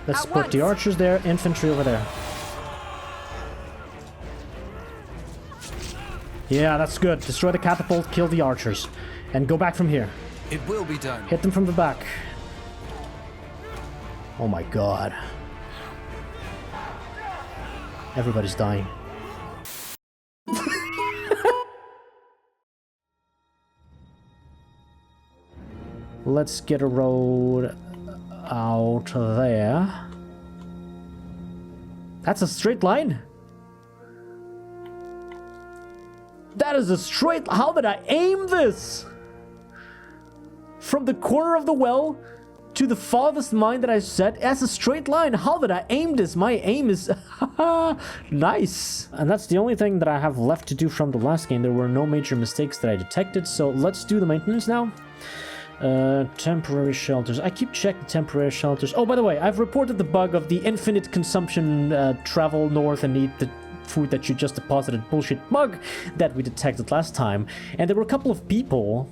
Let's put the archers there, infantry over there. Yeah, that's good. Destroy the catapult, kill the archers. And go back from here. It will be done. Hit them from the back. Oh my god. Everybody's dying. Let's get a road out there. That's a straight line? That is a straight... How did I aim this? From the corner of the well to the farthest mine that I set, as a straight line. How did I aim this? My aim is... nice. And that's the only thing that I have left to do from the last game. There were no major mistakes that I detected, so let's do the maintenance now. Temporary shelters. I keep checking temporary shelters. Oh, by the way, I've reported the bug of the infinite consumption travel north and eat the food that you just deposited bullshit bug that we detected last time. And there were a couple of people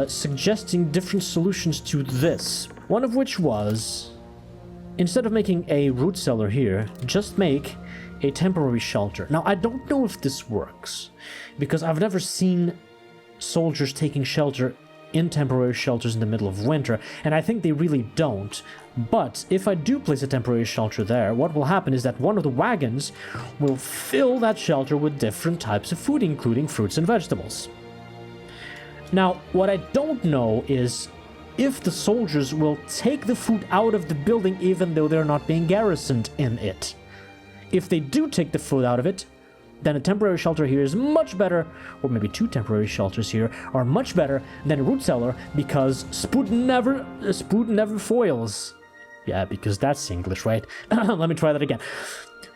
suggesting different solutions to this. One of which was, instead of making a root cellar here, just make a temporary shelter. Now, I don't know if this works, because I've never seen soldiers taking shelter in temporary shelters in the middle of winter, and I think they really don't. But if I do place a temporary shelter there, what will happen is that one of the wagons will fill that shelter with different types of food, including fruits and vegetables. Now, what I don't know is if the soldiers will take the food out of the building even though they're not being garrisoned in it. If they do take the food out of it, then a temporary shelter here is much better, or maybe two temporary shelters here are much better than a root cellar, because spood never foils. Yeah, because that's English, right? Let me try that again.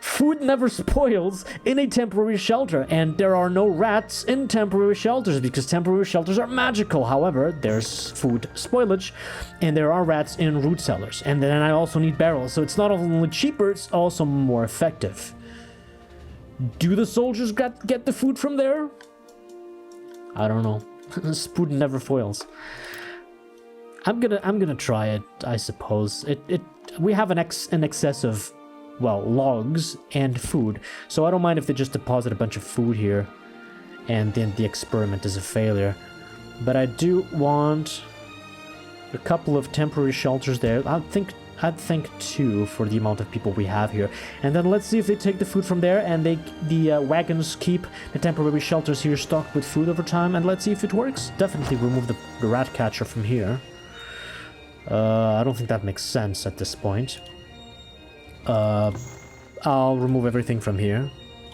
Food never spoils in a temporary shelter, and there are no rats in temporary shelters because temporary shelters are magical. However, there's food spoilage, and there are rats in root cellars. And then I also need barrels, so it's not only cheaper, it's also more effective. Do the soldiers get the food from there? I don't know. Spood never foils. I'm gonna try it, I suppose. We have an excess of, well, logs and food, so I don't mind if they just deposit a bunch of food here and then the experiment is a failure. But I do want a couple of temporary shelters there. I'd think two for the amount of people we have here. And then let's see if they take the food from there and the wagons keep the temporary shelters here stocked with food over time, and let's see if it works. Definitely remove the rat catcher from here. I don't think that makes sense at this point. I'll remove everything from here.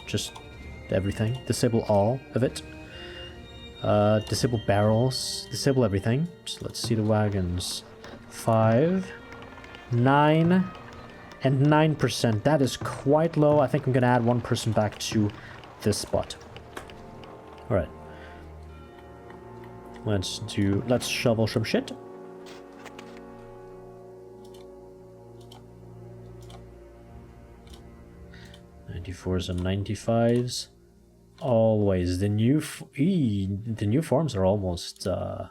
Just everything. Disable all of it. Disable barrels. Disable everything. So let's see the wagons. 5, 9, and 9%. That is quite low. I think I'm gonna add one person back to this spot. Alright. Let's shovel some shit. '94s and 95s. Always. The new farms are almost at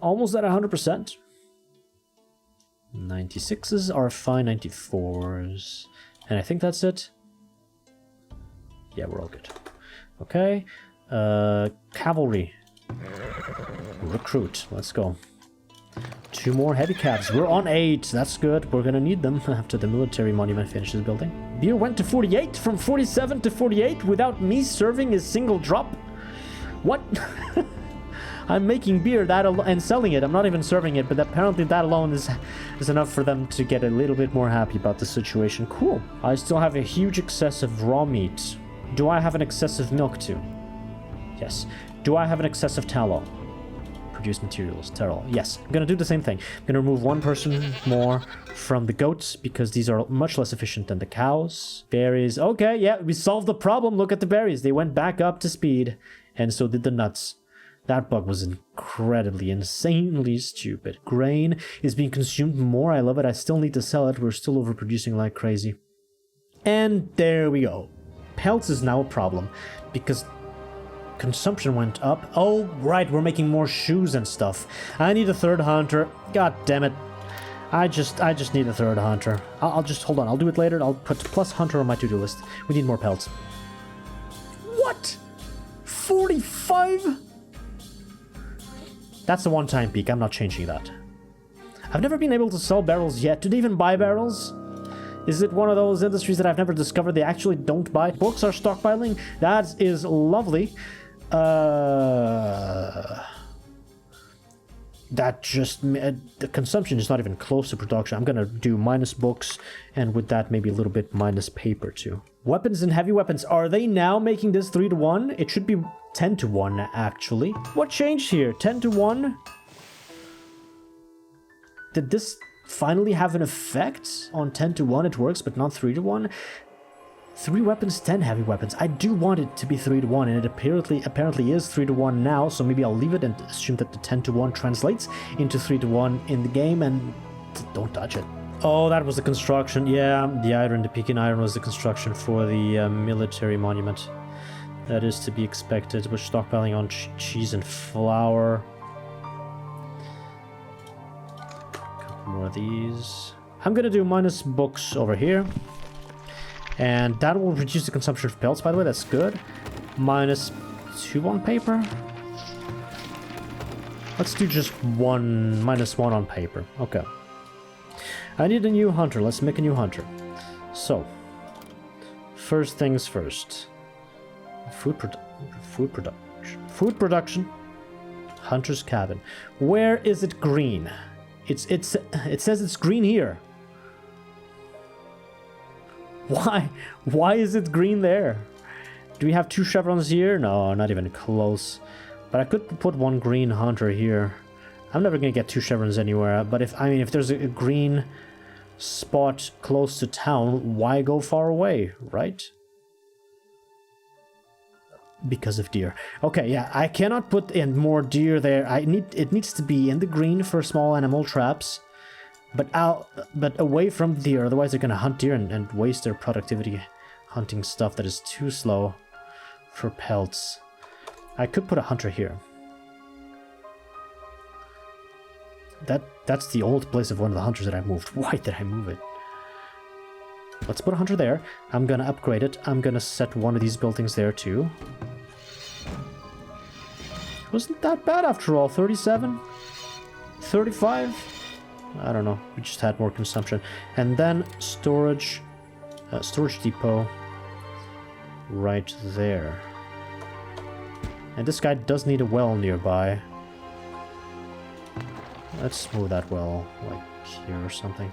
100%. 96s are fine, 94s. And I think that's it. Yeah, we're all good. Okay. Cavalry. Recruit. Let's go. 2 more heavy cabs. We're on 8. That's good. We're gonna need them after the military monument finishes building. Beer went to 48, from 47 to 48 without me serving a single drop. What? I'm making beer and selling it. I'm not even serving it, but apparently that alone is enough for them to get a little bit more happy about the situation. Cool. I still have a huge excess of raw meat. Do I have an excess of milk too? Yes. Do I have an excess of tallow? Produce materials. Tallow. Yes. I'm gonna do the same thing. I'm gonna remove one person more from the goats because these are much less efficient than the cows. Berries. Okay, yeah, we solved the problem. Look at the berries. They went back up to speed, and so did the nuts. That bug was incredibly, insanely stupid. Grain is being consumed more. I love it. I still need to sell it. We're still overproducing like crazy. And there we go. Pelts is now a problem because consumption went up. Oh, right. We're making more shoes and stuff. I need a third hunter. God damn it. I just need a third hunter. I'll just, hold on, I'll do it later. I'll put plus hunter on my to-do list. We need more pelts. What? 45? That's a one-time peak. I'm not changing that. I've never been able to sell barrels yet. Do they even buy barrels? Is it one of those industries that I've never discovered they actually don't buy? Books are stockpiling? That is lovely. That just... the consumption is not even close to production. I'm gonna do minus books, and with that maybe a little bit minus paper too. Weapons and heavy weapons. Are they now making this 3-to-1? It should be 10-to-1 actually. What changed here? 10-to-1? Did this finally have an effect? On 10-to-1 it works, but not 3-to-1? 3 weapons, 10 heavy weapons. I do want it to be 3-to-1, and it apparently is 3-to-1 now, so maybe I'll leave it and assume that the 10-to-1 translates into 3-to-1 in the game, and don't touch it. Oh, that was the construction. Yeah, the iron, the Pekin iron was the construction for the military monument. That is to be expected. We're stockpiling on cheese and flour. A couple more of these. I'm gonna do minus books over here. And that will reduce the consumption of pelts, by the way, that's good. Minus 2 on paper. Let's do just minus 1 on paper. Okay. I need a new hunter. Let's make a new hunter. So, first things first. Food production. Hunter's cabin. Where is it green? It says it's green here. Why is it green there? Do we have 2 chevrons here? No, not even close. But I could put 1 green hunter here. I'm never gonna get 2 chevrons anywhere, but if there's a green spot close to town, why go far away, right? Because of deer. Okay, yeah, I cannot put in more deer there. It needs to be in the green for small animal traps. But away from deer, otherwise they're gonna hunt deer and waste their productivity hunting stuff that is too slow for pelts. I could put a hunter here. That's the old place of one of the hunters that I moved. Why did I move it? Let's put a hunter there. I'm gonna upgrade it. I'm gonna set one of these buildings there too. Wasn't that bad after all. 37? 35? I don't know, we just had more consumption. And then storage depot right there. And this guy does need a well nearby. Let's move that well like here or something.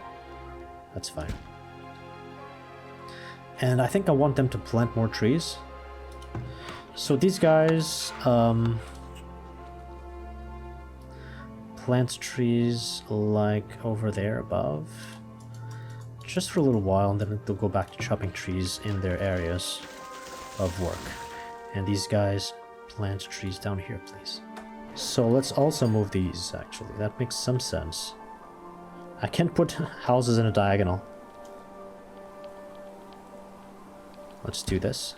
That's fine. And I think I want them to plant more trees. So these guys plant trees like over there above, just for a little while, and then they'll go back to chopping trees in their areas of work. And these guys plant trees down here, please. So let's also move these, actually. That makes some sense. I can't put houses in a diagonal. Let's do this.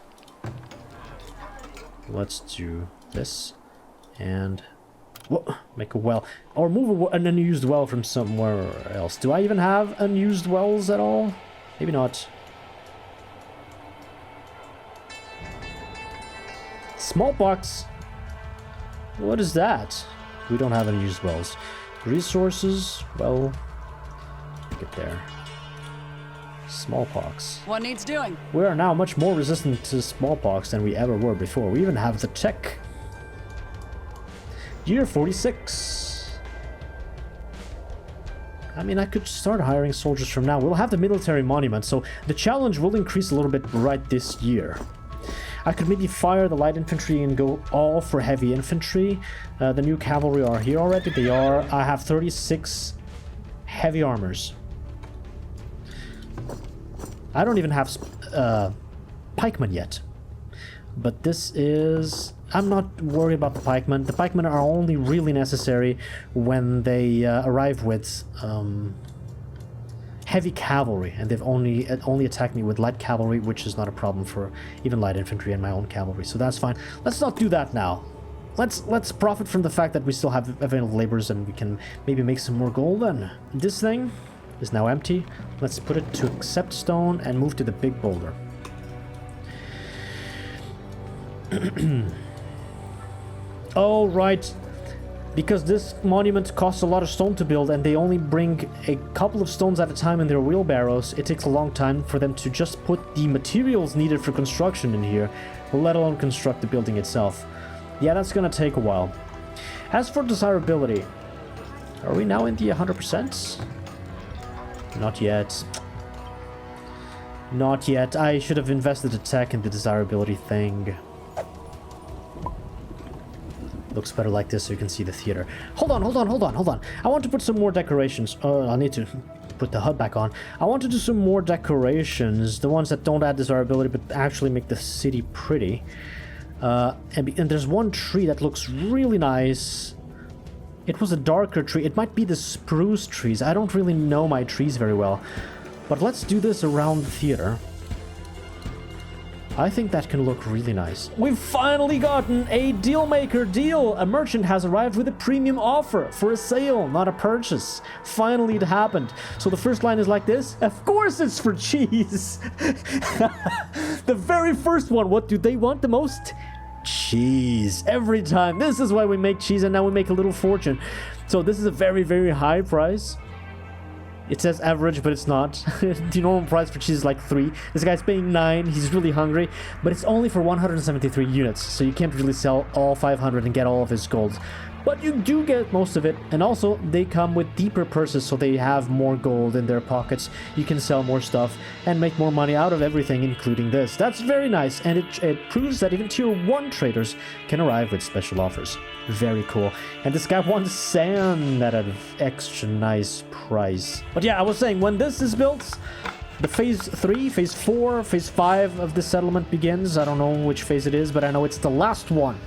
Let's do this. And... whoa, make a well. Or move an unused well from somewhere else. Do I even have unused wells at all? Maybe not. Smallpox! What is that? We don't have unused wells. Resources, well... get there. Smallpox. What needs doing? We are now much more resistant to smallpox than we ever were before. We even have the tech. Year 46. I mean, I could start hiring soldiers from now. We'll have the military monument, so the challenge will increase a little bit right this year. I could maybe fire the light infantry and go all for heavy infantry. The new cavalry are here already. They are. I have 36 heavy armors. I don't even have pikemen yet. But this is... I'm not worried about the pikemen. The pikemen are only really necessary when they arrive with heavy cavalry, and they've only attacked me with light cavalry, which is not a problem for even light infantry and my own cavalry, so that's fine. Let's not do that now. Let's profit from the fact that we still have available laborers and we can maybe make some more gold then. This thing, is now empty. Let's put it to accept stone and move to the big boulder. Oh, right. Because this monument costs a lot of stone to build and they only bring a couple of stones at a time in their wheelbarrows, it takes a long time for them to just put the materials needed for construction in here, let alone construct the building itself. Yeah, that's gonna take a while. As for desirability, are we now in the 100%? Not yet. Not yet. I should have invested a tech in the desirability thing. Looks better like this so you can see the theater. Hold on. I want to put some more decorations. I need to put the HUD back on. I want to do some more decorations. The ones that don't add desirability but actually make the city pretty. And there's one tree that looks really nice. It was a darker tree. It might be the spruce trees. I don't really know my trees very well. But let's do this around the theater. I think that can look really nice. We've finally gotten a deal maker deal. A merchant has arrived with a premium offer for a sale, not a purchase. Finally it happened. So the first line is like this. Of course it's for cheese. The very first one. What do they want the most? Cheese. Every time. This is why we make cheese and now we make a little fortune. So this is a very, very high price. It says average, but it's not. The normal price for cheese is like 3. This guy's paying 9. He's really hungry. But it's only for 173 units. So you can't really sell all 500 and get all of his gold. But you do get most of it. And also, they come with deeper purses, so they have more gold in their pockets. You can sell more stuff and make more money out of everything, including this. That's very nice. And it proves that even tier 1 traders can arrive with special offers. Very cool. And this guy wants sand at an extra nice price. But yeah, I was saying, when this is built, the phase 3, phase 4, phase 5 of the settlement begins. I don't know which phase it is, but I know it's the last one.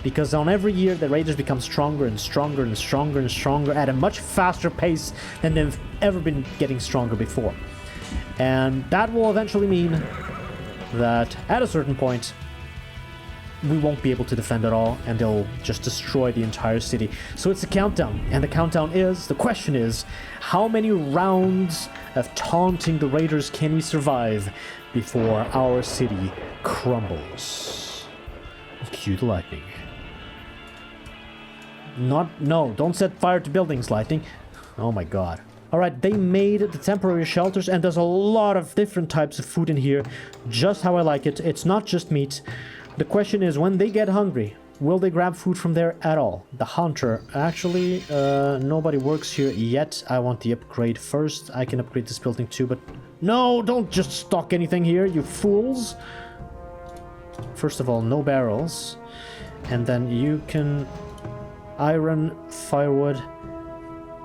Because on every year, the Raiders become stronger and stronger and stronger and stronger at a much faster pace than they've ever been getting stronger before. And that will eventually mean that at a certain point, we won't be able to defend at all, and they'll just destroy the entire city. So it's a countdown, and the countdown is, the question is, how many rounds of taunting the Raiders can we survive before our city crumbles? Cue the lightning. No, don't set fire to buildings, lightning. Oh my god. Alright, they made the temporary shelters, and there's a lot of different types of food in here. Just how I like it. It's not just meat. The question is, when they get hungry, will they grab food from there at all? The hunter. Actually, nobody works here yet. I want the upgrade first. I can upgrade this building too, but... No, don't just stock anything here, you fools. First of all, no barrels. And then you can... Iron, firewood,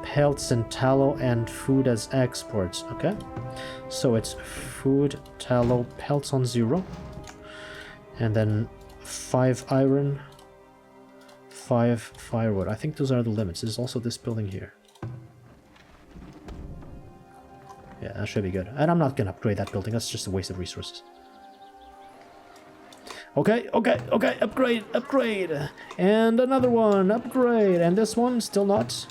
pelts and tallow, and food as exports. Okay. So it's food, tallow, pelts on 0. And then 5 iron, 5 firewood. I think those are the limits. There's also this building here. Yeah, that should be good. And I'm not gonna upgrade that building. That's just a waste of resources. Okay, upgrade. And another one, upgrade. And this one, still not.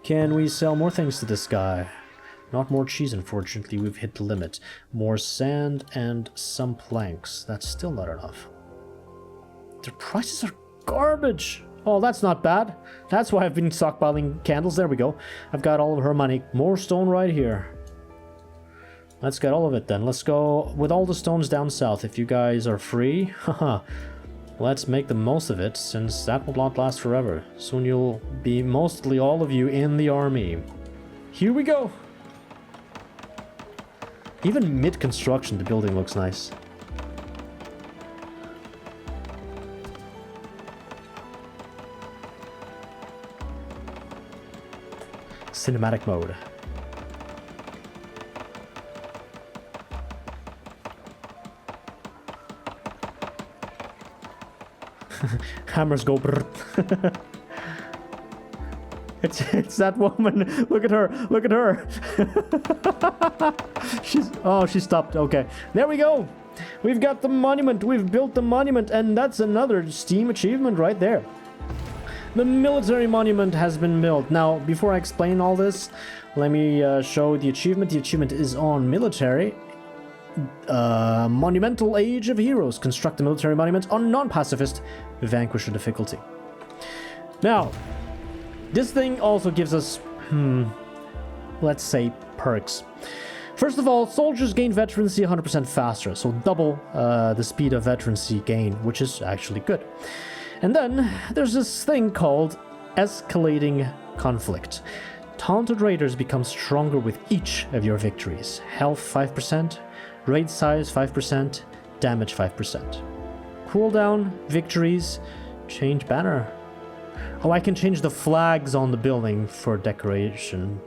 Can we sell more things to this guy? Not more cheese, unfortunately. We've hit the limit. More sand and some planks. That's still not enough. Their prices are garbage. Oh, that's not bad. That's why I've been stockpiling candles. There we go. I've got all of her money. More stone right here. Let's get all of it then. Let's go with all the stones down south. If you guys are free, haha. Let's make the most of it, since that will not last forever. Soon you'll be mostly all of you in the army. Here we go. Even mid-construction, the building looks nice. Cinematic mode. Hammers go brrrt. It's that woman. Look at her. She stopped. Okay, there we go. We've got the monument. We've built the monument, and that's another Steam achievement right there. The military monument has been built. Now, before I explain all this, let me show the achievement. The achievement is on military. Monumental Age of Heroes. Construct a military monument on non-pacifist Vanquisher difficulty. Now, this thing also gives us, let's say, perks. First of all, soldiers gain veterancy 100% faster, so double the speed of veterancy gain, which is actually good. And then there's this thing called escalating conflict. Taunted Raiders become stronger with each of your victories. Health 5%, raid size 5%, damage 5%. Cooldown, victories, change banner. Oh, I can change the flags on the building for decoration.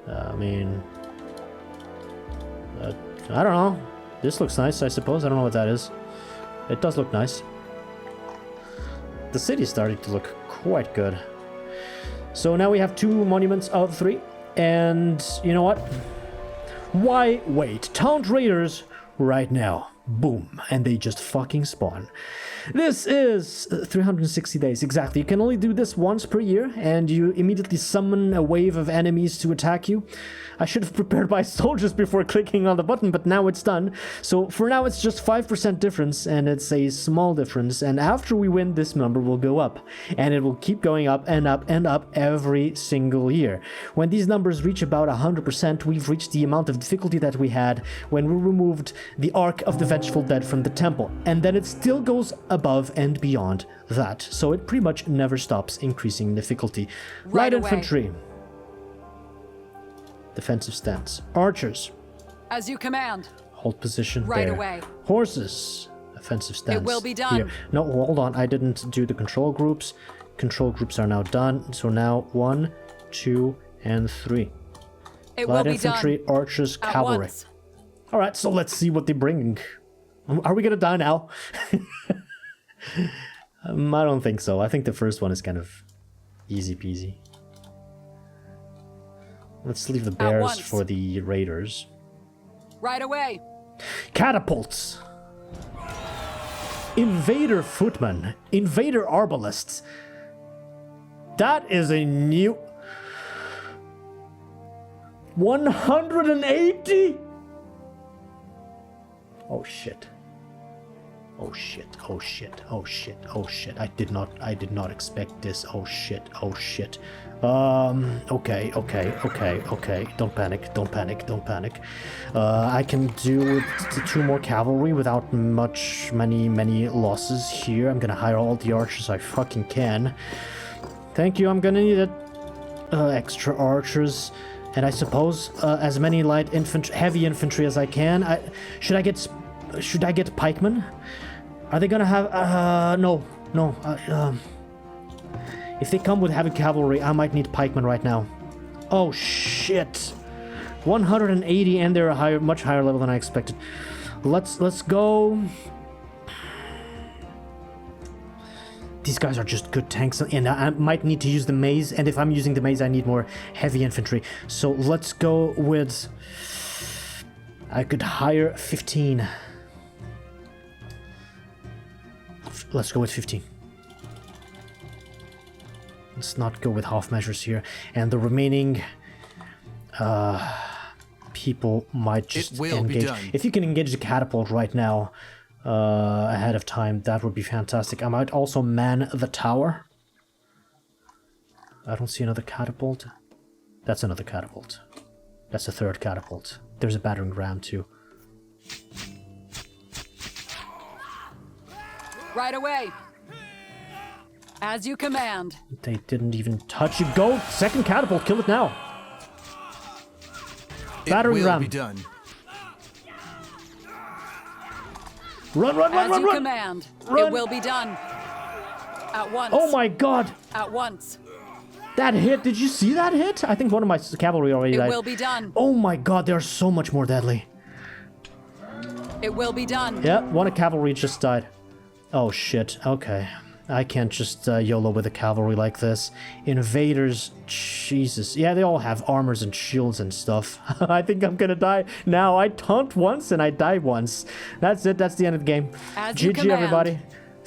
I don't know. This looks nice, I suppose. I don't know what that is. It does look nice. The city's starting to look quite good. So now we have 2 monuments out of 3. And you know what? Why wait? Taunt Raiders right now. Boom. And they just fucking spawn. This is 360 days, exactly. You can only do this once per year, and you immediately summon a wave of enemies to attack you. I should have prepared my soldiers before clicking on the button, but now it's done. So for now it's just 5% difference, and it's a small difference, and after we win, this number will go up. And it will keep going up and up and up every single year. When these numbers reach about 100%, we've reached the amount of difficulty that we had when we removed the Ark of the Vengeful Dead from the temple. And then it still goes above and beyond that. So it pretty much never stops increasing in difficulty. Light infantry. Defensive stance. Archers. As you command. Hold position right there. Away. Horses. Offensive stance. It will be done. Here. No, hold on. I didn't do the control groups. Control groups are now done. So now 1, 2, and 3. It Light will infantry, be done. archers, cavalry. Once. All right, so let's see what they bring. Are we gonna die now? I don't think so. I think the first one is kind of easy peasy. Let's leave the bears for the raiders. Right away. Catapults. Invader footmen. Invader arbalists. That is a new 180. Oh shit. Oh shit, oh shit, oh shit, oh shit. I did not expect this. Oh shit, oh shit. Okay. Don't panic. I can do 2 more cavalry without many losses here. I'm gonna hire all the archers I fucking can. Thank you, I'm gonna need it. Extra archers. And I suppose as many light infantry, heavy infantry as I can. Should I get pikemen? Are they gonna have? No. If they come with heavy cavalry, I might need pikemen right now. Oh shit! 180, and they're a much higher level than I expected. Let's go. These guys are just good tanks, and I might need to use the maze. And if I'm using the maze, I need more heavy infantry. So let's go with. I could hire 15. Let's go with 15. Let's not go with half measures here. And the remaining people might just engage. If you can engage the catapult right now ahead of time, that would be fantastic. I might also man the tower. I don't see another catapult. That's another catapult. That's a 3rd catapult. There's a battering ram too. Right away. As you command. They didn't even touch it. Go! 2nd catapult. Kill it now. Battering ram. Be done. Run! As you command. Run. It will be done. At once. Oh my god! At once. That hit. Did you see that hit? I think one of my cavalry already died. It will be done. Oh my god, they are so much more deadly. It will be done. Yeah, one of cavalry just died. Oh shit, okay. I can't just YOLO with the cavalry like this. Invaders, Jesus. Yeah, they all have armors and shields and stuff. I think I'm gonna die now. I taunt once and I die once. That's it, that's the end of the game. As you GG command. everybody.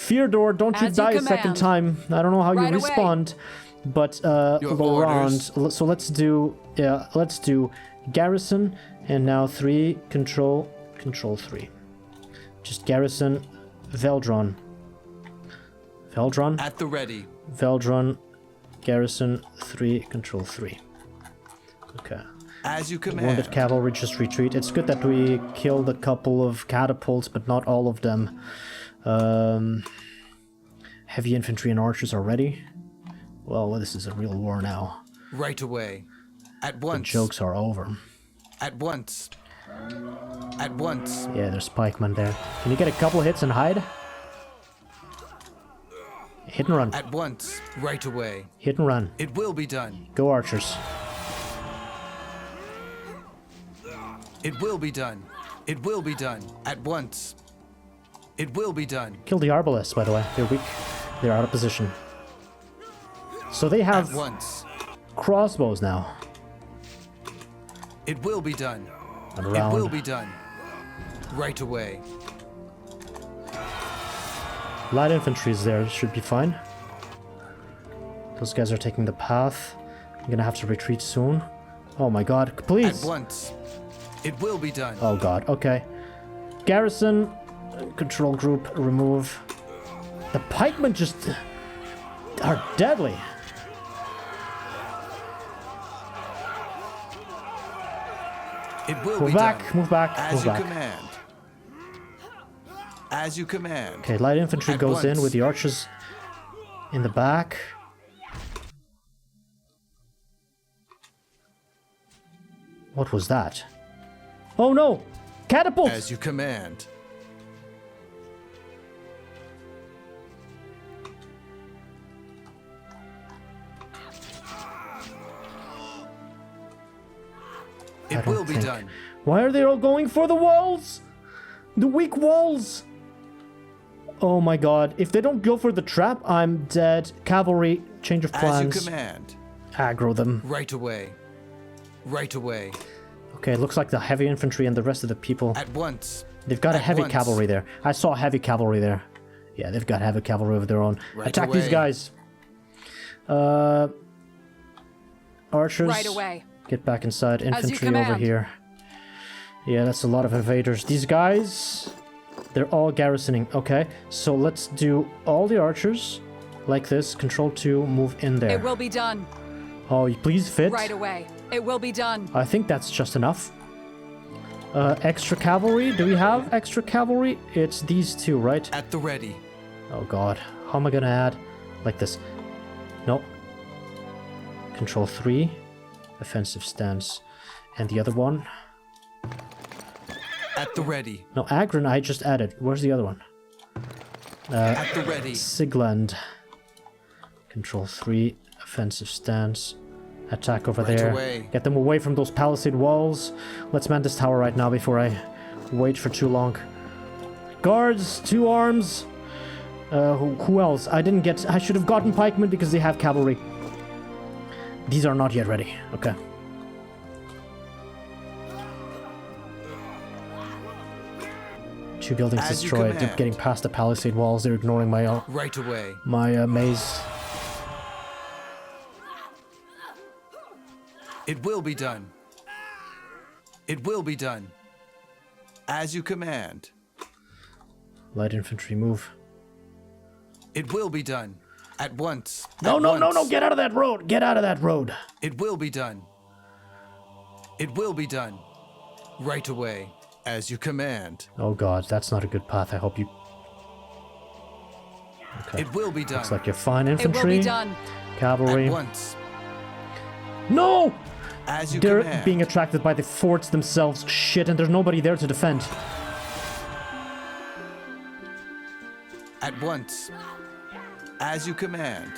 Fyodor, don't you As you die a second command. time. I don't know how Right you away. respond, but Laurent. So let's do garrison, and now 3 control 3. Just garrison Veldron. At the ready. Veldron, garrison 3, control 3. Okay. As you Wounded command. cavalry, just retreat. It's good that we killed a couple of catapults, but not all of them. Heavy infantry and archers are ready. Well, this is a real war now. Right away. At The once. jokes are over. At once. At once. Yeah, there's pikemen there. Can you get a couple hits and hide? Hit and run. At once. Right away. Hit and run. It will be done. Go archers. It will be done. It will be done. At once. It will be done. Kill the arbalists, by the way. They're weak. They're out of position. So they At have once. crossbows now. It will be done. And It will around. be done. Right away. Light infantry is there. Should be fine. Those guys are taking the path. I'm gonna have to retreat soon. Oh my god. Please. At once. It will be done. Oh god. Okay. Garrison. Control group. Remove. The pikemen just are deadly. It will Move be back. done. Move back. As Move you back. command. As you command. Okay, light infantry At goes in once. with the archers in the back. What was that? Oh no! Catapults! As you command. I It don't will be think- done. Why are they all going for the walls? The weak walls! Oh my god. If they don't go for the trap, I'm dead. Cavalry, change of As you plans. command. Aggro them. Right away. Right away. Okay, it looks like the heavy infantry and the rest of the people. At once. They've got a At heavy once. cavalry there. I saw heavy cavalry there. Yeah, they've got heavy cavalry of their own. Right Attack these away. guys. Archers. Right away. Get back inside. you Infantry over command. here. Yeah, that's a lot of invaders. These guys, they're all garrisoning. Okay, so let's do all the archers like this. Control 2, move in there. It will be done. Oh, you please fit. Right away. It will be done. I think that's just enough. Extra cavalry. Do we have extra cavalry? It's these two, right? At the ready. Oh god. How am I gonna add? Like this. No. Control 3. Offensive stance. And the other one. At the ready. No, Agron I just added. Where's the other one? At the ready. Sigland. Control 3. Offensive stance. Attack over Right there. away. Get them away from those palisade walls. Let's man this tower right now before I wait for too long. Guards, 2 arms. Who else? I should have gotten pikemen because they have cavalry. These are not yet ready. Okay. Two buildings As you destroyed. They're command. getting past the palisade walls. They're ignoring my Right away. maze. It will be done. It will be done. As you command. Light infantry, move. It will be done. At once. No, At no, no, no! once. Get out of that road! Get out of that road! It will be done. It will be done. Right away. As you command. Oh god, that's not a good path. I hope you. Okay. It will be done. Looks like you're fine, It will infantry. be done. Cavalry. At once. No! As you They're command. being attracted by the forts themselves. Shit, and there's nobody there to defend. At once. As you command.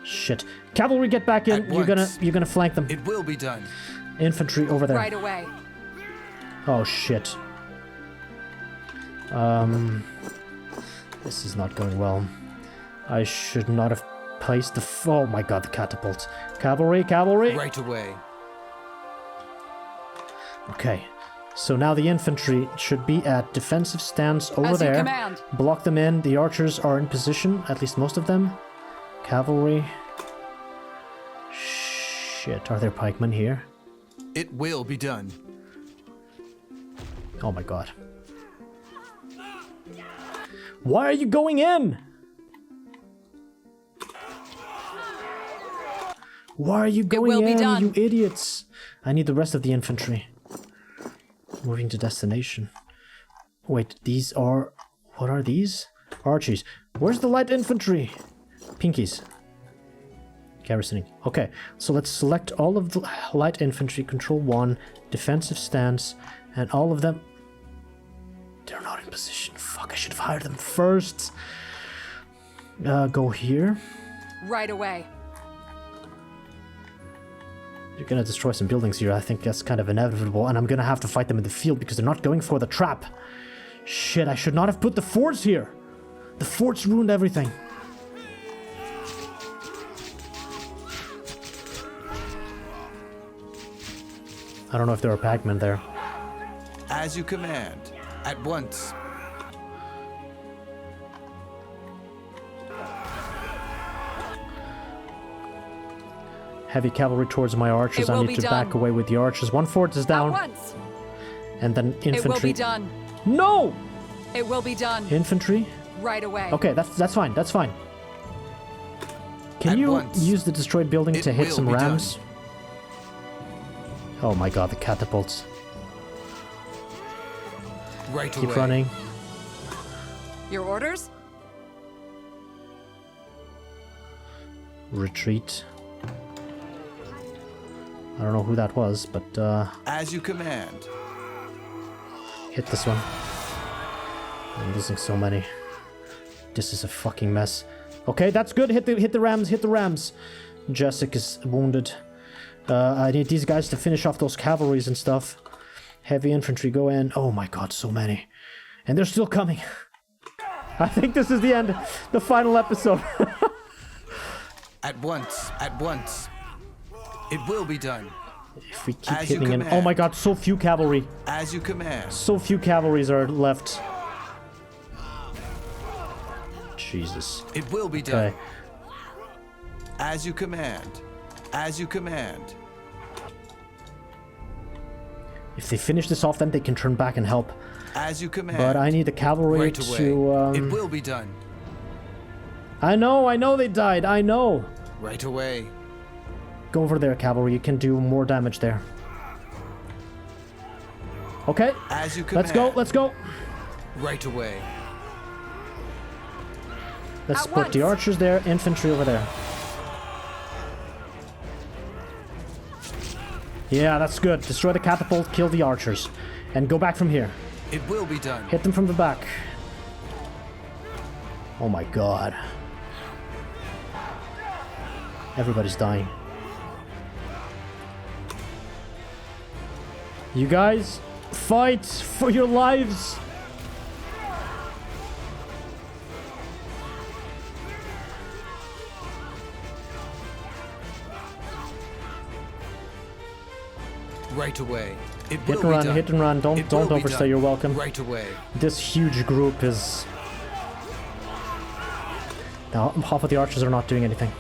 Shit. Cavalry, get back in. At You're gonna flank them. It will be done. Infantry over there. Right away. Oh shit. This is not going well. I should not have placed the. Oh my god, the catapult. Cavalry, cavalry. Right away. Okay. So now the infantry should be at defensive stance over As you there. command. Block them in. The archers are in position, at least most of them. Cavalry. Shit, are there pikemen here? It will be done. Oh my god. Why are you going in? Why are you going in, you idiots? I need the rest of the infantry. Moving to destination. Wait, these are... What are these? Archies. Where's the light infantry? Pinkies. Garrisoning. Okay, so let's select all of the light infantry. Control 1. Defensive stance. And all of them... They're not in position. Fuck, I should have hired them first. Go here. Right away. You're gonna destroy some buildings here. I think that's kind of inevitable. And I'm gonna have to fight them in the field because they're not going for the trap. Shit, I should not have put the forts here. The forts ruined everything. I don't know if there are packmen there. As you command. At once. Heavy cavalry towards my archers. I need to back away with the archers. One fort is down. At once. And then infantry. It will be done. No! It will be done. Infantry? Right away. Okay, that's fine. That's fine. Can At you once. use the destroyed building It to hit will some be rams? done. Oh my god, the catapults. Right Keep away. running. Your orders? Retreat. I don't know who that was, but As you command. hit this one. I'm losing so many. This is a fucking mess. Okay, that's good. Hit the rams. Hit the rams. Jessica's wounded. I need these guys to finish off those cavalries and stuff. Heavy infantry go in. Oh my god, so many. And they're still coming. I think this is the end. The final episode. At once. At once. It will be done. If we keep As you hitting in. Oh command. my god, so few cavalry. As you command. So few cavalries are left. Jesus. It will be done. Okay. As you command. As you command. If they finish this off, then they can turn back and help. As you command. But I need the cavalry Right away. to... It will be done. I know they died, I know. Right away. Go over there, cavalry, you can do more damage there. Okay, As you command. let's go. Right away. Let's At put the once. archers there, infantry over there. Yeah, that's good. Destroy the catapult, kill the archers. And go back from here. It will be done. Hit them from the back. Oh my god. Everybody's dying. You guys, fight for your lives! Right away. It Hit will and be run, done. hit and run. It Don't will be overstay done. your welcome. Right away. This huge group is... Now, half of the archers are not doing anything.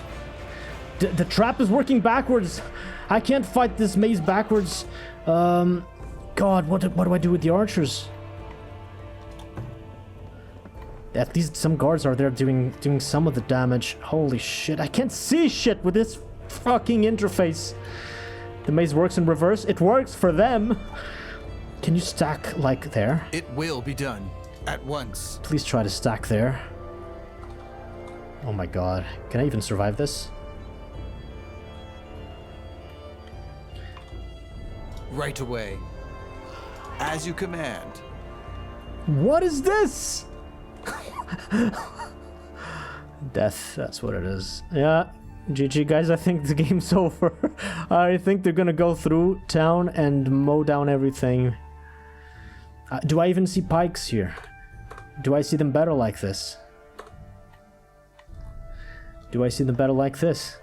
The trap is working backwards. I can't fight this maze backwards. God, what do I do with the archers? At least some guards are there doing some of the damage. Holy shit, I can't see shit with this fucking interface. The maze works in reverse. It works for them. Can you stack, like, there? It will be done. At once. Please try to stack there. Oh my god. Can I even survive this? Right away. As you command. What is this? Death, that's what it is. Yeah, GG guys, I think the game's over. I think they're gonna go through town and mow down everything. Do I even see pikes here? Do I see them better like this? Do I see them better like this?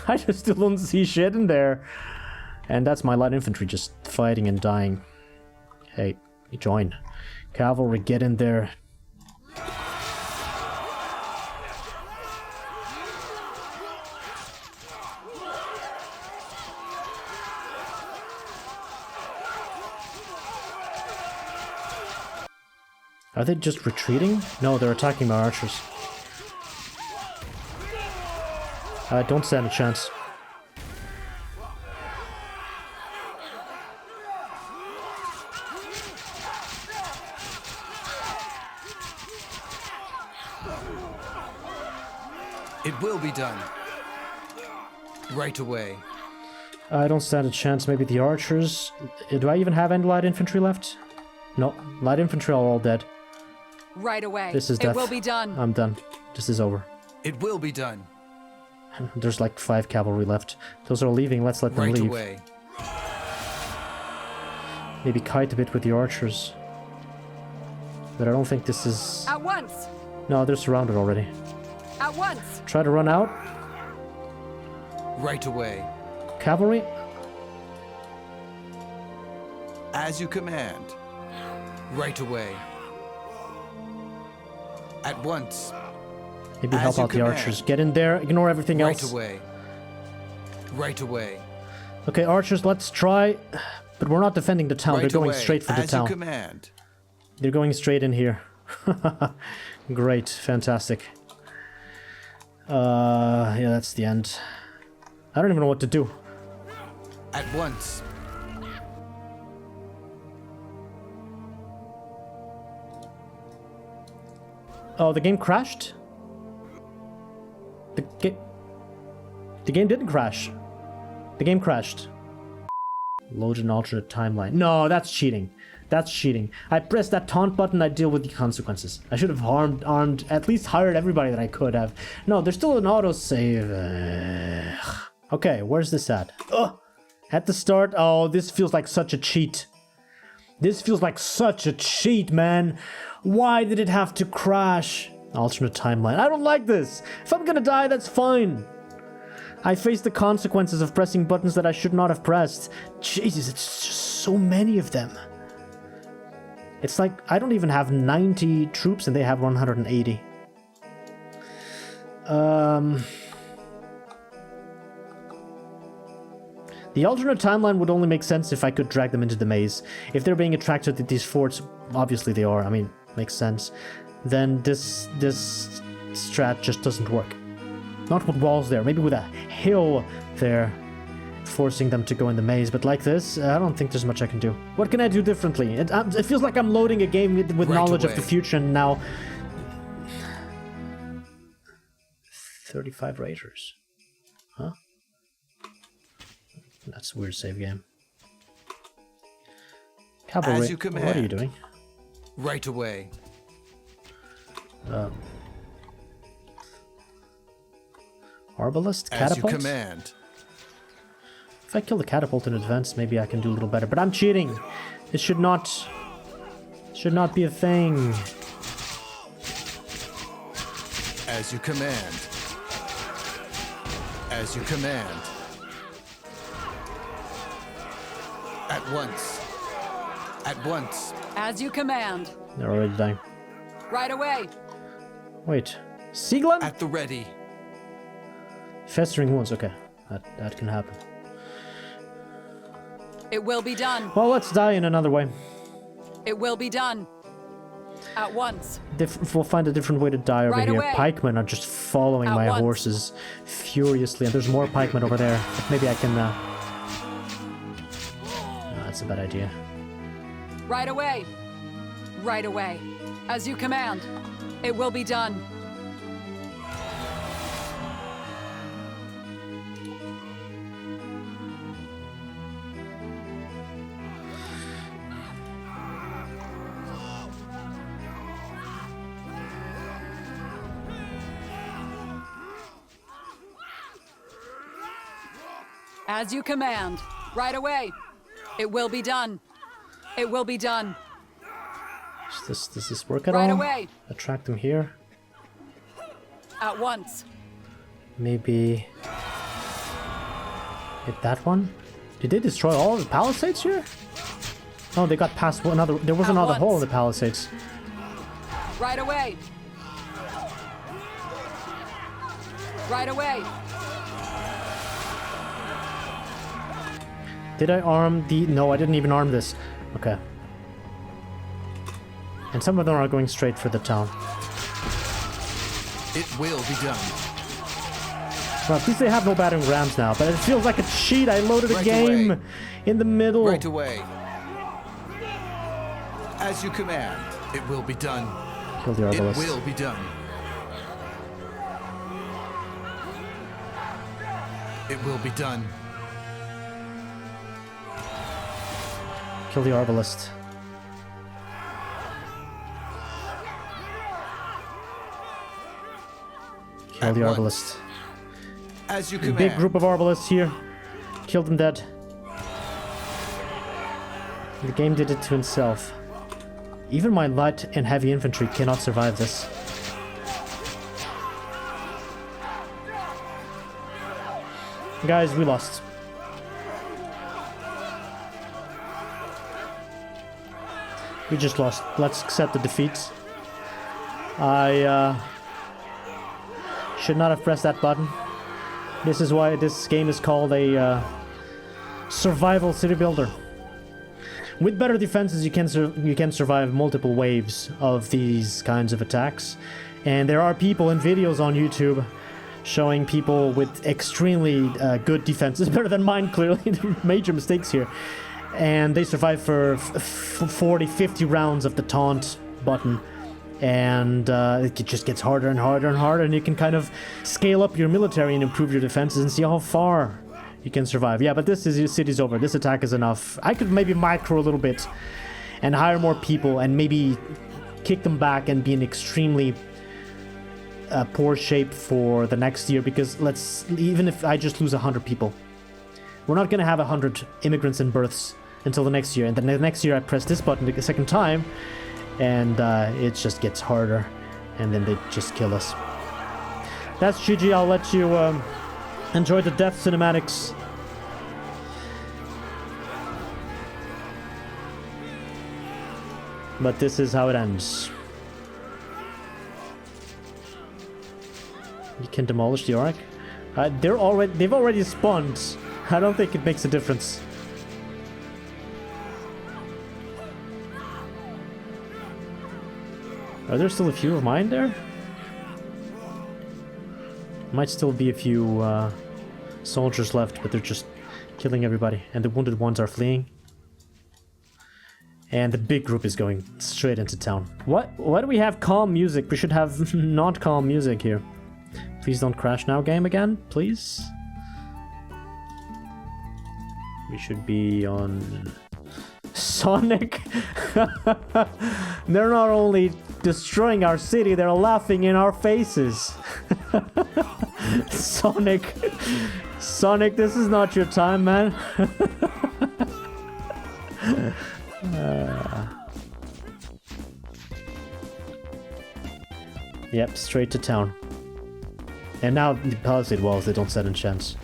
I just still don't see shit in there. And that's my light infantry just fighting and dying. Hey, you join. Cavalry, get in there. Are they just retreating? No, they're attacking my archers. I don't stand a chance. It will be done. Right away. I don't stand a chance. Maybe the archers. Do I even have any light infantry left? No, light infantry are all dead. Right away. This is death. It will be done. I'm done. This is over. It will be done. There's like 5 cavalry left. Those are leaving. Let's let them Right leave. away. Maybe kite a bit with the archers. But I don't think this is... At once. No, they're surrounded already. At once. Try to run out. Right away. Cavalry. As you command. Right away. At once. Maybe As help you out the command. archers. Get in there. Ignore everything Right else. away. Right away. Okay, archers, let's try. But we're not defending the town. Right They're going away. straight for the As town. you command. They're going straight in here. Great. Fantastic. Yeah, that's the end. I don't even know what to do. At once. Oh, the game crashed? The game didn't crash. The game crashed. Load an alternate timeline. No, that's cheating. That's cheating. I pressed that taunt button, I deal with the consequences. I should have armed, at least hired everybody that I could have. No, there's still an autosave. Okay, where's this at? Ugh. At the start, oh, this feels like such a cheat. This feels like such a cheat, man. Why did it have to crash? Alternate timeline. I don't like this. If I'm gonna die, that's fine. I face the consequences of pressing buttons that I should not have pressed. Jesus, it's just so many of them. It's like I don't even have 90 troops and they have 180. The alternate timeline would only make sense if I could drag them into the maze. If they're being attracted to these forts, obviously they are, I mean, makes sense. Then this strat just doesn't work. Not with walls there, maybe with a hill there, forcing them to go in the maze. But like this, I don't think there's much I can do. What can I do differently? It feels like I'm loading a game with Right knowledge away. of the future and now... 35 Raiders. Huh? That's a weird save game. Cavalry, As you command. what are you doing? Right away. Arbalist? As you Catapult? command. If I kill the catapult in advance, maybe I can do a little better. But I'm cheating. This should not be a thing. As you command. As you command. At once. At once. As you command. They're already dying. Right away. Wait. Siegland? At the ready. Festering wounds. Okay. That can happen. It will be done. Well, let's die in another way. It will be done. At once. We'll find a different way to die over Right here. away. Pikemen are just following At my once. horses furiously. And there's more pikemen over there. Maybe I can... No, that's a bad idea. Right away. Right away. As you command. It will be done. As you command. Right away. It will be done. It will be done. Does this work at Right all? away. Attract them here. At once. Maybe... hit that one? Did they destroy all the palisades here? Oh, they got past another... There was At another once. hole in the palisades. Right away. Right away. Did I arm the... No, I didn't even arm this. Okay. And some of them are going straight for the town. It will be done. Well, at least they have no battering rams now, but it feels like a cheat. I loaded a Right game away. in the middle. Right away. As you command, it will be done. Kill the It arbalist. will be done. It will be done. Kill the arbalist. Kill At the once. arbalist. As you command. Big group of arbalists here. Killed them dead. The game did it to itself. Even my light and heavy infantry cannot survive this. Guys, we lost. We just lost. Let's accept the defeat. I should not have pressed that button. This is why this game is called a survival city builder. With better defenses, you can survive multiple waves of these kinds of attacks. And there are people in videos on YouTube showing people with extremely good defenses, better than mine clearly, major mistakes here. And they survive for 40, 50 rounds of the taunt button. And it just gets harder and harder and harder, and you can kind of scale up your military and improve your defenses and see how far you can survive. Yeah, but this is your city's over. This attack is enough. I could maybe micro a little bit and hire more people and maybe kick them back and be in extremely poor shape for the next year, because even if I just lose 100 people, we're not going to have 100 immigrants and births until the next year. And then the next year I press this button the second time, and it just gets harder, and then they just kill us. That's GG. I'll let you enjoy the death cinematics. But this is how it ends. You can demolish the Ark. They've already spawned. I don't think it makes a difference. Are there still a few of mine there? Might still be a few soldiers left, but they're just killing everybody. And the wounded ones are fleeing. And the big group is going straight into town. Why do we have calm music? We should have not calm music here. Please don't crash now, game again, please. We should be on Sonic. They're not only destroying our city, they're laughing in our faces. Sonic, this is not your time, man. Yep, straight to town. And now the palisade walls, they don't stand a chance.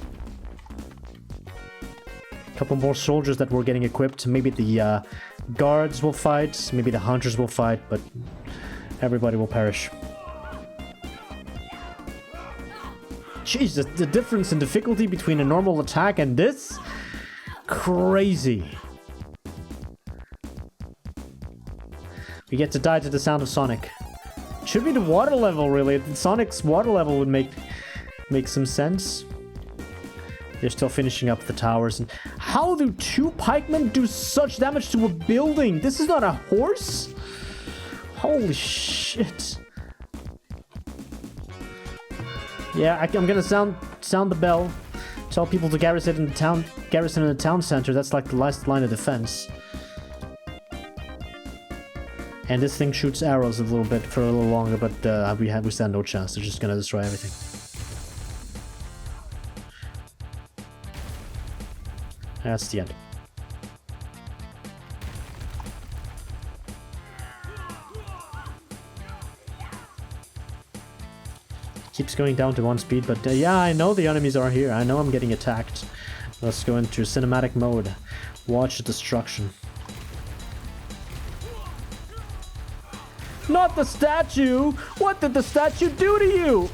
A couple more soldiers that were getting equipped. Maybe the guards will fight, maybe the hunters will fight, but everybody will perish. Jeez, the difference in difficulty between a normal attack and this? Crazy. We get to die to the sound of Sonic. Should be the water level, really. Sonic's water level would make some sense. They're still finishing up the towers. And how do 2 pikemen do such damage to a building? This is not a horse? Holy shit. Yeah, I'm gonna sound the bell. Tell people to garrison in the town center. That's like the last line of defense. And this thing shoots arrows a little bit for a little longer, but we stand no chance. They're just gonna destroy everything. That's the end. Keeps going down to 1 speed, but yeah, I know the enemies are here. I know I'm getting attacked. Let's go into cinematic mode. Watch the destruction. Not the statue! What did the statue do to you?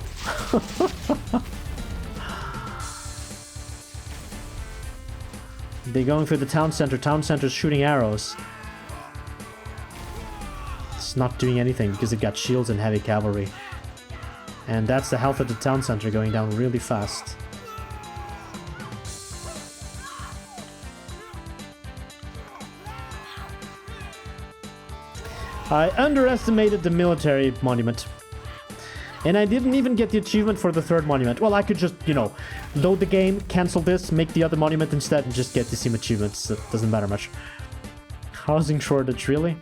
They're going through the town center. Town center's shooting arrows. It's not doing anything because it got shields and heavy cavalry. And that's the health of the town center going down really fast. I underestimated the military monument. And I didn't even get the achievement for the third monument. Well, I could just, you know, load the game, cancel this, make the other monument instead, and just get the same achievements. It doesn't matter much. Housing shortage, really?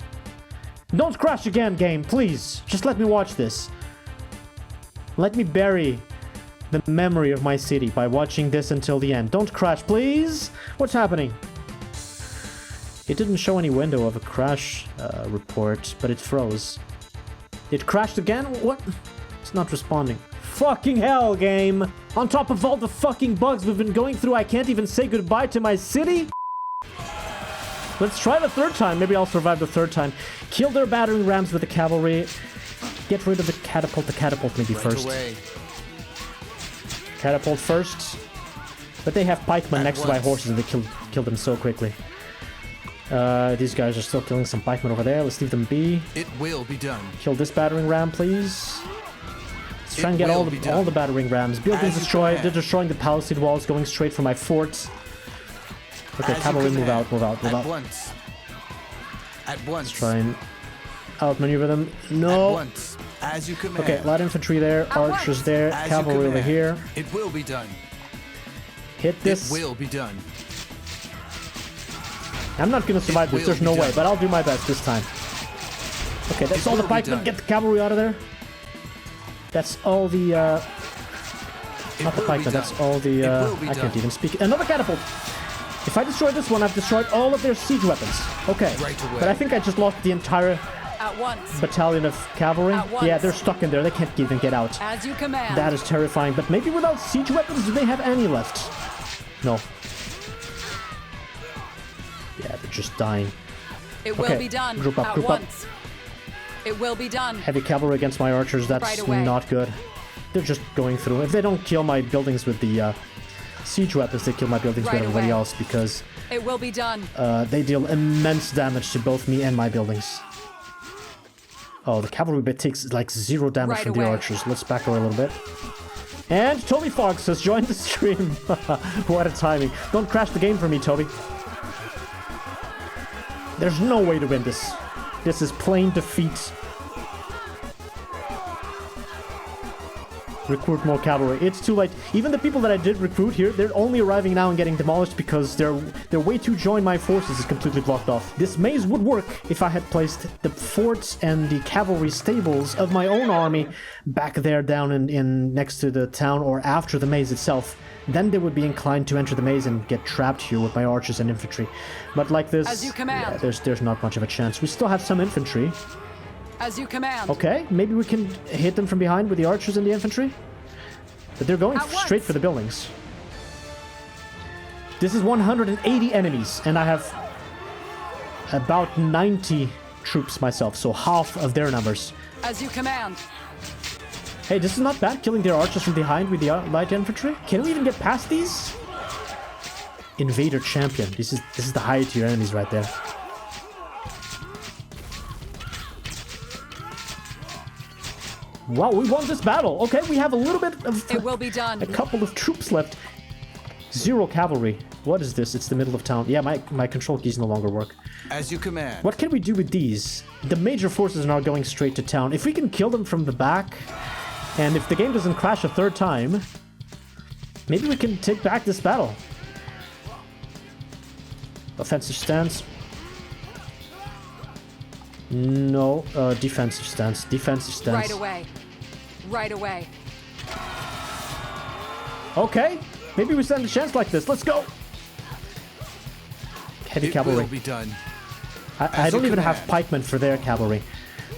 Don't crash again, game, please. Just let me watch this. Let me bury the memory of my city by watching this until the end. Don't crash, please. What's happening? It didn't show any window of a crash report, but it froze. It crashed again? What? It's not responding. Fucking hell, game! On top of all the fucking bugs we've been going through, I can't even say goodbye to my city? Let's try the third time. Maybe I'll survive the third time. Kill their battering rams with the cavalry. Get rid of the catapult. The catapult maybe first. Catapult first. But they have pikemen next to my horses and they kill them so quickly. These guys are still killing some pikemen over there. Let's leave them be. It will be done. Kill this battering ram, please. Let's try and get all the battering rams. Buildings destroyed. They're destroying the palisade walls, going straight for my forts. Okay, cavalry, move out. At once. Let's try and outmaneuver them. No. At once. As you command. Okay, light infantry there, archers there, cavalry over here. It will be done. Hit this. It will be done. I'm not gonna survive this, there's no way, but I'll do my best this time. Okay, that's all the pikemen. Get the cavalry out of there. That's all the, not the pikemen, that's all the, I can't even speak. Another catapult! If I destroy this one, I've destroyed all of their siege weapons. Okay, but I think I just lost the entire battalion of cavalry. Yeah, they're stuck in there, they can't even get out. As you command. That is terrifying, but maybe without siege weapons, do they have any left? No. Yeah, they're just dying. It will be done. Group up, group up. It will be done. Heavy cavalry against my archers, that's not good. They're just going through. If they don't kill my buildings with the siege weapons, they kill my buildings with everybody else because it will be done. They deal immense damage to both me and my buildings. Oh, the cavalry bit takes like 0 damage from the archers. Let's back away a little bit. And Toby Fox has joined the stream. What a timing. Don't crash the game for me, Toby. There's no way to win this. This is plain defeat. Recruit more cavalry. It's too late. Even the people that I did recruit here, they're only arriving now and getting demolished because their way to join my forces is completely blocked off. This maze would work if I had placed the forts and the cavalry stables of my own army back there down in next to the town or after the maze itself. Then they would be inclined to enter the maze and get trapped here with my archers and infantry. But like this, as you command. Yeah, there's not much of a chance. We still have some infantry. As you command. Okay, maybe we can hit them from behind with the archers and the infantry. But they're going straight for the buildings. This is 180 enemies, and I have about 90 troops myself, so half of their numbers. As you command. Hey, this is not bad, killing their archers from behind with the light infantry. Can we even get past these? Invader champion. This is the high tier enemies right there. Wow, we won this battle. Okay, we have a little bit of... It will be done. A couple of troops left. 0 cavalry. What is this? It's the middle of town. Yeah, my control keys no longer work. As you command. What can we do with these? The major forces are now going straight to town. If we can kill them from the back, and if the game doesn't crash a third time, maybe we can take back this battle. Offensive stance. No, defensive stance. Defensive stance. Right away. Right away. Okay, maybe we stand a chance like this. Let's go. Heavy cavalry. It will be done. I don't even have pikemen for their cavalry.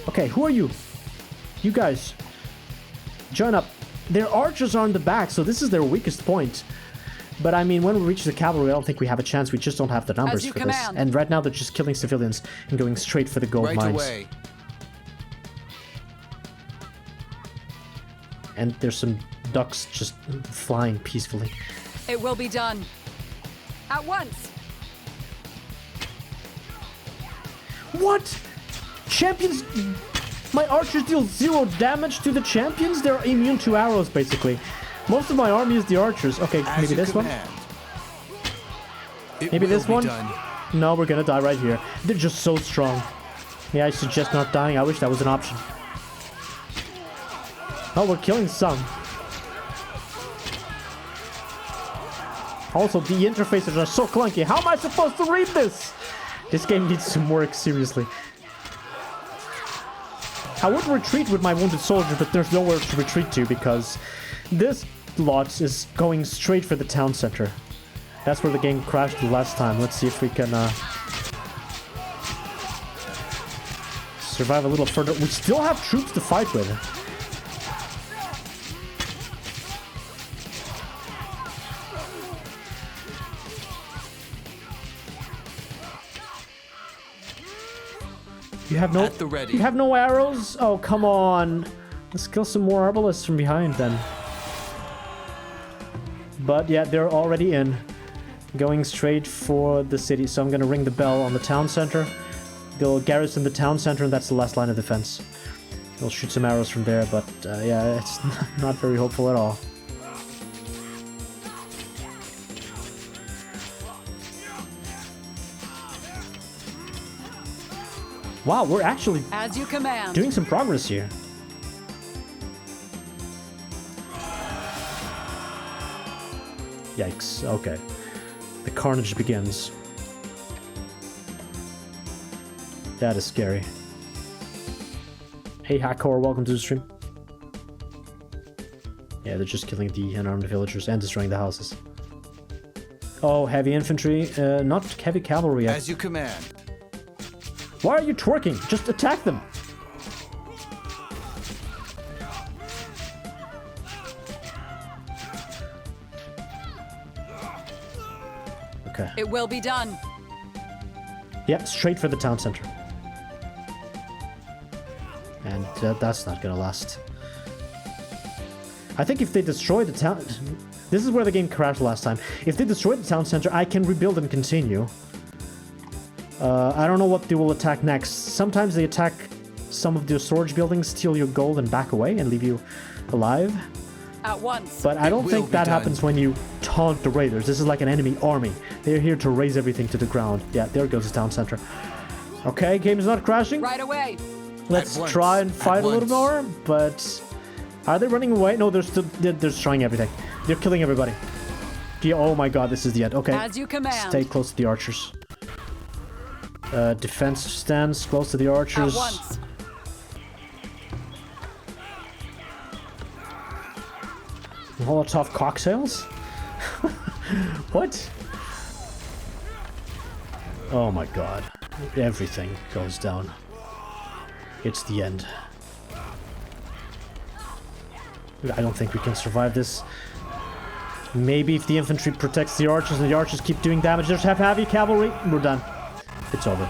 Okay, who are you? You guys. Join up. Their archers are on the back, so this is their weakest point. But I mean, when we reach the cavalry, I don't think we have a chance. We just don't have the numbers for this. And right now, they're just killing civilians and going straight for the gold mines. Away. And there's some ducks just flying peacefully. It will be done. At once. What? Champions... My archers deal 0 damage to the champions? They're immune to arrows, basically. Most of my army is the archers. Okay, As maybe you this one? command. It Maybe will this be one? done. No, we're gonna die right here. They're just so strong. Yeah, I suggest not dying. I wish that was an option. Oh, we're killing some. Also, the interfaces are so clunky. How am I supposed to read this? This game needs some work, seriously. I would retreat with my wounded soldier, but there's nowhere to retreat to because this lot is going straight for the town center. That's where the game crashed the last time. Let's see if we can survive a little further. We still have troops to fight with. You have no. At the ready. You have no arrows? Oh, come on. Let's kill some more arbalists from behind then. But yeah, they're already in. Going straight for the city. So I'm gonna ring the bell on the town center. They'll garrison the town center, and that's the last line of defense. They'll shoot some arrows from there, but yeah, it's not very hopeful at all. Wow, we're actually As you command. doing some progress here. Yikes, okay. The carnage begins. That is scary. Hey Hackor, welcome to the stream. Yeah, they're just killing the unarmed villagers and destroying the houses. Oh, heavy infantry, not heavy cavalry yet. As you command. Why are you twerking? Just attack them! Okay. It will be done. Yep, straight for the town center. And that's not gonna last. I think if they destroy the town... This is where the game crashed last time. If they destroy the town center, I can rebuild and continue. I don't know what they will attack next. Sometimes they attack some of the storage buildings, steal your gold, and back away and leave you alive. At once. But I don't will think be that done. happens when you taunt the raiders. This is like an enemy army. They're here to raise everything to the ground. Yeah, there goes the town center. Okay, game is not crashing. Right away. Let's At once. try and fight At a little once. more, but... Are they running away? No, they're destroying everything. They're killing everybody. Yeah, oh my god, this is the end. Okay, As you command. stay close to the archers. Defense stands close to the archers. At once. Molotov cocktails? What? Oh my god. Everything goes down. It's the end. I don't think we can survive this. Maybe if the infantry protects the archers and the archers keep doing damage, there's heavy cavalry. We're done. It's over.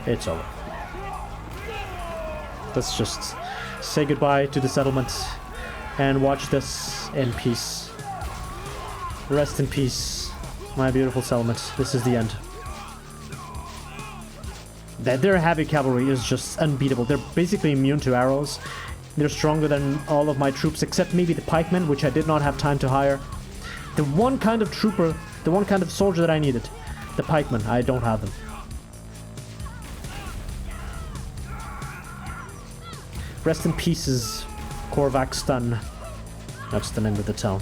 It's over. Let's just say goodbye to the settlement and watch this in peace. Rest in peace, my beautiful settlement. This is the end. Their heavy cavalry is just unbeatable. They're basically immune to arrows. They're stronger than all of my troops, except maybe the pikemen, which I did not have time to hire. The one kind of trooper, the one kind of soldier that I needed. The pikemen, I don't have them. Rest in pieces, Korvac Stun. That's the name of the town.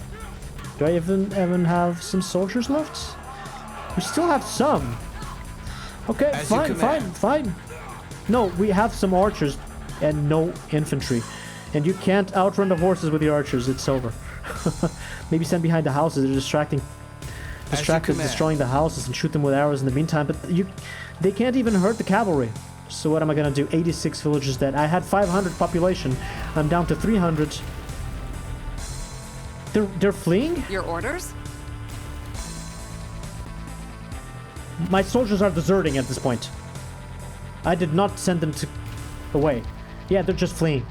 Do I even have some soldiers left? We still have some. Okay, As you fine. command. No, we have some archers and no infantry. And you can't outrun the horses with the archers, it's over. Maybe stand behind the houses, they're distracted, command. destroying the houses and shoot them with arrows in the meantime, but they can't even hurt the cavalry. So what am I gonna do? 86 villagers dead. I had 500 population, I'm down to 300. They're fleeing? Your orders? My soldiers are deserting at this point. I did not send them away. Yeah, they're just fleeing.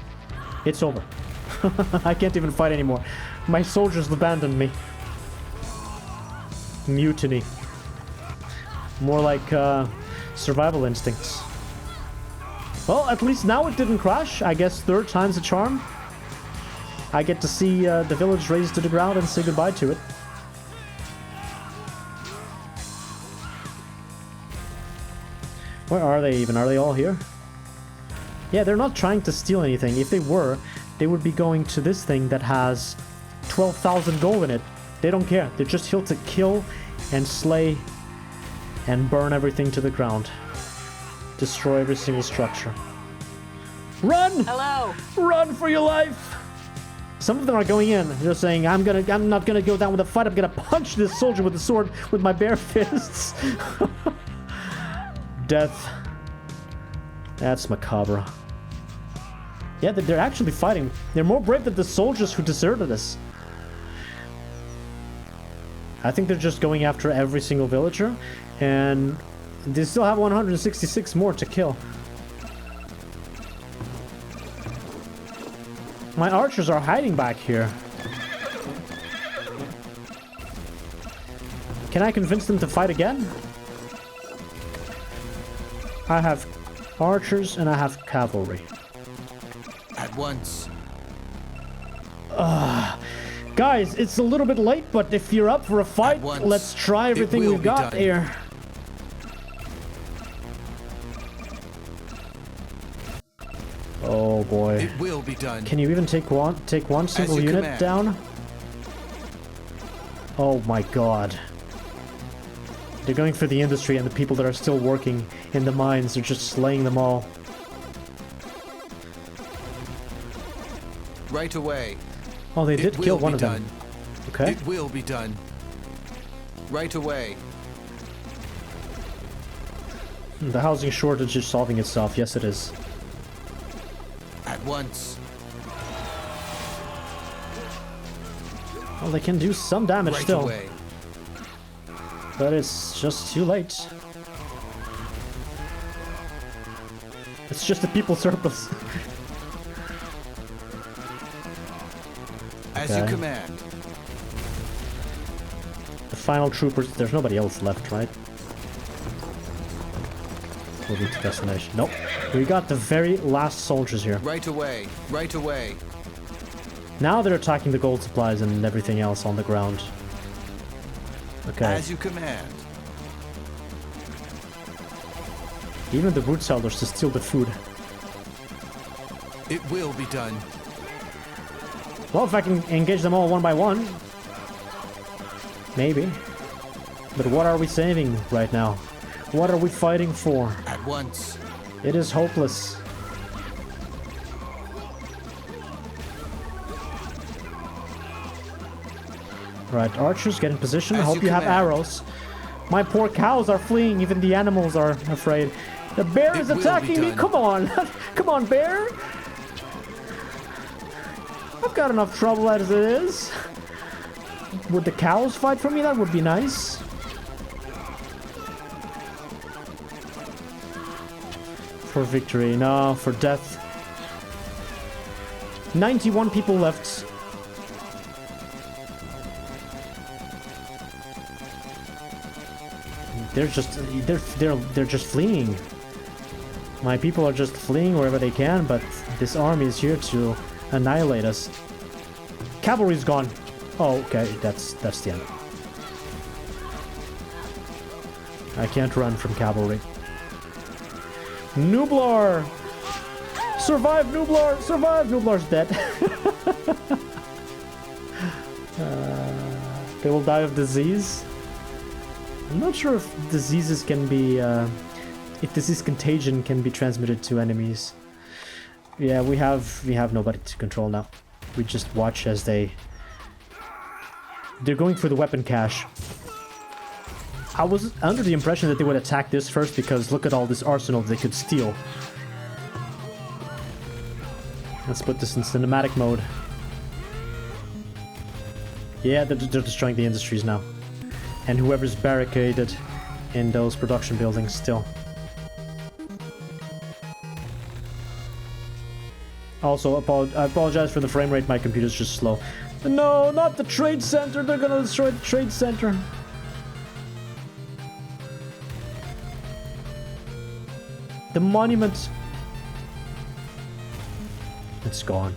It's over. I can't even fight anymore. My soldiers abandoned me. Mutiny. More like survival instincts. Well, at least now it didn't crash. I guess third time's a charm. I get to see the village razed to the ground and say goodbye to it. Where are they even? Are they all here? Yeah, they're not trying to steal anything. If they were, they would be going to this thing that has 12,000 gold in it. They don't care. They're just here to kill and slay and burn everything to the ground. Destroy every single structure. Run! Hello. Run for your life! Some of them are going in. They're saying, I'm not gonna go down with a fight. I'm gonna punch this soldier with the sword with my bare fists. Death. That's macabre. Yeah, they're actually fighting. They're more brave than the soldiers who deserted us. I think they're just going after every single villager, and they still have 166 more to kill. My archers are hiding back here. Can I convince them to fight again? I have archers and I have cavalry. At once. Guys, it's a little bit late, but if you're up for a fight, let's try everything we've got here. Oh boy. It will be done. Can you even take one single unit down? Oh my god. They're going for the industry, and the people that are still working in the mines are just slaying them all. Right away. Oh, they did kill one of them. Okay. It will be done. Right away. The housing shortage is solving itself. Yes, it is. At once. Well, they can do some damage Right still. away. But it's just too late. It's just a people surplus. As you command. The final troopers. There's nobody else left, right? Moving to destination. Nope. We got the very last soldiers here. Right away. Right away. Now they're attacking the gold supplies and everything else on the ground. Okay. As you command. Even the root sellers to steal the food. It will be done. Well, if I can engage them all one by one. Maybe. But what are we saving right now? What are we fighting for? At once. It is hopeless. Right, archers, get in position. I hope you have arrows. My poor cows are fleeing. Even the animals are afraid. The bear is attacking me. Come on. Come on, bear. I've got enough trouble as it is. Would the cows fight for me? That would be nice. For victory. No, for death. 91 people left. They're just fleeing. My people are just fleeing wherever they can, but this army is here to annihilate us. Cavalry's gone. Oh, okay, that's the end. I can't run from cavalry. Nublar! Survive, Nublar! Survive! Nublar's dead. They will die of disease. I'm not sure if diseases can be, if disease contagion can be transmitted to enemies. Yeah, we have nobody to control now. We just watch as they're going for the weapon cache. I was under the impression that they would attack this first because look at all this arsenal they could steal. Let's put this in cinematic mode. Yeah, they're destroying the industries now. And whoever's barricaded in those production buildings still. Also, I apologize for the frame rate. My computer's just slow. No, not the trade center. They're gonna destroy the trade center. The monument. It's gone.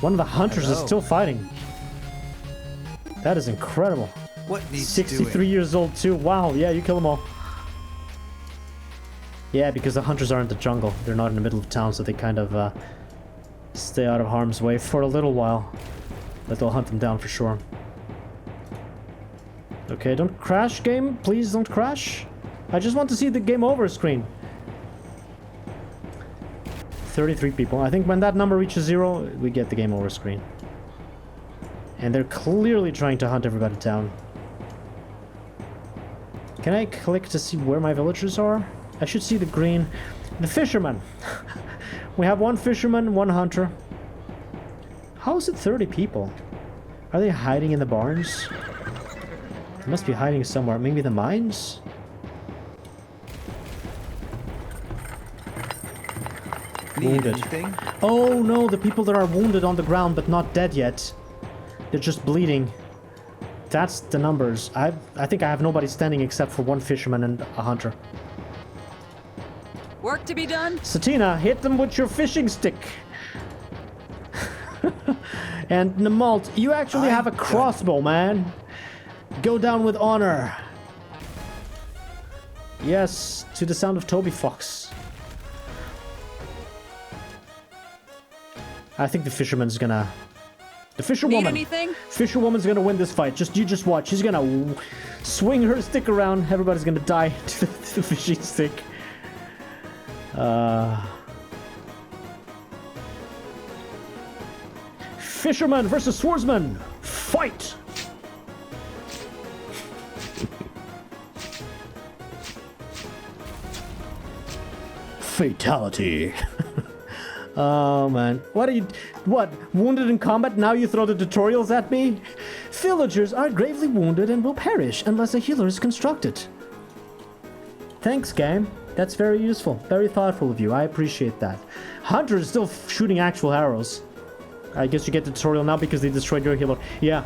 One of the hunters is still fighting. That is incredible. What needs 63 doing? years old too. Wow, yeah, you kill them all. Yeah, because the hunters are in the jungle. They're not in the middle of town, so they kind of stay out of harm's way for a little while. But they'll hunt them down for sure. Okay, don't crash, game. Please don't crash. I just want to see the game over screen. 33 people. I think when that number reaches 0, we get the game over screen. And they're clearly trying to hunt everybody down. Can I click to see where my villagers are? I should see the green. The fisherman. We have one fisherman, one hunter. How is it 30 people? Are they hiding in the barns? They must be hiding somewhere. Maybe the mines? Need anything? Oh no, the people that are wounded on the ground but not dead yet. They're just bleeding. That's the numbers. I think I have nobody standing except for one fisherman and a hunter. Work to be done? Satina, hit them with your fishing stick. And Namalt, you actually have a crossbow, man. Go down with honor. Yes, to the sound of Toby Fox. I think the fisherman's gonna... The Need fisherwoman. anything? Fisherwoman's gonna win this fight. You just watch. She's gonna swing her stick around. Everybody's gonna die to the fishing stick. Fisherman versus swordsman. Fight! Fatality. Oh man. What? Wounded in combat? Now you throw the tutorials at me? Villagers are gravely wounded and will perish unless a healer is constructed. Thanks, game. That's very useful. Very thoughtful of you. I appreciate that. Hunter is still shooting actual arrows. I guess you get the tutorial now because they destroyed your healer. Yeah.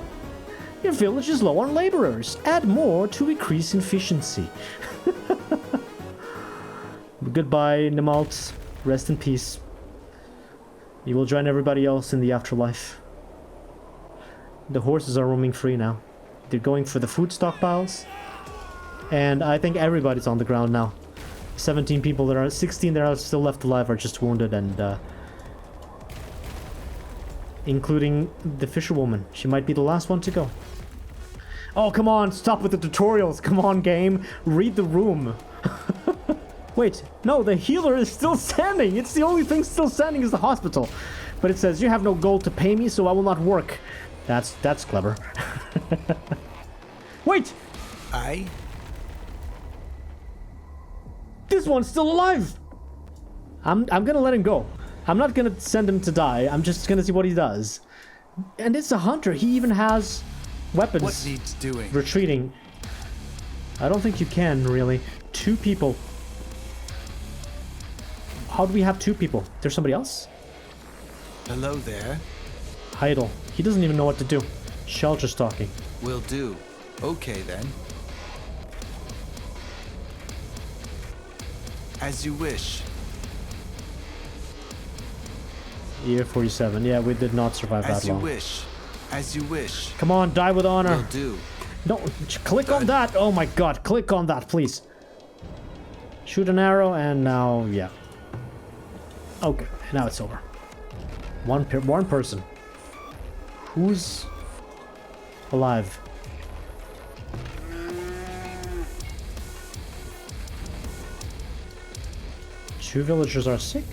Your village is low on laborers. Add more to increase efficiency. Goodbye, Nimalt. Rest in peace. You will join everybody else in the afterlife. The horses are roaming free now. They're going for the food stockpiles. And I think everybody's on the ground now. 17 people that are... 16 that are still left alive are just wounded and... including the fisherwoman. She might be the last one to go. Oh, come on. Stop with the tutorials. Come on, game. Read the room. Wait, no, the healer is still standing. It's the only thing still standing is the hospital. But it says, you have no gold to pay me, so I will not work. That's clever. Wait! This one's still alive! I'm gonna let him go. I'm not gonna send him to die. I'm just gonna see what he does. And it's a hunter. He even has weapons. What needs doing? Retreating. I don't think you can, really. 2 people. How do we have 2 people? There's somebody else? Hello there. Idle. He doesn't even know what to do. Shelter's talking. Will do. Okay then. As you wish. Year 47. Yeah, we did not survive that long. As you wish. As you wish. Come on, die with honor. Will do. No, click on that. Oh my god, click on that, please. Shoot an arrow, and now, yeah. Okay, now it's over. One person. Who's alive? Two villagers are sick.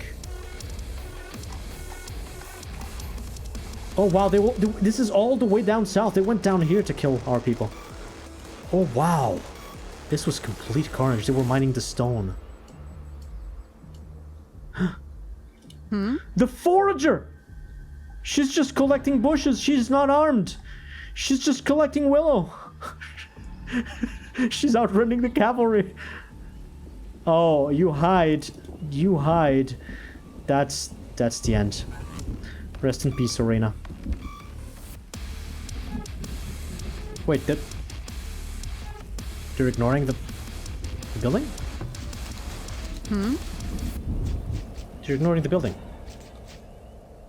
Oh wow, this is all the way down south. They went down here to kill our people. Oh wow. This was complete carnage. They were mining the stone. The forager! She's just collecting bushes. She's not armed. She's just collecting willow. She's outrunning the cavalry. Oh, you hide. You hide. that's the end. Rest in peace, Arena. Wait, they're ignoring the building? They're ignoring the building.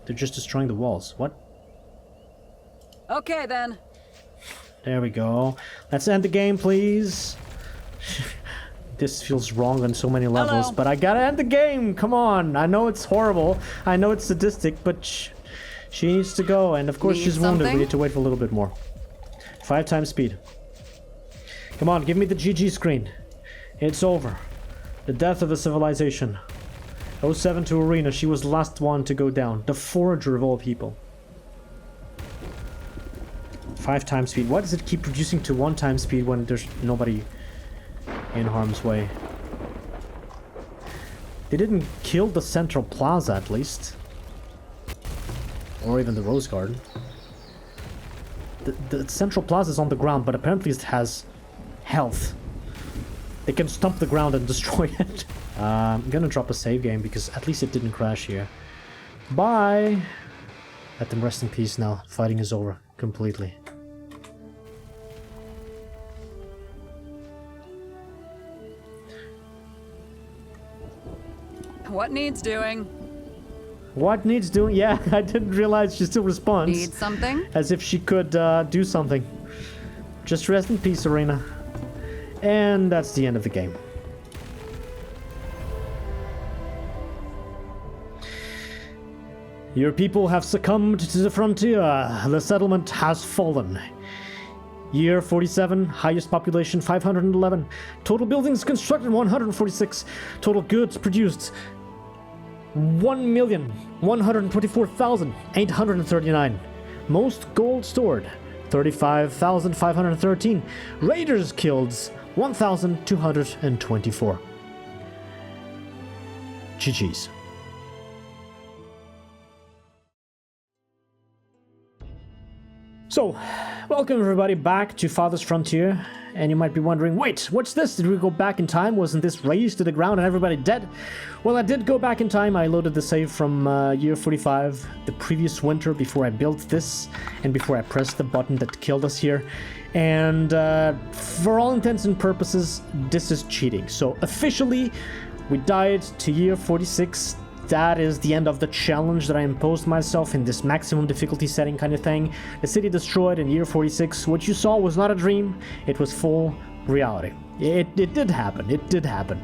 They're just destroying the walls. What? Okay, then. There we go. Let's end the game, please. This feels wrong on so many levels, Hello. but I gotta end the game. Come on. I know it's horrible. I know it's sadistic, but she needs to go. And of course, Need she's wounded. We something? need to wait for a little bit more. 5 times speed. Come on, give me the GG screen. It's over. The death of a civilization. 07 to Arena. She was the last one to go down. The forager of all people. 5 times speed. Why does it keep reducing to 1 time speed when there's nobody in harm's way? They didn't kill the central plaza, at least. Or even the Rose Garden. The central plaza is on the ground, but apparently it has health. They can stomp the ground and destroy it. I'm gonna drop a save game because at least it didn't crash here. Bye! Let them rest in peace now. Fighting is over completely. What needs doing? What needs doing? Yeah, I didn't realize she still responds. Need something? As if she could do something. Just rest in peace, Arena. And that's the end of the game. Your people have succumbed to the frontier. The settlement has fallen. Year 47, highest population 511. Total buildings constructed 146. Total goods produced 1,124,839. Most gold stored 35,513. Raiders killed 1,224. GG's. So, welcome everybody back to Farthest Frontier, and you might be wondering, wait, what's this? Did we go back in time? Wasn't this razed to the ground and everybody dead? Well, I did go back in time. I loaded the save from year 45, the previous winter, before I built this, and before I pressed the button that killed us here. And for all intents and purposes, this is cheating. So officially, we died to year 46. That is the end of the challenge that I imposed myself in this maximum difficulty setting kind of thing. The city destroyed in year 46. What you saw was not a dream, it was full reality. It did happen, it did happen.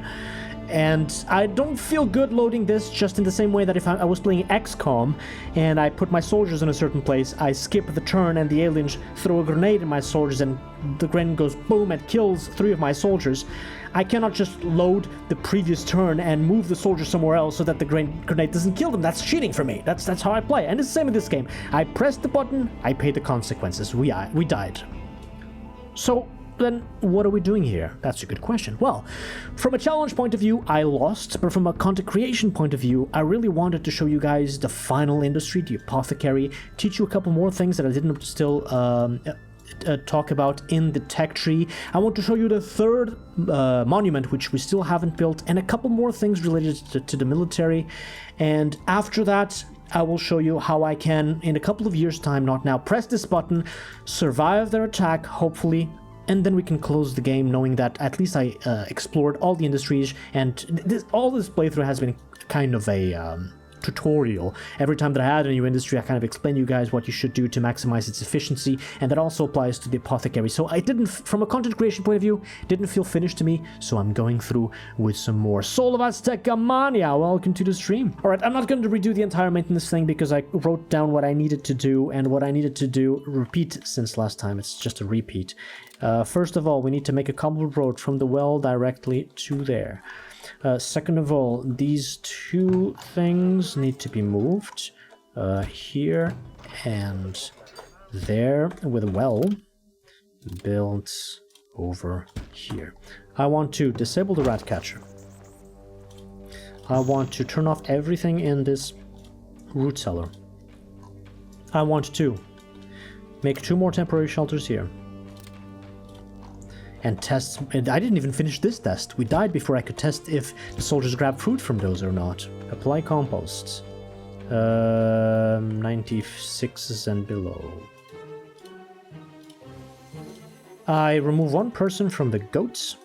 And I don't feel good loading this, just in the same way that if I was playing XCOM and I put my soldiers in a certain place, I skip the turn and the aliens throw a grenade in my soldiers and the grenade goes boom and kills 3 of my soldiers. I cannot just load the previous turn and move the soldier somewhere else so that the grenade doesn't kill them. That's cheating for me. That's how I play. And it's the same in this game. I pressed the button, I paid the consequences. We died. So then what are we doing here? That's a good question. Well, from a challenge point of view, I lost, but from a content creation point of view, I really wanted to show you guys the final industry, the apothecary, teach you a couple more things that I didn't still talk about in the tech tree. I want to show you the third monument, which we still haven't built, and a couple more things related to the military. And after that, I will show you how I can, in a couple of years' time, not now, press this button, survive their attack, hopefully, and then we can close the game knowing that at least I explored all the industries, and all this playthrough has been kind of a tutorial. Every time that I had a new industry, I kind of explained to you guys what you should do to maximize its efficiency, and that also applies to the apothecary. So I didn't, from a content creation point of view, didn't feel finished to me, so I'm going through with some more. Soul of Azteca Mania, welcome to the stream. Alright, I'm not going to redo the entire maintenance thing because I wrote down what I needed to do, and what I needed to do repeat since last time. It's just a repeat. First of all, we need to make a cobbled road from the well directly to there. Second of all, these 2 things need to be moved here and there with a well built over here. I want to disable the rat catcher. I want to turn off everything in this root cellar. I want to make 2 more temporary shelters here. and test. And I didn't even finish this test. We died before I could test if the soldiers grab fruit from those or not. Apply compost. 96s and below. I remove one person from the goats.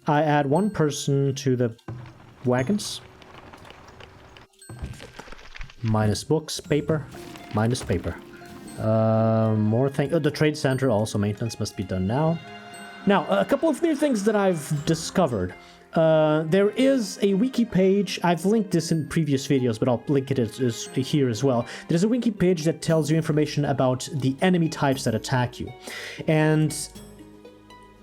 I add one person to the wagons. Minus books, paper, minus paper. More thing. Oh, the trade center also maintenance must be done now. Now, a couple of new things that I've discovered. There is a wiki page. I've linked this in previous videos, but I'll link it here as well. There's a wiki page that tells you information about the enemy types that attack you. And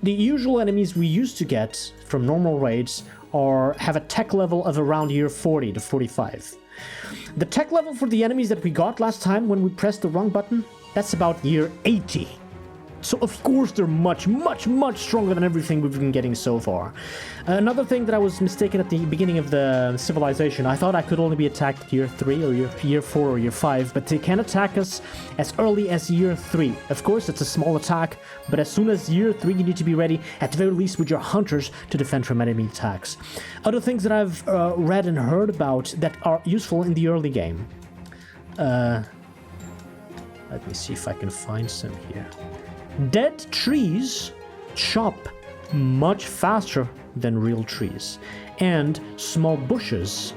the usual enemies we used to get from normal raids have a tech level of around year 40 to 45. The tech level for the enemies that we got last time when we pressed the wrong button, that's about year 80. So of course they're much, much, much stronger than everything we've been getting so far. Another thing that I was mistaken at the beginning of the civilization, I thought I could only be attacked at year 3 or year 4 or year 5, but they can attack us as early as year 3. Of course it's a small attack, but as soon as year 3 you need to be ready, at the very least with your hunters, to defend from enemy attacks. Other things that I've read and heard about that are useful in the early game. Let me see if I can find some here. Dead trees chop much faster than real trees, and small bushes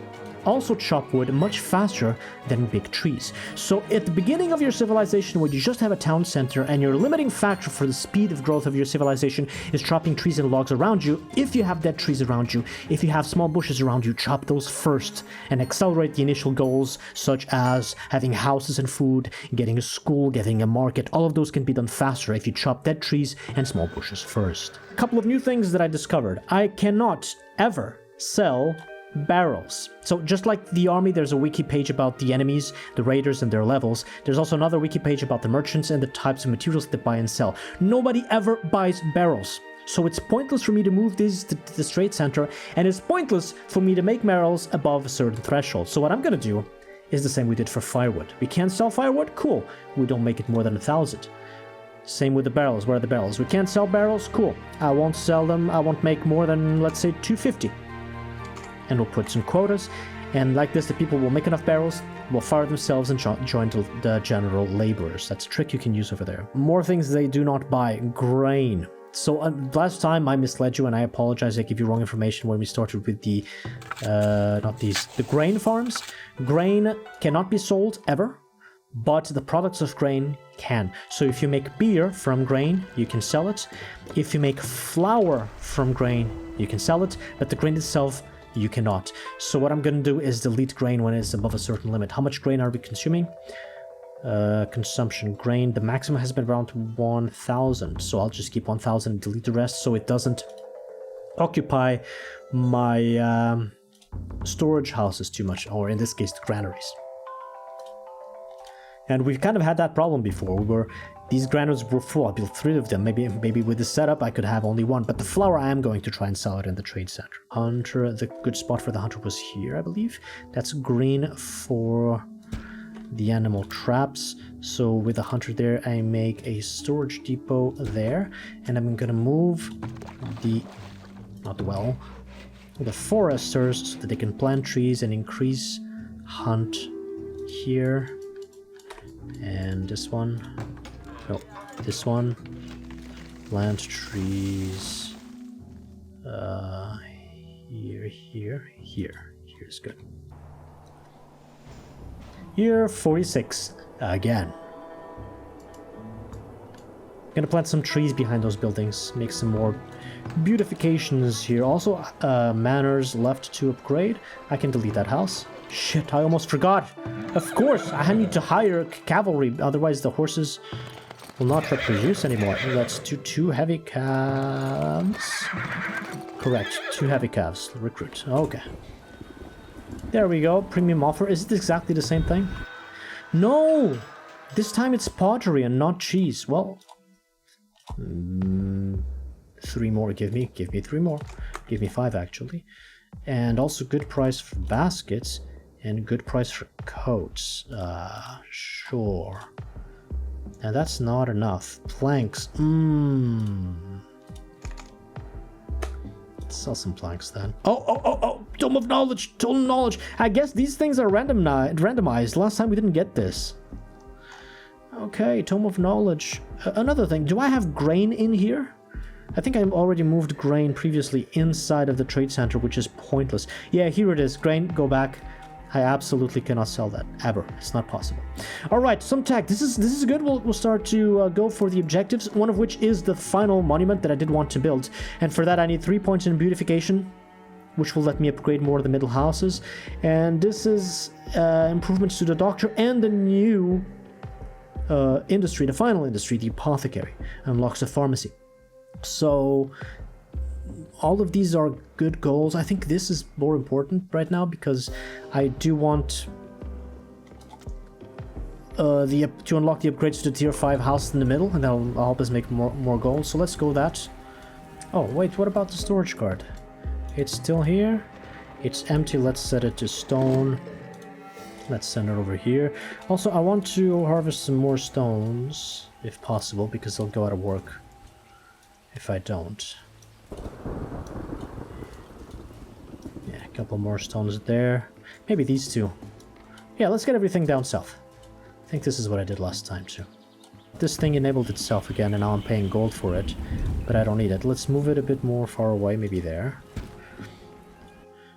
also chop wood much faster than big trees. So at the beginning of your civilization, when you just have a town center and your limiting factor for the speed of growth of your civilization is chopping trees and logs around you, if you have dead trees around you, if you have small bushes around you, chop those first and accelerate the initial goals, such as having houses and food, getting a school, getting a market. All of those can be done faster if you chop dead trees and small bushes first. A couple of new things that I discovered. I cannot ever sell barrels. So just like the army, there's a wiki page about the enemies, the raiders and their levels. There's also another wiki page about the merchants and the types of materials they buy and sell. Nobody ever buys barrels. So it's pointless for me to move these to the trade center, and it's pointless for me to make barrels above a certain threshold. So what I'm gonna do is the same we did for firewood. We can't sell firewood? Cool. We don't make it more than 1,000. Same with the barrels. Where are the barrels? We can't sell barrels? Cool. I won't sell them. I won't make more than, let's say, 250. And we'll put some quotas, and like this the people will make enough barrels, will fire themselves and join the general laborers. That's a trick you can use over there. More things they do not buy. Grain. So last time I misled you, and I apologize, I gave you wrong information when we started with the the grain farms. Grain cannot be sold ever, but the products of grain can. So if you make beer from grain, you can sell it. If you make flour from grain, you can sell it, but the grain itself you cannot. So what I'm going to do is delete grain when it's above a certain limit. How much grain are we consuming? Consumption grain. The maximum has been around 1,000. So I'll just keep 1,000 and delete the rest so it doesn't occupy my storage houses too much, or in this case, the granaries. And we've kind of had that problem before. These granaries were full. I built 3 of them. Maybe with this setup I could have only 1. But the flour I am going to try and sell it in the trade center. Hunter, the good spot for the hunter was here, I believe. That's green for the animal traps. So with the hunter there, I make a storage depot there. And I'm gonna move the foresters so that they can plant trees and increase hunt here. And this one. No, this one. Plant trees. Here. Here's good. Year 46 again. Gonna plant some trees behind those buildings. Make some more beautifications here. Also, manors left to upgrade. I can delete that house. Shit, I almost forgot. Of course, I need to hire cavalry, otherwise the horses will not reproduce anymore. Let's do 2 heavy calves. Correct, 2 heavy calves. Recruit. Okay. There we go. Premium offer. Is it exactly the same thing? No! This time it's pottery and not cheese. Well, 3 more. Give me 3 more. Give me 5 actually. And also good price for baskets and good price for coats. Sure. And that's not enough. Planks. Let's sell some planks then. Oh! Tome of Knowledge! Tome of Knowledge! I guess these things are randomized. Last time we didn't get this. Okay, Tome of Knowledge. Another thing, do I have grain in here? I think I already moved grain previously inside of the trade center, which is pointless. Yeah, here it is. Grain, go back. I absolutely cannot sell that, ever. It's not possible. Alright, some tech. This is good. We'll start to go for the objectives, one of which is the final monument that I did want to build. And for that I need 3 points in beautification, which will let me upgrade more of the middle houses. And this is improvements to the doctor and the new industry, the final industry, the apothecary. Unlocks a pharmacy. So all of these are good goals. I think this is more important right now because I do want to unlock the upgrades to the tier 5 house in the middle, and that'll help us make more gold. So let's go that. Oh wait, what about the storage card? It's still here. It's empty. Let's set it to stone. Let's send it over here. Also, I want to harvest some more stones if possible, because they'll go out of work if I don't. Yeah, a couple more stones there. Maybe these two. Yeah, let's get everything down south. I think this is what I did last time too. This thing enabled itself again, and now I'm paying gold for it, but I don't need it. Let's move it a bit more far away, maybe there.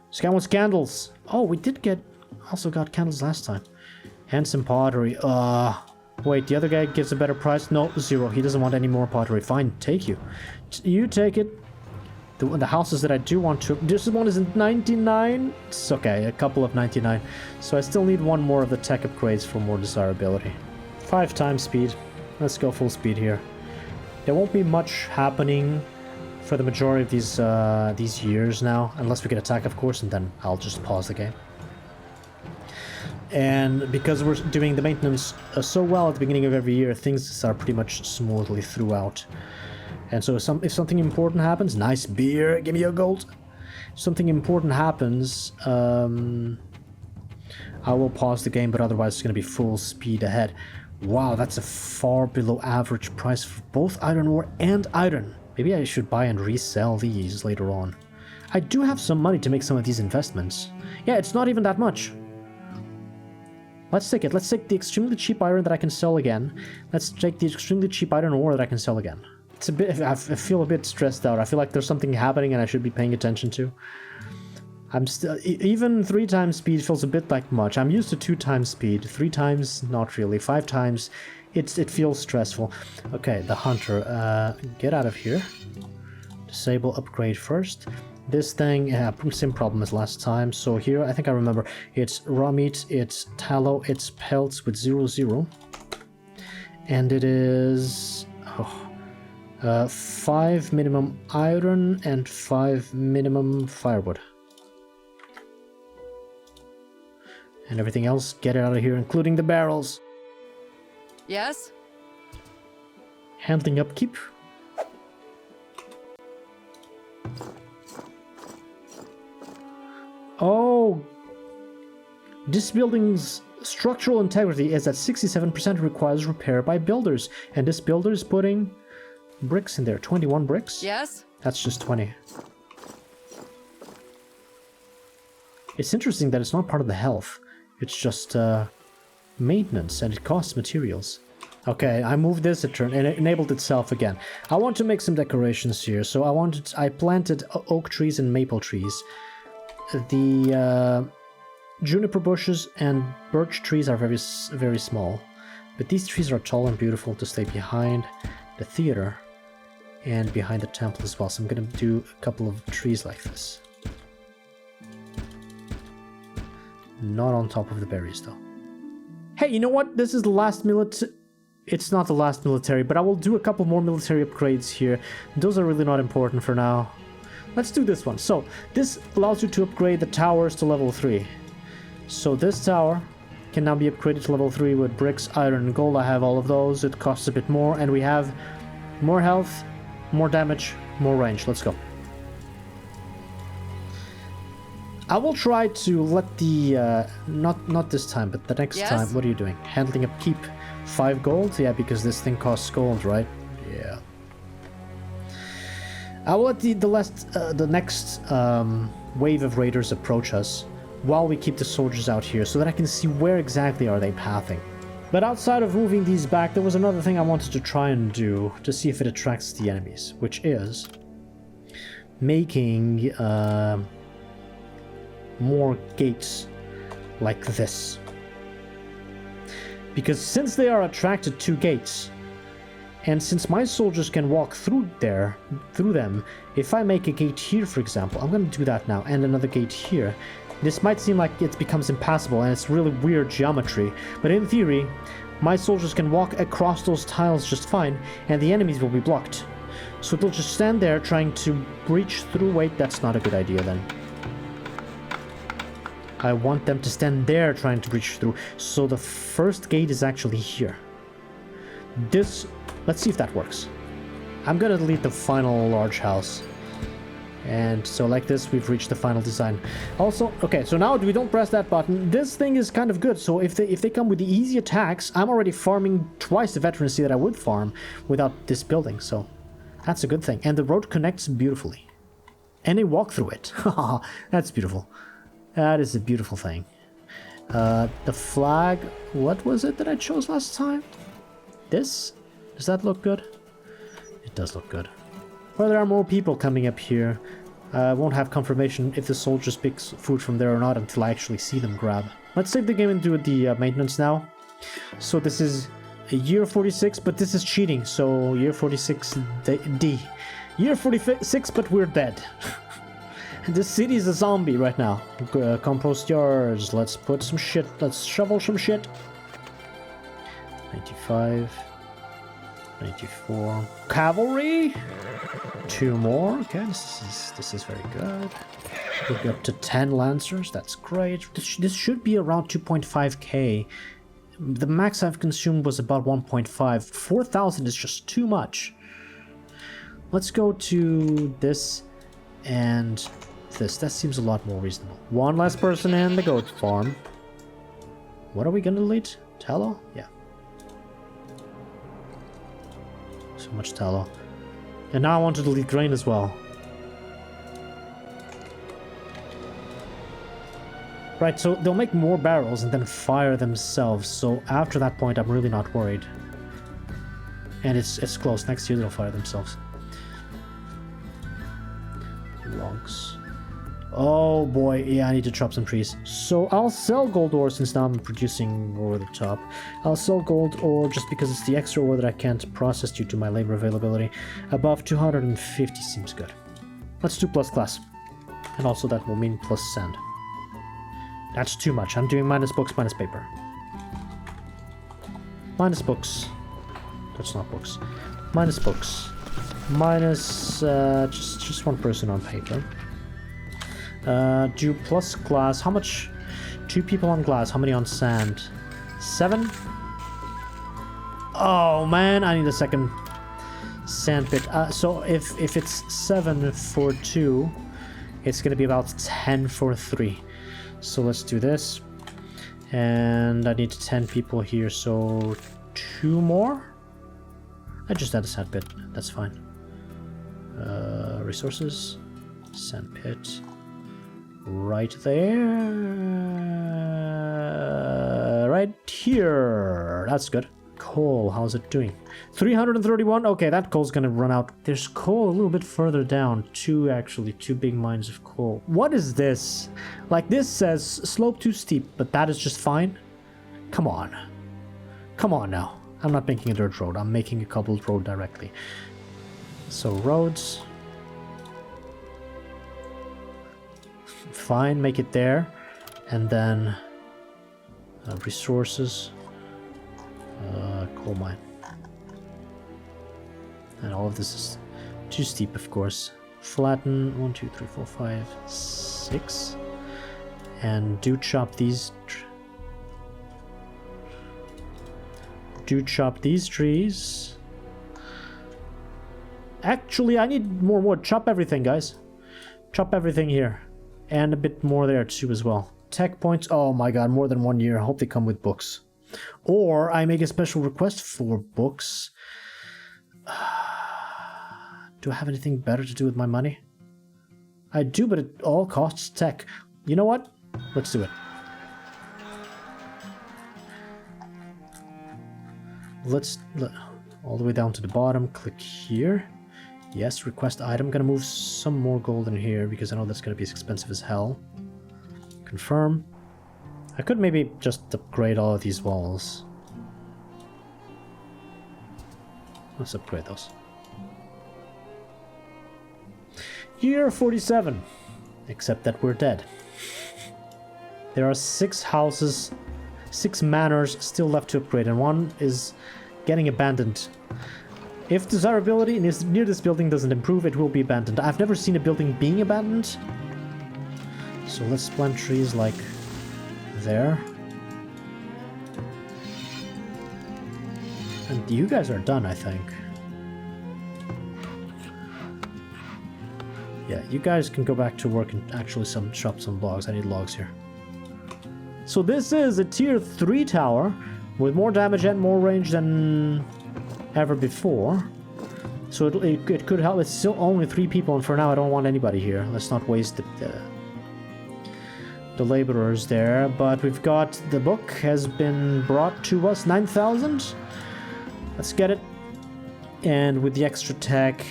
This guy wants candles. Oh, we did also got candles last time. And some pottery. Wait, the other guy gives a better price? No, 0. He doesn't want any more pottery. Fine, take you. You take it. The houses that I do want to... This one is in 99. It's okay, a couple of 99. So I still need one more of the tech upgrades for more desirability. 5 times speed. Let's go full speed here. There won't be much happening for the majority of these years now. Unless we get attack, of course, and then I'll just pause the game. And because we're doing the maintenance so well at the beginning of every year, things are pretty much smoothly throughout. And so if something important happens, nice beer, give me your gold. If something important happens, I will pause the game, but otherwise it's going to be full speed ahead. Wow, that's a far below average price for both iron ore and iron. Maybe I should buy and resell these later on. I do have some money to make some of these investments. Yeah, it's not even that much. Let's take it. Let's take the extremely cheap iron that I can sell again. Let's take the extremely cheap iron ore that I can sell again. It's a bit... I feel a bit stressed out. I feel like there's something happening and I should be paying attention to. I'm still... Even 3 times speed feels a bit like much. I'm used to 2 times speed. 3 times, not really. 5 times, it feels stressful. Okay, the hunter. Get out of here. Disable upgrade first. This thing, same problem as last time. So here, I think I remember, it's raw meat, it's tallow, it's pelts with 0-0. And it is 5 minimum iron and 5 minimum firewood. And everything else, get it out of here, including the barrels. Yes? Handling upkeep. Oh, this building's structural integrity is at 67%, requires repair by builders. And this builder is putting bricks in there. 21 bricks? Yes? That's just 20. It's interesting that it's not part of the health. It's just maintenance, and it costs materials. Okay, I moved this a turn, and it enabled itself again. I want to make some decorations here, so I planted oak trees and maple trees. The juniper bushes and birch trees are very, very small, but these trees are tall and beautiful to stay behind the theater and behind the temple as well. So I'm gonna do a couple of trees like this. Not on top of the berries though. Hey, you know what? This is the last military... It's not the last military, but I will do a couple more military upgrades here. Those are really not important for now. Let's do this one. So, this allows you to upgrade the towers to level 3. So this tower can now be upgraded to level 3 with bricks, iron, and gold. I have all of those. It costs a bit more, and we have more health, more damage, more range. Let's go. I will try to let the... not this time, but the next Yes? time. What are you doing? Handling upkeep. 5 gold? Yeah, because this thing costs gold, right? Yeah. I will let the next wave of raiders approach us while we keep the soldiers out here so that I can see where exactly are they pathing. But outside of moving these back, there was another thing I wanted to try and do to see if it attracts the enemies, which is making more gates like this. Because since they are attracted to gates, and since my soldiers can walk through them, if I make a gate here, for example, I'm going to do that now, and another gate here, this might seem like it becomes impassable and it's really weird geometry, but in theory, my soldiers can walk across those tiles just fine, and the enemies will be blocked. So they'll just stand there trying to breach through. Wait, that's not a good idea then. I want them to stand there trying to breach through. So the first gate is actually here. This, let's see if that works. I'm gonna delete the final large house. And so like this, we've reached the final design. Also, okay, so now we don't press that button. This thing is kind of good. So if they come with the easy attacks, I'm already farming twice the veterancy that I would farm without this building. So that's a good thing. And the road connects beautifully. And they walk through it. That's beautiful. That is a beautiful thing. The flag, what was it that I chose last time? This? Does that look good? It does look good. Well, there are more people coming up here. I won't have confirmation if the soldiers pick food from there or not until I actually see them grab. Let's save the game and do the maintenance now. So this is year 46, but this is cheating. So year 46-D. Year 46, but we're dead. This city is a zombie right now. Compost yards. Let's put some shit. Let's shovel some shit. 95. 94. Cavalry. 2 more. Okay, this is very good. We'll get up to 10 lancers. That's great. This should be around 2.5k. The max I've consumed was about 1.5. 4,000 is just too much. Let's go to this and this. That seems a lot more reasonable. 1 less person in the goat farm. What are we gonna delete? Tallow? Yeah. So much tallow. And now I want to delete grain as well. Right, so they'll make more barrels and then fire themselves. So after that point, I'm really not worried. And it's close. Next year they'll fire themselves. Logs. Oh boy, yeah, I need to chop some trees. So I'll sell gold ore since now I'm producing over the top. I'll sell gold ore just because it's the extra ore that I can't process due to my labor availability. Above 250 seems good. Let's do plus class. And also that will mean plus sand. That's too much. I'm doing minus books, minus paper. Minus books. That's not books. Minus books. Minus just 1 person on paper. Do plus glass. How much? 2 people on glass. How many on sand? 7? Oh man, I need a second sand pit. So if it's 7 for 2, it's gonna be about 10 for 3. So let's do this. And I need 10 people here, so 2 more? I just had a sand pit. That's fine. Resources. Sand pit. Right there. Right here. That's good. Coal, how's it doing? 331. Okay, that coal's gonna run out. There's coal a little bit further down. 2 big mines of coal. What is this? Like, this says slope too steep, but that is just fine. Come on. Come on now. I'm not making a dirt road. I'm making a cobbled road directly. So roads. Fine, make it there. And then resources. Coal mine. And all of this is too steep, of course. Flatten. 1, 2, 3, 4, 5, 6. And do chop these. Do chop these trees. Actually, I need more wood. Chop everything, guys. Chop everything here. And a bit more there too as well. Tech points. Oh my god, more than 1 year. I hope they come with books. Or I make a special request for books. Do I have anything better to do with my money? I do, but it all costs tech. You know what? Let's do it. Let's all the way down to the bottom. Click here. Yes, request item. Gonna move some more gold in here because I know that's gonna be as expensive as hell. Confirm. I could maybe just upgrade all of these walls. Let's upgrade those. Year 47. Except that we're dead. There are 6 houses, 6 manors still left to upgrade, and one is getting abandoned. If desirability near this building doesn't improve, it will be abandoned. I've never seen a building being abandoned. So let's plant trees like there. And you guys are done, I think. Yeah, you guys can go back to work and actually chop some logs. I need logs here. So this is a tier 3 tower with more damage and more range than ever before. So it could help. It's still only 3 people, and for now I don't want anybody here. Let's not waste the laborers there. But we've got the book has been brought to us. 9,000. Let's get it. And with the extra tech,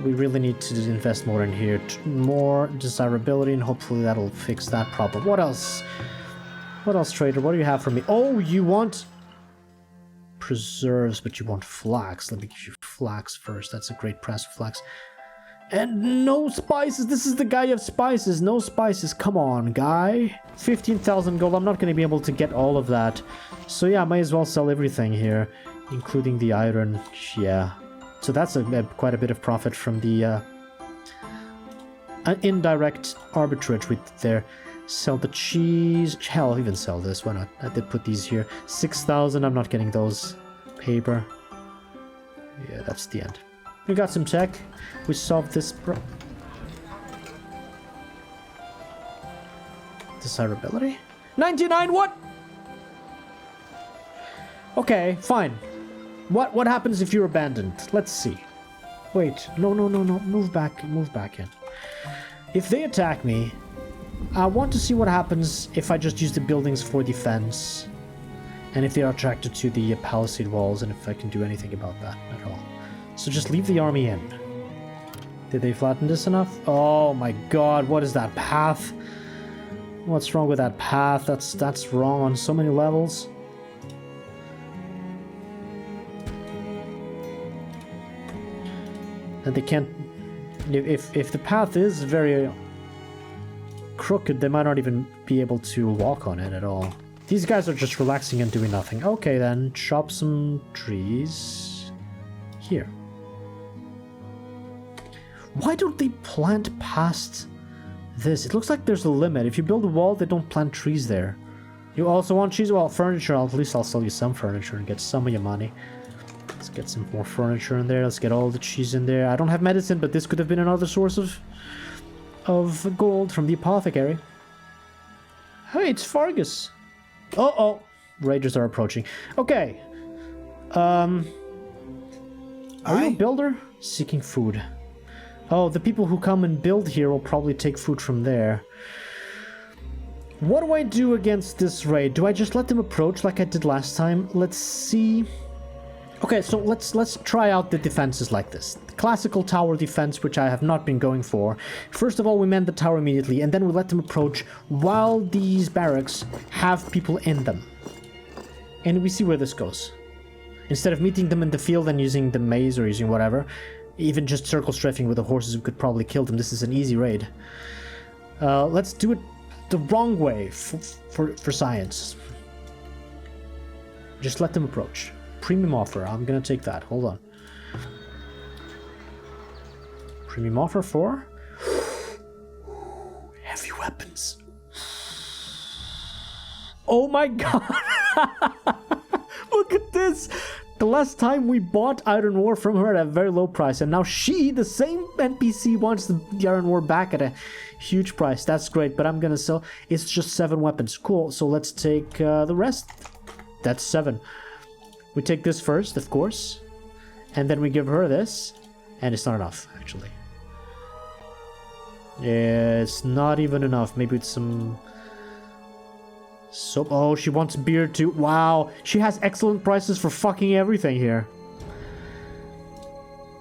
we really need to invest more in here. More desirability, and hopefully that'll fix that problem. What else? What else, trader? What do you have for me? Oh, you want preserves, but you want flax. Let me give you flax first. That's a great price of flax. And no spices. This is the guy of spices. No spices. Come on, guy. 15,000 gold. I'm not going to be able to get all of that. So yeah, I might as well sell everything here, including the iron. Yeah. So that's quite a bit of profit from the indirect arbitrage with there. Sell the cheese. Hell, I'll even sell this. Why not? I did put these here. 6,000. I'm not getting those. Paper. Yeah, that's the end. We got some tech. We solved this desirability. 99. What? Okay, fine. What happens if you're abandoned? Let's see. Wait, no. Move back in. If they attack me, I want to see what happens if I just use the buildings for defense. And if they are attracted to the palisade walls, and if I can do anything about that at all. So just leave the army in. Did they flatten this enough? Oh my god, what is that path? What's wrong with that path? That's wrong on so many levels. And they can't... If the path is very crooked, they might not even be able to walk on it at all. These guys are just relaxing and doing nothing. Okay then, chop some trees here. Why don't they plant past this? It looks like there's a limit. If you build a wall, they don't plant trees there. You also want cheese? Well, furniture, at least I'll sell you some furniture and get some of your money. Let's get some more furniture in there. Let's get all the cheese in there. I don't have medicine, but this could have been another source of gold from the apothecary. Hey, it's Fargus. Uh-oh. Raiders are approaching. Okay. Are you a builder? Seeking food. Oh, the people who come and build here will probably take food from there. What do I do against this raid? Do I just let them approach like I did last time? Let's see. Okay, so let's try out the defenses like this. The classical tower defense, which I have not been going for. First of all, we man the tower immediately, and then we let them approach while these barracks have people in them. And we see where this goes. Instead of meeting them in the field and using the maze or using whatever, even just circle strafing with the horses, we could probably kill them. This is an easy raid. Let's do it the wrong way for science. Just let them approach. Premium offer. I'm gonna take that. Hold on. Premium offer for heavy weapons. Oh my god! Look at this! The last time we bought iron ore from her at a very low price, and now she, the same NPC, wants the iron ore back at a huge price. That's great, but I'm gonna sell. It's just 7 weapons. Cool. So let's take the rest. That's 7. We take this first, of course. And then we give her this. And it's not enough, actually. It's not even enough. Maybe it's some soap. Oh, she wants beer too. Wow. She has excellent prices for fucking everything here.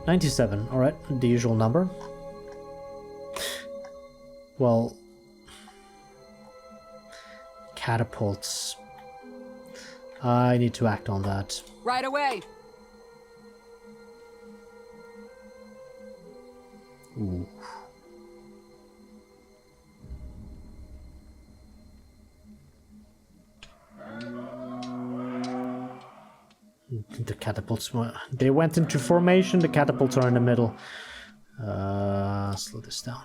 97. Alright, the usual number. Well, catapults. I need to act on that. Right away. Ooh. The catapults, they went into formation, the catapults are in the middle. Slow this down.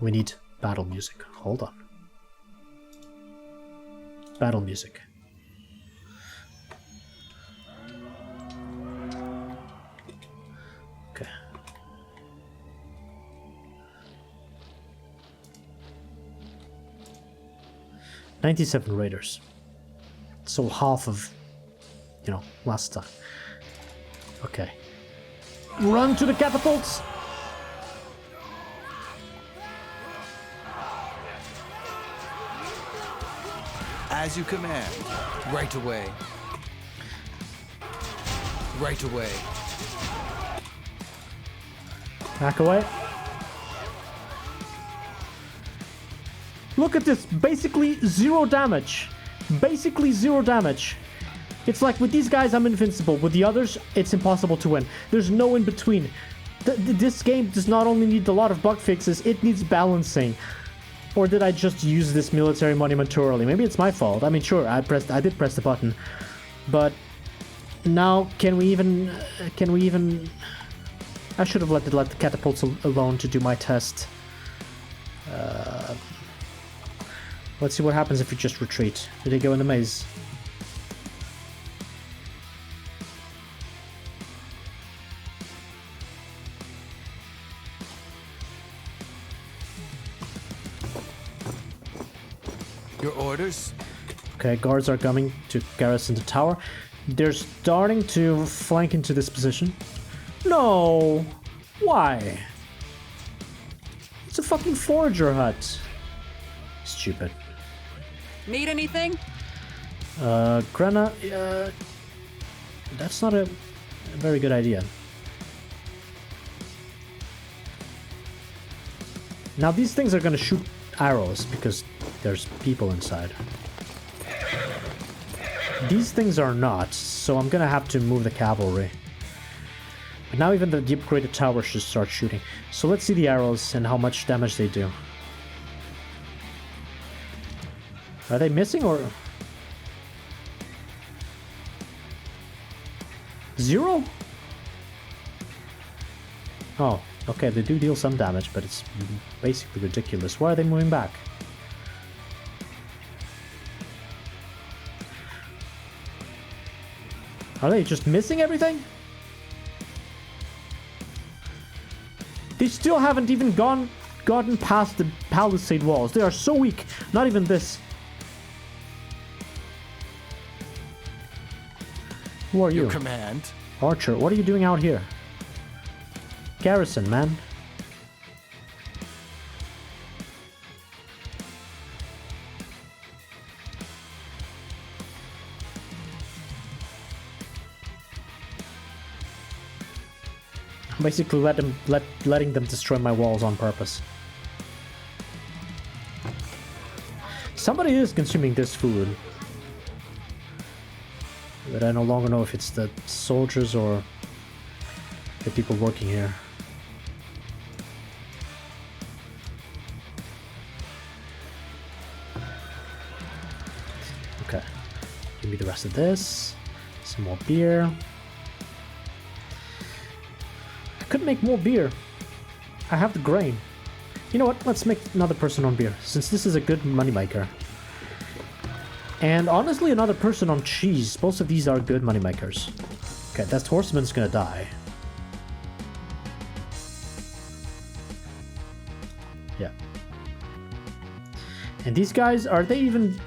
We need battle music. Hold on. Battle music. Okay. $97 Raiders. So half of, you know, last time. Okay. Run to the catapults! As you command. Right away. Right away. Back away. Look at this. Basically 0 damage. Basically 0 damage. It's like with these guys I'm invincible. With the others it's impossible to win. There's no in between. This game does not only need a lot of bug fixes, it needs balancing. Or did I just use this military monument too early? Maybe it's my fault. I mean, sure, I did press the button. But now, can we even... I should have let the catapults alone to do my test. Let's see what happens if we just retreat. Do they go in the maze? Your orders? Okay, guards are coming to garrison the tower. They're starting to flank into this position. No! Why? It's a fucking forager hut. Stupid. Need anything? Granna, that's not a very good idea. Now these things are gonna shoot arrows because there's people inside. These things are not, so I'm gonna have to move the cavalry. But now even the upgraded tower should start shooting. So let's see the arrows and how much damage they do. Are they missing or... 0? Oh, okay, they do deal some damage, but it's basically ridiculous. Why are they moving back? Are they just missing everything? They still haven't even gotten past the palisade walls. They are so weak. Not even this. Who are you? Your command. Archer, what are you doing out here? Garrison, man. Basically letting them destroy my walls on purpose. Somebody is consuming this food. But I no longer know if it's the soldiers or the people working here. Okay. Give me the rest of this. Some more beer. I could make more beer. I have the grain. You know what? Let's make another person on beer, since this is a good moneymaker. And honestly, another person on cheese. Both of these are good moneymakers. Okay, that horseman's gonna die. Yeah. And these guys, are they even...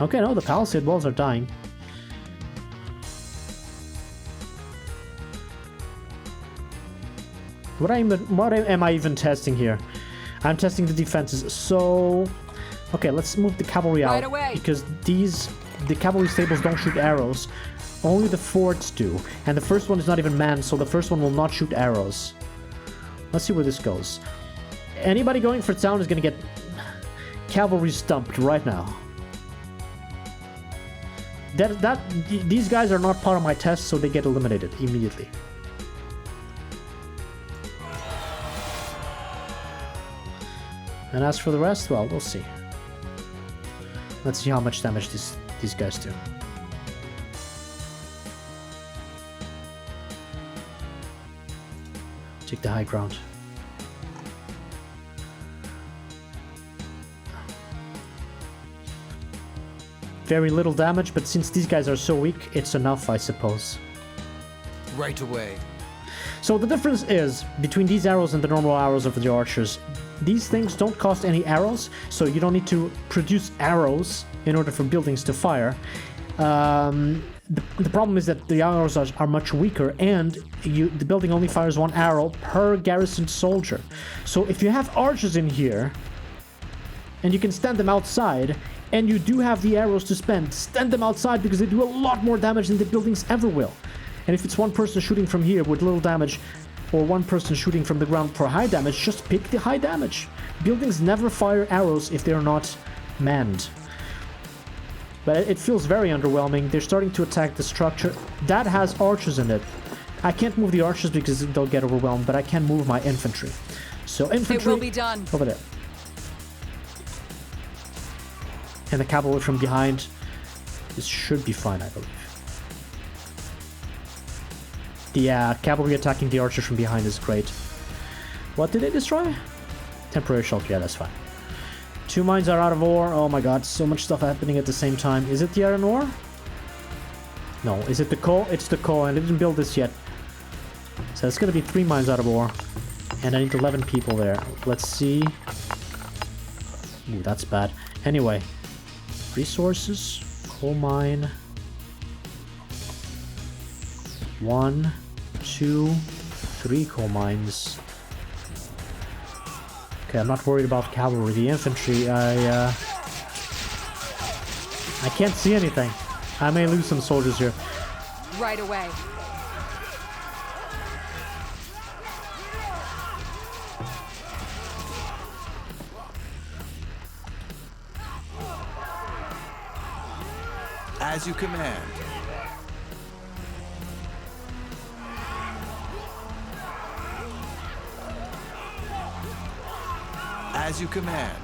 Okay, no, the palisade walls are dying. What am I even testing here? I'm testing the defenses. So, okay, let's move the cavalry out. Right away. Because the cavalry stables don't shoot arrows. Only the forts do. And the first one is not even manned, so the first one will not shoot arrows. Let's see where this goes. Anybody going for town is going to get cavalry stumped right now. These guys are not part of my test, so they get eliminated immediately. And as for the rest, well, we'll see. Let's see how much damage these guys do. Take the high ground. Very little damage, but since these guys are so weak, it's enough, I suppose. Right away. So the difference is, between these arrows and the normal arrows of the archers, these things don't cost any arrows, so you don't need to produce arrows in order for buildings to fire. The problem is that the arrows are much weaker, and the building only fires one arrow per garrisoned soldier. So if you have archers in here, and you can stand them outside, and you do have the arrows to spend, stand them outside because they do a lot more damage than the buildings ever will. And if it's one person shooting from here with little damage, or one person shooting from the ground for high damage, just pick the high damage. Buildings never fire arrows if they're not manned. But it feels very underwhelming. They're starting to attack the structure. That has archers in it. I can't move the archers because they'll get overwhelmed, but I can move my infantry. So infantry... It will be done. Over there. And the cavalry from behind. This should be fine, I believe. The cavalry attacking the archers from behind is great. What did they destroy? Temporary shelter, yeah, that's fine. 2 mines are out of ore. Oh my god, so much stuff happening at the same time. Is it the iron ore? No, is it the coal? It's the coal, and I didn't build this yet. So it's gonna be 3 mines out of ore. And I need 11 people there. Let's see. Ooh, that's bad. Anyway. Resources. Coal mine. 1, 2, 3 coal mines. Okay, I'm not worried about cavalry. The infantry, I can't see anything. I may lose some soldiers here. Right away. As you command. As you command.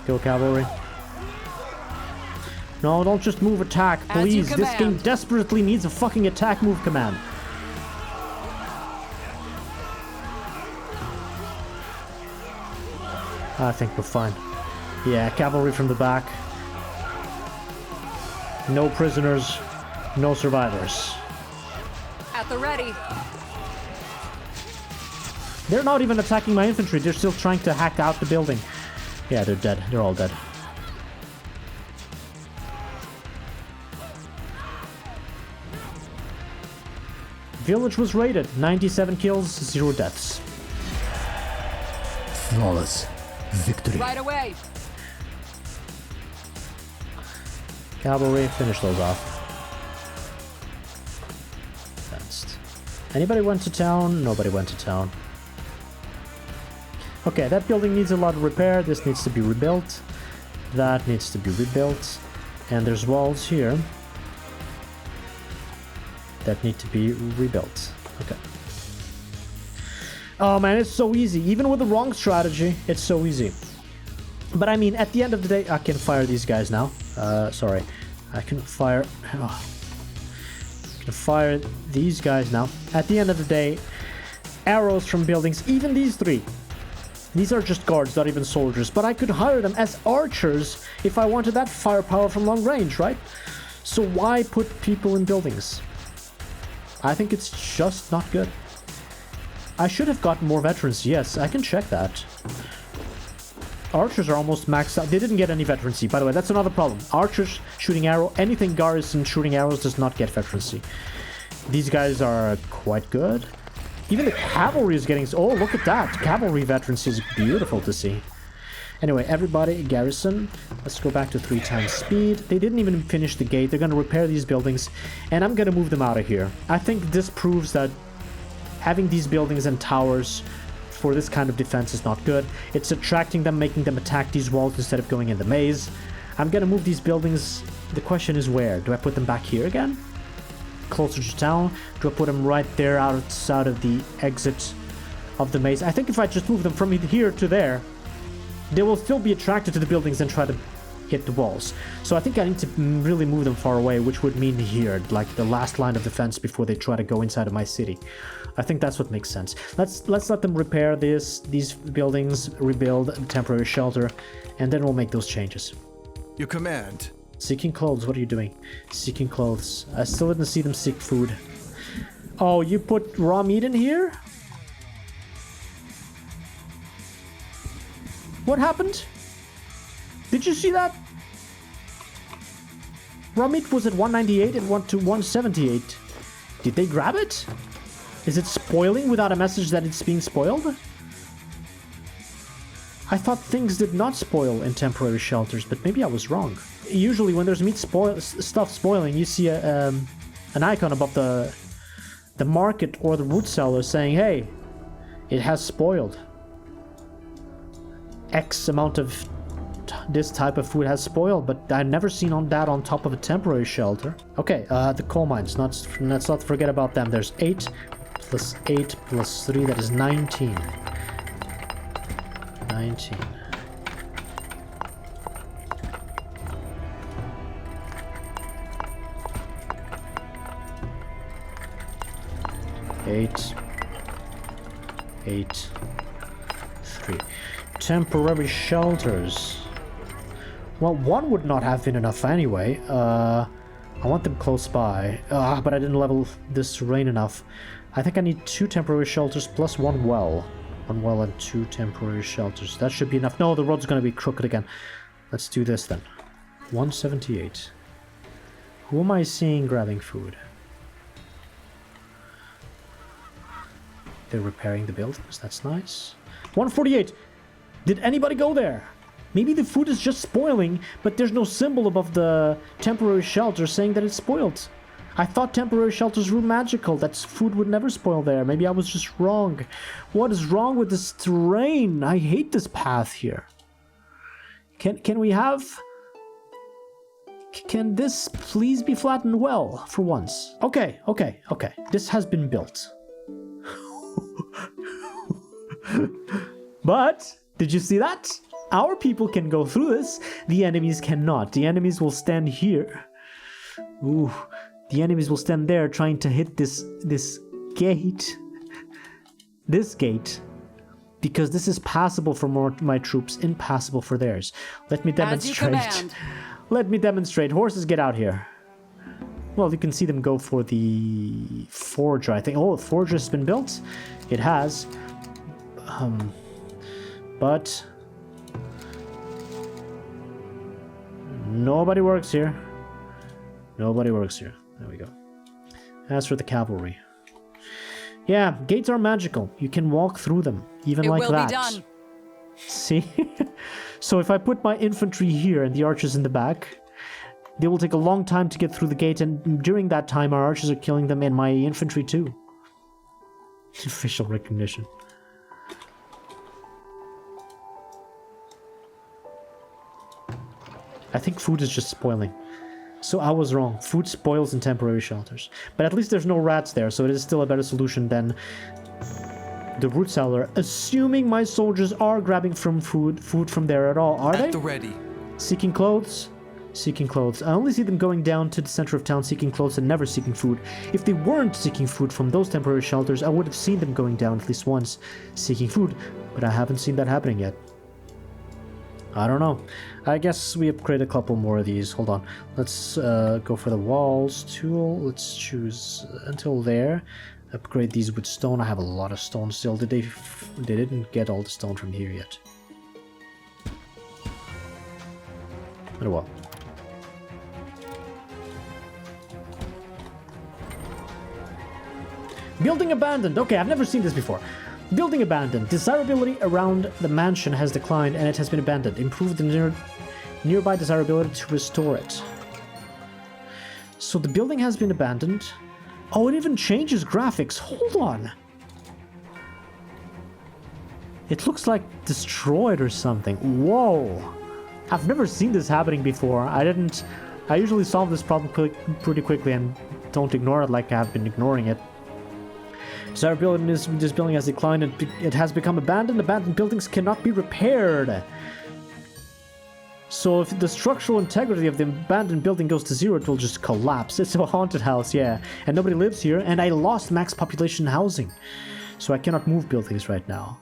Kill cavalry. No, don't just move attack, please. This game desperately needs a fucking attack move command. I think we're fine. Yeah, cavalry from the back. No prisoners, no survivors. At the ready. They're not even attacking my infantry, they're still trying to hack out the building. Yeah, they're dead. They're all dead. Village was raided. 97 kills, 0 deaths. Flawless victory. Right away. Cavalry, finish those off. Advanced. Anybody went to town? Nobody went to town. Okay, that building needs a lot of repair. This needs to be rebuilt. That needs to be rebuilt. And there's walls here that need to be rebuilt. Okay. Oh man, it's so easy. Even with the wrong strategy, it's so easy. But I mean, at the end of the day, I can fire these guys now. Sorry. I can fire... Oh. I can fire these guys now. At the end of the day, arrows from buildings, even these 3. These are just guards, not even soldiers. But I could hire them as archers if I wanted that firepower from long range, right? So why put people in buildings? I think it's just not good. I should have gotten more veterans, yes, I can check that. Archers are almost maxed out. They didn't get any veterancy, by the way. That's another problem. Archers, shooting arrow, anything garrison shooting arrows does not get veterancy. These guys are quite good. Even the cavalry is getting... Oh, look at that. Cavalry veterancy is beautiful to see. Anyway, everybody, garrison. Let's go back to 3 times speed. They didn't even finish the gate. They're going to repair these buildings, and I'm going to move them out of here. I think this proves that having these buildings and towers for this kind of defense is not good. It's attracting them, making them attack these walls instead of going in the maze. I'm gonna move these buildings. The question is where? Do I put them back here again? Closer to town? Do I put them right there outside of the exit of the maze? I think if I just move them from here to there, they will still be attracted to the buildings and try to hit the walls. So I think I need to really move them far away, which would mean here, like the last line of defense before they try to go inside of my city. I think that's what makes sense. Let's let them repair these buildings, rebuild a temporary shelter, and then we'll make those changes. Your command. Seeking clothes, what are you doing? Seeking clothes. I still didn't see them seek food. Oh, you put raw meat in here? What happened? Did you see that? Raw meat was at 198 and went to 178. Did they grab it? Is it spoiling without a message that it's being spoiled? I thought things did not spoil in temporary shelters, but maybe I was wrong. Usually when there's stuff spoiling, you see an icon above the market or the root seller saying, hey, it has spoiled. X amount of this type of food has spoiled, but I've never seen that on top of a temporary shelter. Okay, the coal mines, let's not forget about them. There's 8 plus 8 plus 3, that is 19. 19. Eight, 3. Temporary shelters. Well, one would not have been enough anyway. I want them close by. But I didn't level this terrain enough. I think I need 2 temporary shelters plus 1 well. 1 well and 2 temporary shelters. That should be enough. No, the road's gonna be crooked again. Let's do this then. 178. Who am I seeing grabbing food? They're repairing the buildings. That's nice. 148. Did anybody go there? Maybe the food is just spoiling, but there's no symbol above the temporary shelter saying that it's spoiled. I thought temporary shelters were magical, that food would never spoil there. Maybe I was just wrong. What is wrong with this terrain? I hate this path here. Can we have... Can this please be flattened well for once? Okay. This has been built. But, did you see that? Our people can go through this, the enemies cannot. The enemies will stand here. Ooh, the enemies will stand there trying to hit this gate. This gate. Because this is passable for my troops, impassable for theirs. Let me demonstrate. As you command. Let me demonstrate. Horses, get out here. Well, you can see them go for the forger, I think. Oh, the forger has been built. It has. But nobody works here. Nobody works here. There we go. As for the cavalry. Yeah, gates are magical. You can walk through them, even like that. It will be done. See? So if I put my infantry here and the archers in the back, they will take a long time to get through the gate, and during that time our archers are killing them and my infantry too. Facial recognition. I think food is just spoiling. So I was wrong. Food spoils in temporary shelters. But at least there's no rats there, so it is still a better solution than the root cellar. Assuming my soldiers are grabbing from food from there at all. Are they? At the ready. Seeking clothes? Seeking clothes. I only see them going down to the center of town seeking clothes and never seeking food. If they weren't seeking food from those temporary shelters, I would have seen them going down at least once seeking food. But I haven't seen that happening yet. I don't know. I guess we upgrade a couple more of these. Hold on. Let's go for the walls tool. Let's choose until there. Upgrade these with stone. I have a lot of stone still. They didn't get all the stone from here yet. Oh well. Building abandoned. Okay, I've never seen this before. Building abandoned. Desirability around the mansion has declined and it has been abandoned. Improve the nearby desirability to restore it. So the building has been abandoned. Oh, it even changes graphics. Hold on. It looks like destroyed or something. Whoa. I've never seen this happening before. I usually solve this problem pretty quickly and don't ignore it like I've been ignoring it. Desirability in this building has declined and it has become abandoned. Abandoned buildings cannot be repaired. So if the structural integrity of the abandoned building goes to 0, it will just collapse. It's a haunted house, yeah. And nobody lives here, and I lost max population housing. So I cannot move buildings right now.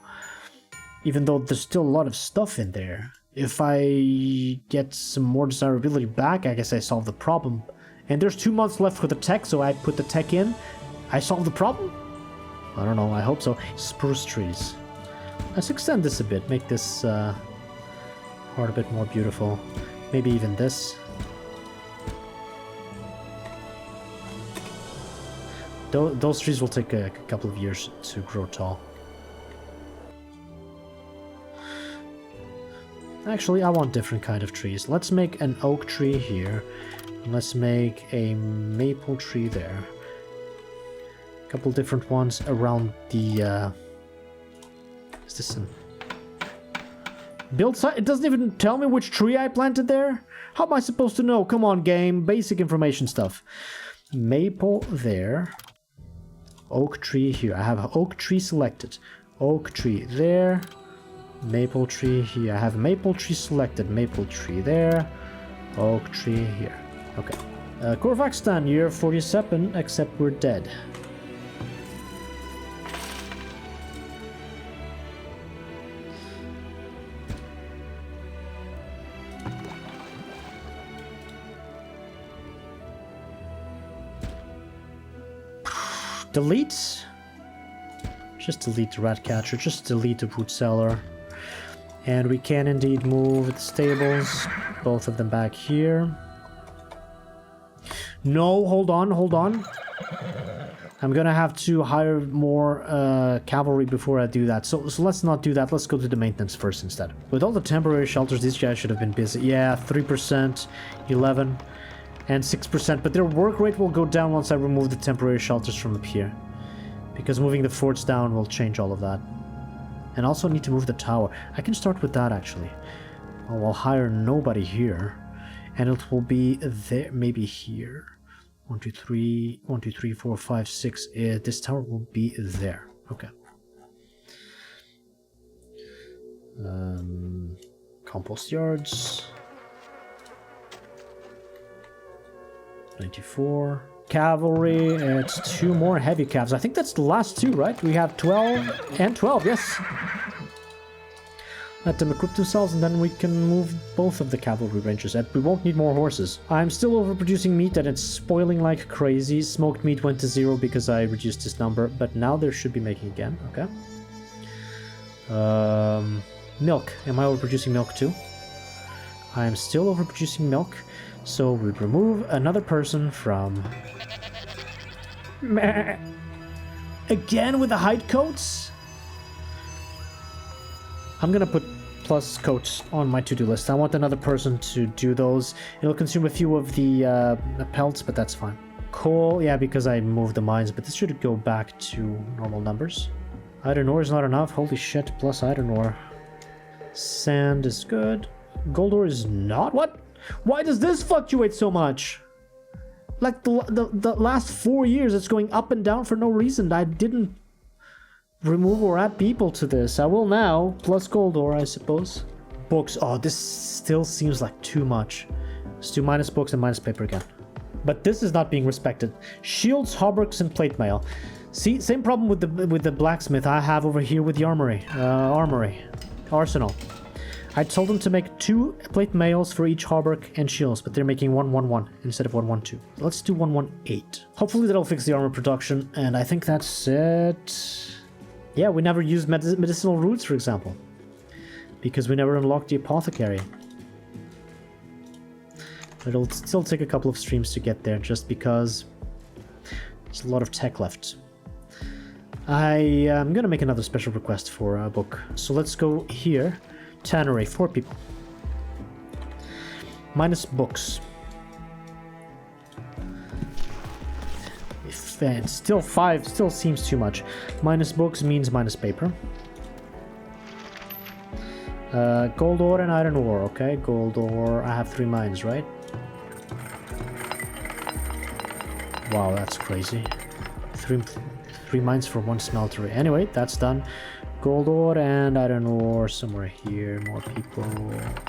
Even though there's still a lot of stuff in there. If I get some more desirability back, I guess I solve the problem. And there's 2 months left for the tech, so I put the tech in. I solve the problem? I don't know, I hope so. Spruce trees. Let's extend this a bit, make this part a bit more beautiful. Maybe even this. Those trees will take a couple of years to grow tall. Actually, I want different kind of trees. Let's make an oak tree here. Let's make a maple tree there. A couple different ones around the... Is this an... Build site? It doesn't even tell me which tree I planted there? How am I supposed to know? Come on, game. Basic information stuff. Maple there. Oak tree here. I have an oak tree selected. Oak tree there. Maple tree here. I have a maple tree selected. Maple tree there. Oak tree here. Okay. Korvakstan, year 47, except we're dead. Delete. Just delete the rat catcher. Just delete the root cellar. And we can indeed move the stables. Both of them back here. No, hold on, hold on. I'm gonna have to hire more cavalry before I do that. So let's not do that. Let's go to the maintenance first instead. With all the temporary shelters, these guys should have been busy. Yeah, 3%, 11, and 6%. But their work rate will go down once I remove the temporary shelters from up here. Because moving the forts down will change all of that. And also need to move the tower. I can start with that actually. I'll hire nobody here. And it will be there, maybe here. 1, 2, 3, 1, 2, 3, 4, 5, 6. This tower will be there. Okay. Compost yards. 94. Cavalry. It's 2 more heavy calves. I think that's the last 2, right? We have 12 and 12. Yes. Let them equip themselves and then we can move both of the cavalry rangers. And we won't need more horses. I'm still overproducing meat and it's spoiling like crazy. Smoked meat went to 0 because I reduced this number, but now there should be making again. Okay. Milk. Am I overproducing milk too? I am still overproducing milk. So we'd remove another person from... Again with the hide coats? I'm gonna put plus coats on my to-do list. I want another person to do those. It'll consume a few of the pelts, but that's fine. Coal, yeah, because I moved the mines, but this should go back to normal numbers. Iron ore is not enough. Holy shit, plus iron ore. Sand is good. Gold ore is not. What? Why does this fluctuate so much? Like the last 4 years, it's going up and down for no reason. I didn't remove or add people to this. I will now. Plus gold ore, I suppose. Books. Oh, this still seems like too much. Let's do minus books and minus paper again. But this is not being respected. Shields, hauberks, and plate mail. See, same problem with the blacksmith I have over here with the armory. Arsenal. I told them to make 2 plate mails for each hauberk and shields, but they're making 111 instead of 112. Let's do 118. Hopefully that'll fix the armor production, and I think that's it. Yeah, we never used medicinal roots, for example, because we never unlocked the apothecary. It'll still take a couple of streams to get there, just because there's a lot of tech left. I am gonna make another special request for a book. So let's go here. Tannery, 4 people. Minus books. And still 5 still seems too much. Minus books means minus paper. Gold ore and iron ore, okay. Gold ore, I have 3 mines, right? Wow, that's crazy. Three mines for 1 smeltery. Anyway, that's done. Gold ore and iron ore somewhere here. More people.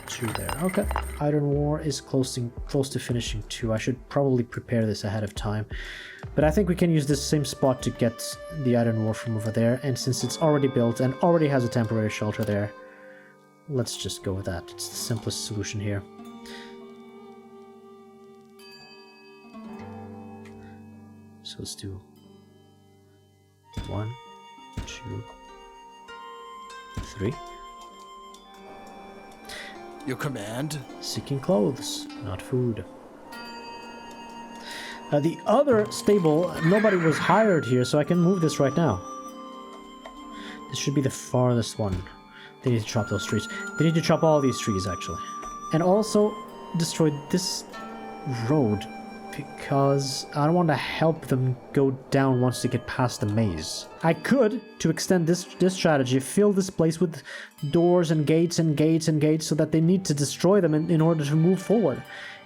2 there. Okay. Iron ore is close to finishing too. I should probably prepare this ahead of time. But I think we can use this same spot to get the iron ore from over there. And since it's already built and already has a temporary shelter there, let's just go with that. It's the simplest solution here. So let's do 1, 2, 3. Your command? Seeking clothes, not food. The other stable, nobody was hired here, so I can move this right now. This should be the farthest one. They need to chop those trees. They need to chop all these trees, actually. And also destroy this road, because I don't want to help them go down once they get past the maze. I could, to extend this strategy, fill this place with doors and gates and gates and gates so that they need to destroy them in order to move forward.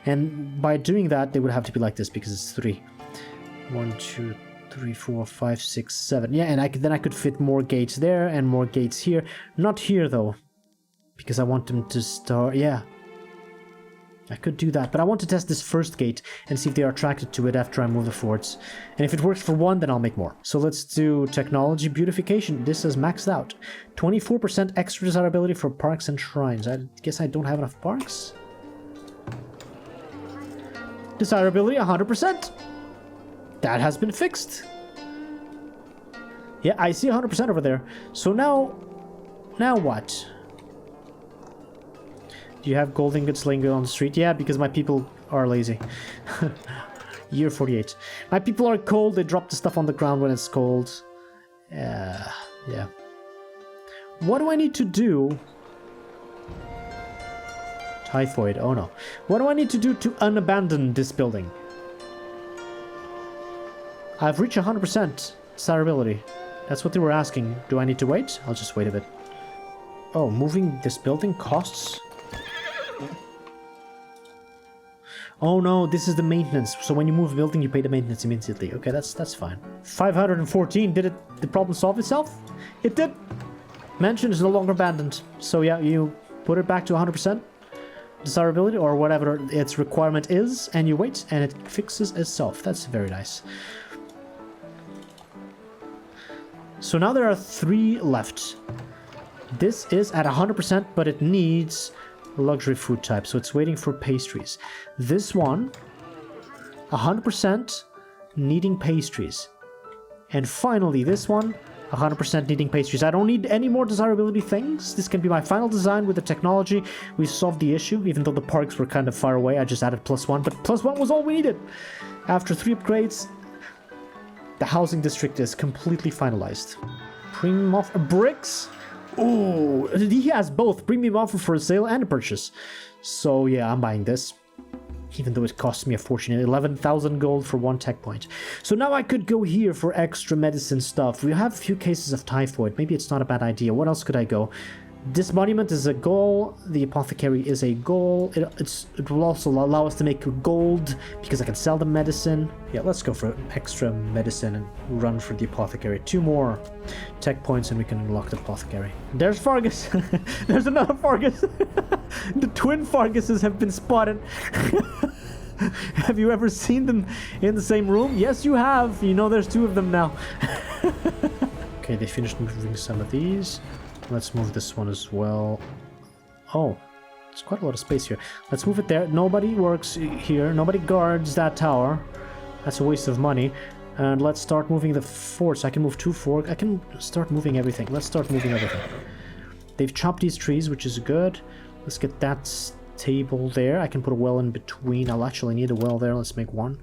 And by doing that, they would have to be like this because it's 3. 1, 2, 3, 4, 5, 6, 7. Yeah, and then I could fit more gates there and more gates here. Not here, though, because I want them to start... Yeah. I could do that, but I want to test this first gate and see if they are attracted to it after I move the forts. And if it works for 1, then I'll make more. So let's do technology beautification. This is maxed out. 24% extra desirability for parks and shrines. I guess I don't have enough parks. Desirability 100%. That has been fixed. Yeah, I see 100% over there. So now what? Do you have gold ingots laying on the street? Yeah, because my people are lazy. Year 48. My people are cold. They drop the stuff on the ground when it's cold. Yeah. What do I need to do? Typhoid. Oh no. What do I need to do to unabandon this building? I've reached 100% desirability. That's what they were asking. Do I need to wait? I'll just wait a bit. Oh, moving this building costs... Oh no, this is the maintenance. So when you move a building, you pay the maintenance immediately. Okay, that's fine. 514. Did the problem solve itself? It did. Mansion is no longer abandoned. So yeah, you put it back to 100% desirability or whatever its requirement is, and you wait, and it fixes itself. That's very nice. So now there are 3 left. This is at 100%, but it needs luxury food type, so it's waiting for pastries. This one, 100% needing pastries. And finally, this one, 100% needing pastries. I don't need any more desirability things. This can be my final design with the technology. We solved the issue, even though the parks were kind of far away. I just added +1, but +1 was all we needed. After 3 upgrades, the housing district is completely finalized. Premium offer bricks. Oh, he has both premium offer for a sale and a purchase. So yeah, I'm buying this. Even though it costs me a fortune, 11,000 gold for 1 tech point. So now I could go here for extra medicine stuff. We have a few cases of typhoid. Maybe it's not a bad idea. What else could I go? This monument is a goal. The apothecary is a goal. It will also allow us to make gold because I can sell the medicine. Yeah, let's go for extra medicine and run for the apothecary. 2 more tech points and we can unlock the apothecary. There's Fargus. There's another Fargus. The twin Farguses have been spotted. Have you ever seen them in the same room? Yes, you have. You know there's 2 of them now. Okay, they finished moving some of these. Let's move this one as well. Oh, there's quite a lot of space here. Let's move it there. Nobody works here. Nobody guards that tower. That's a waste of money. And let's start moving the forts. I can move 2 forts. I can start moving everything. Let's start moving everything. They've chopped these trees, which is good. Let's get that table there. I can put a well in between. I'll actually need a well there. Let's make one.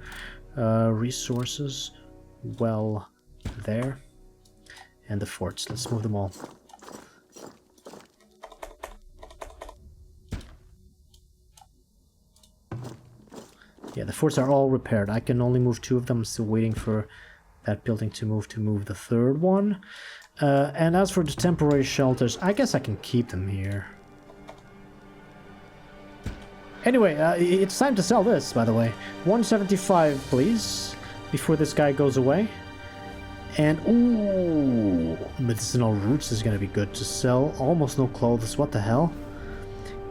Resources. Well there. And the forts. Let's move them all. Yeah, the forts are all repaired. I can only move 2 of them. I'm still waiting for that building to move the 3rd one. And as for the temporary shelters, I guess I can keep them here. Anyway, it's time to sell this, by the way. 175, please, before this guy goes away. And, ooh, medicinal roots is going to be good to sell. Almost no clothes, what the hell?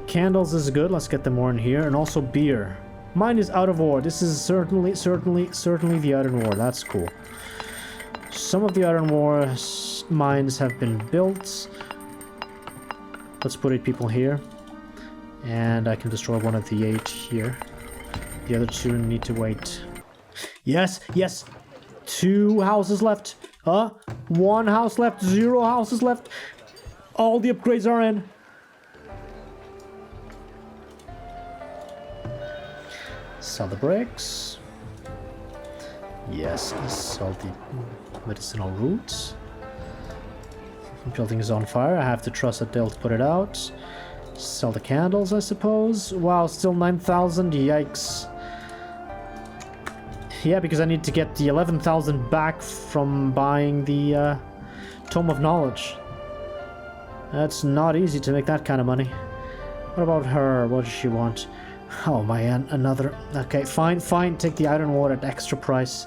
Candles is good, let's get them more in here. And also beer. Mine is out of ore. This is certainly the iron ore. That's cool. Some of the iron ore mines have been built. Let's put 8 people here. And I can destroy one of the 8 here. The other 2 need to wait. Yes, yes! 2 houses left. 1 house left. 0 houses left. All the upgrades are in. Sell the bricks. Yes, sell the medicinal roots. Building is on fire. I have to trust that they'll put it out. Sell the candles, I suppose. Wow, still 9,000. Yikes. Yeah, because I need to get the 11,000 back from buying the Tome of Knowledge. That's not easy to make that kind of money. What about her? What does she want? Oh man, another. Okay, fine, take the iron ore at extra price.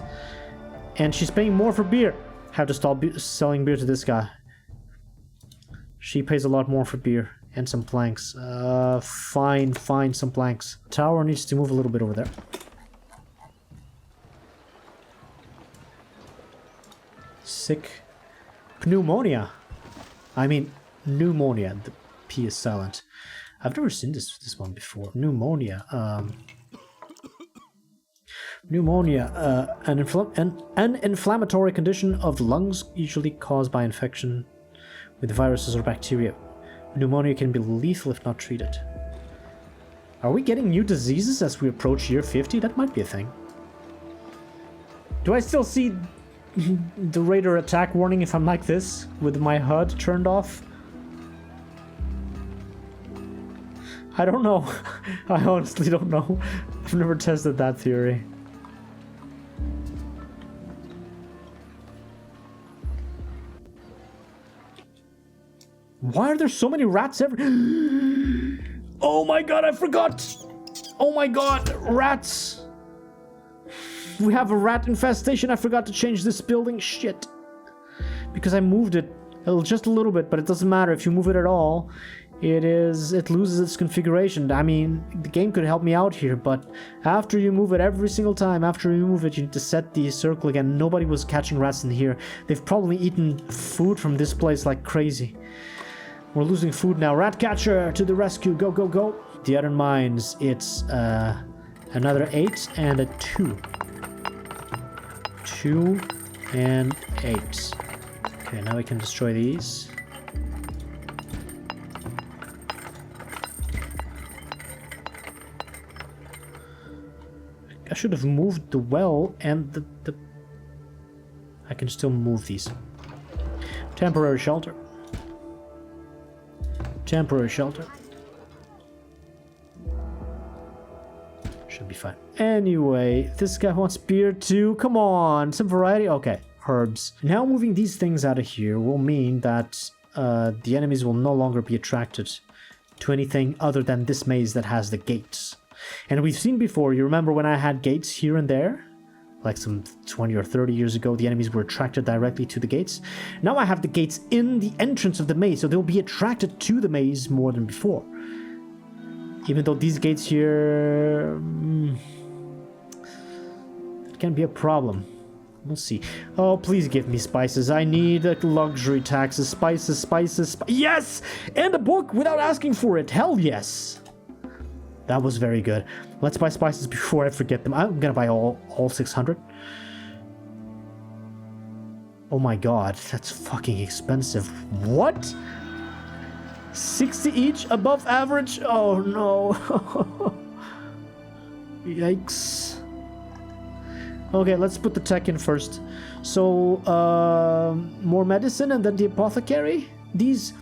And she's paying more for beer. Have to stop selling beer to this guy. She pays a lot more for beer. And some planks. Fine, some planks. Tower needs to move a little bit over there. Sick. Pneumonia. I mean, pneumonia. The P is silent. I've never seen this one before. Pneumonia. Pneumonia. An inflammatory condition of the lungs, usually caused by infection with viruses or bacteria. Pneumonia can be lethal if not treated. Are we getting new diseases as we approach year 50? That might be a thing. Do I still see the Raider attack warning if I'm like this, with my HUD turned off? I don't know. I honestly don't know. I've never tested that theory. Why are there so many rats Oh my god, I forgot! Oh my god, rats! We have a rat infestation. I forgot to change this building. Shit. Because I moved it just a little bit, but it doesn't matter. If you move it at all, it loses its configuration. I mean, the game could help me out here, but after you move it, every single time after you move it, you need to set the circle again. Nobody was catching rats in here. They've probably eaten food from this place like crazy. We're losing food now. Ratcatcher to the rescue. Go, go, go. The iron mines, it's another 8 and a 2. 2 and 8. Okay, now we can destroy these. I should have moved the well and the... I can still move these. Temporary shelter. Temporary shelter. Should be fine. Anyway, this guy wants beer too. Come on, some variety. Okay, herbs. Now moving these things out of here will mean that the enemies will no longer be attracted to anything other than this maze that has the gates. And we've seen before, you remember when I had gates here and there? Like some 20 or 30 years ago, the enemies were attracted directly to the gates. Now I have the gates in the entrance of the maze, so they'll be attracted to the maze more than before. Even though these gates here... it can be a problem. We'll see. Oh, please give me spices. I need luxury taxes. Spices. Yes! And a book without asking for it. Hell yes! That was very good. Let's buy spices before I forget them. I'm gonna buy all 600. Oh my god, that's fucking expensive. What? 60 each, above average. Oh no. Yikes. Okay, let's put the tech in first. So, more medicine and then the apothecary. These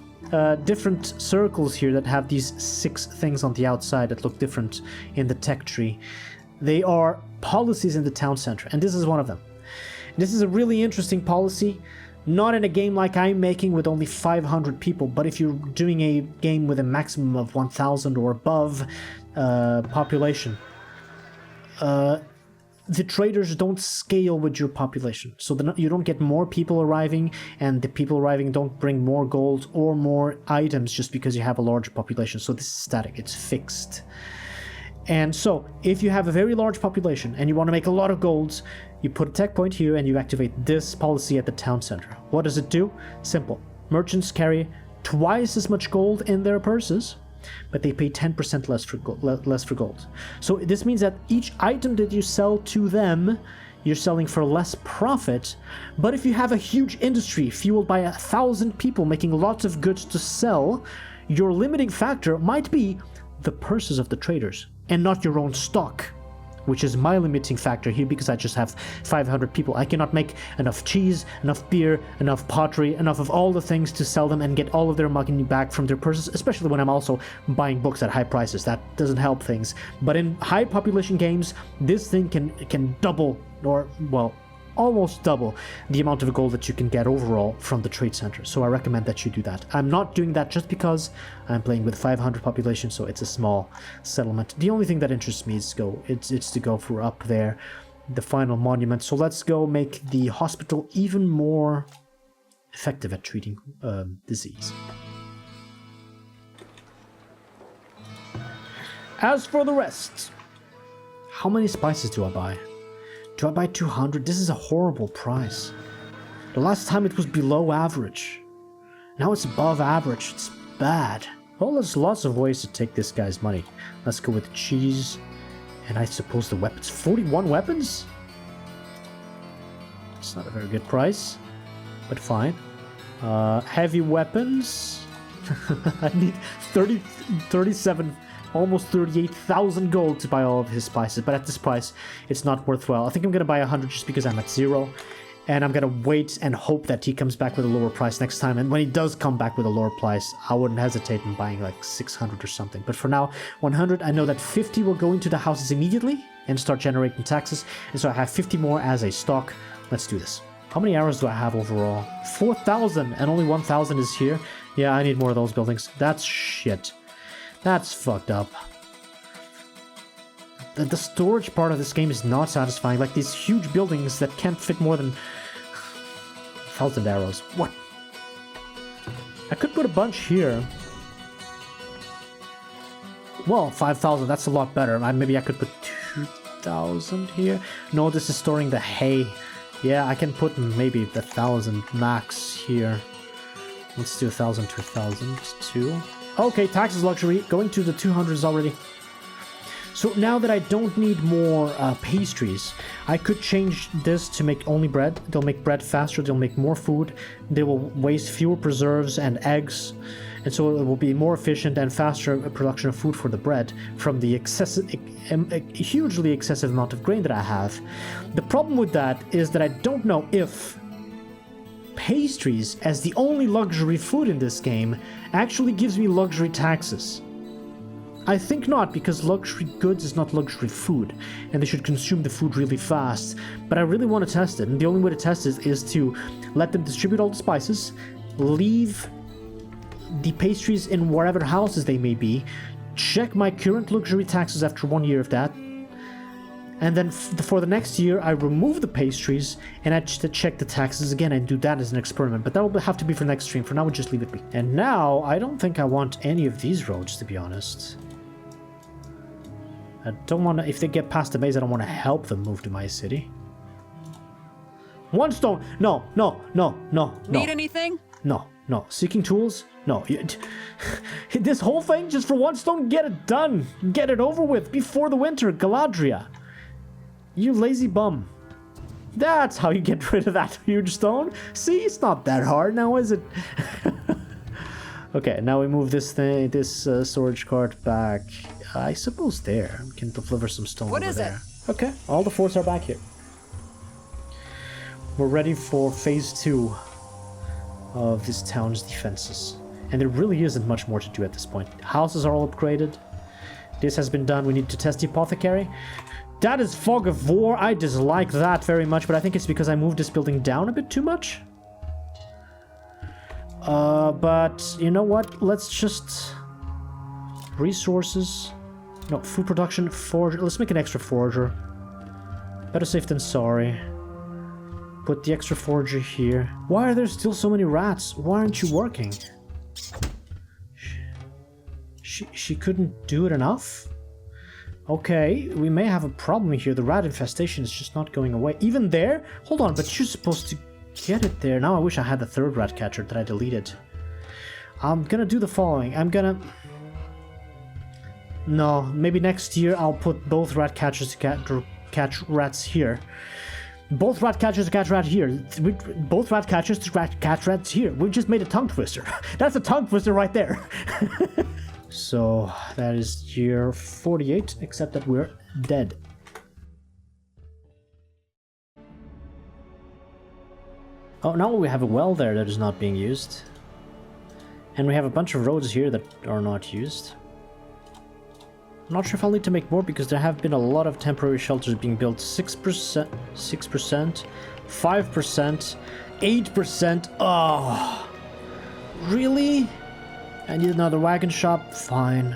different circles here that have these 6 things on the outside that look different in the tech tree. They are policies in the town center, and this is one of them. This is a really interesting policy, not in a game like I'm making with only 500 people, but if you're doing a game with a maximum of 1,000 or above population. The traders don't scale with your population, so you don't get more people arriving, and the people arriving don't bring more gold or more items just because you have a larger population. So this is static, it's fixed. And so, if you have a very large population and you want to make a lot of golds, you put a tech point here and you activate this policy at the town center. What does it do? Simple. Merchants carry twice as much gold in their purses, but they pay 10% less for gold. So this means that each item that you sell to them, you're selling for less profit. But if you have a huge industry fueled by 1,000 people making lots of goods to sell, your limiting factor might be the purses of the traders and not your own stock, which is my limiting factor here because I just have 500 people. I cannot make enough cheese, enough beer, enough pottery, enough of all the things to sell them and get all of their money back from their purses, especially when I'm also buying books at high prices. That doesn't help things. But in high population games, this thing can double, or, well, almost double the amount of gold that you can get overall from the trade center. So I recommend that you do that. I'm not doing that just because I'm playing with 500 population, so it's a small settlement. The only thing that interests me is it's to go for up there, the final monument. So let's go make the hospital even more effective at treating disease. As for the rest, how many spices do I buy? Do I buy 200? This is a horrible price. The last time it was below average. Now it's above average. It's bad. Well, there's lots of ways to take this guy's money. Let's go with cheese. And I suppose the weapons. 41 weapons? It's not a very good price. But fine. Heavy weapons. I need 37... almost 38,000 gold to buy all of his spices, but at this price, it's not worthwhile. I think I'm going to buy 100 just because I'm at 0, and I'm going to wait and hope that he comes back with a lower price next time, and when he does come back with a lower price, I wouldn't hesitate in buying like 600 or something. But for now, 100, I know that 50 will go into the houses immediately and start generating taxes, and so I have 50 more as a stock. Let's do this. How many arrows do I have overall? 4,000, and only 1,000 is here. Yeah, I need more of those buildings. That's shit. That's fucked up. The storage part of this game is not satisfying. Like these huge buildings that can't fit more than 1,000 arrows. What? I could put a bunch here. Well, 5,000, that's a lot better. Maybe I could put 2,000 here. No, this is storing the hay. Yeah, I can put maybe 1,000 max here. Let's do 1,000 to 1,002. Okay, taxes luxury, going to the 200s already. So now that I don't need more pastries, I could change this to make only bread. They'll make bread faster, they'll make more food, they will waste fewer preserves and eggs, and so it will be more efficient and faster production of food for the bread from the hugely excessive amount of grain that I have. The problem with that is that I don't know if pastries, as the only luxury food in this game, actually gives me luxury taxes. I think not, because luxury goods is not luxury food, and they should consume the food really fast. But I really want to test it, and the only way to test it is to let them distribute all the spices, leave the pastries in wherever houses they may be, check my current luxury taxes after 1 year of that, and then for the next year, I remove the pastries and I check the taxes again and do that as an experiment. But that will have to be for next stream. For now, we'll just leave it be. And now, I don't think I want any of these roads, to be honest. I don't want to... If they get past the base, I don't want to help them move to my city. One stone! No, no, no, no, no. Need anything? No, no. Seeking tools? No. This whole thing just for one stone? Get it done! Get it over with before the winter, Galadria. You lazy bum. That's how you get rid of that huge stone. See, it's not that hard now, is it? Okay, now we move this thing, storage cart back. I suppose there. We can deliver some stone What over is there. Okay, all the forts are back here. We're ready for phase 2 of this town's defenses. And there really isn't much more to do at this point. Houses are all upgraded. This has been done. We need to test the apothecary. That is Fog of War. I dislike that very much, but I think it's because I moved this building down a bit too much. But you know what? Let's just... Resources. No, food production, forager. Let's make an extra forager. Better safe than sorry. Put the extra forager here. Why are there still so many rats? Why aren't you working? She couldn't do it enough? Okay, we may have a problem here. The rat infestation is just not going away. Even there? Hold on, but you're supposed to get it there. Now I wish I had the third rat catcher that I deleted. I'm gonna do the following. No, maybe next year I'll put both rat catchers to catch rats here. Both rat catchers to catch rat here. Both rat catchers to catch rats here. We just made a tongue twister. That's a tongue twister right there. So that is year 48, except that we're dead. Oh, now we have a well there that is not being used. And we have a bunch of roads here that are not used. I'm not sure if I'll need to make more because there have been a lot of temporary shelters being built. 6%, 5%, 8%. Oh, really? I need another wagon shop. Fine.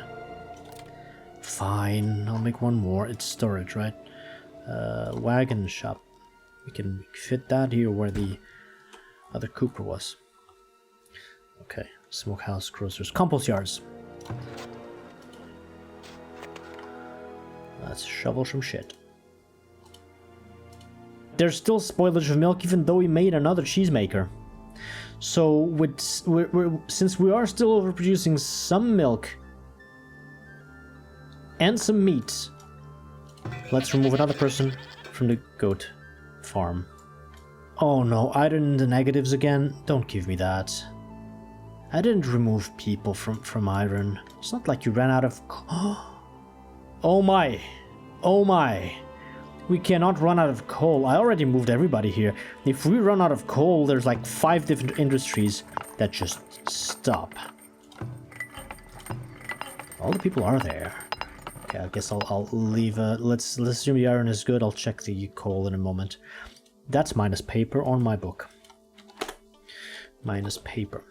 Fine. I'll make one more. It's storage, right? Wagon shop. We can fit that here where the other Cooper was. Okay. Smokehouse, grocers, compost yards. Let's shovel some shit. There's still spoilage of milk even though we made another cheesemaker. So since we are still overproducing some milk and some meat, let's remove another person from the goat farm. Oh no, iron in the negatives again? Don't give me that. I didn't remove people from iron. It's not like you ran out of... Oh my. Oh my. We cannot run out of coal. I already moved everybody here. If we run out of coal, there's like 5 different industries that just stop. All the people are there. Okay, I guess I'll leave. Let's assume the iron is good. I'll check the coal in a moment. That's minus paper on my book. Minus paper.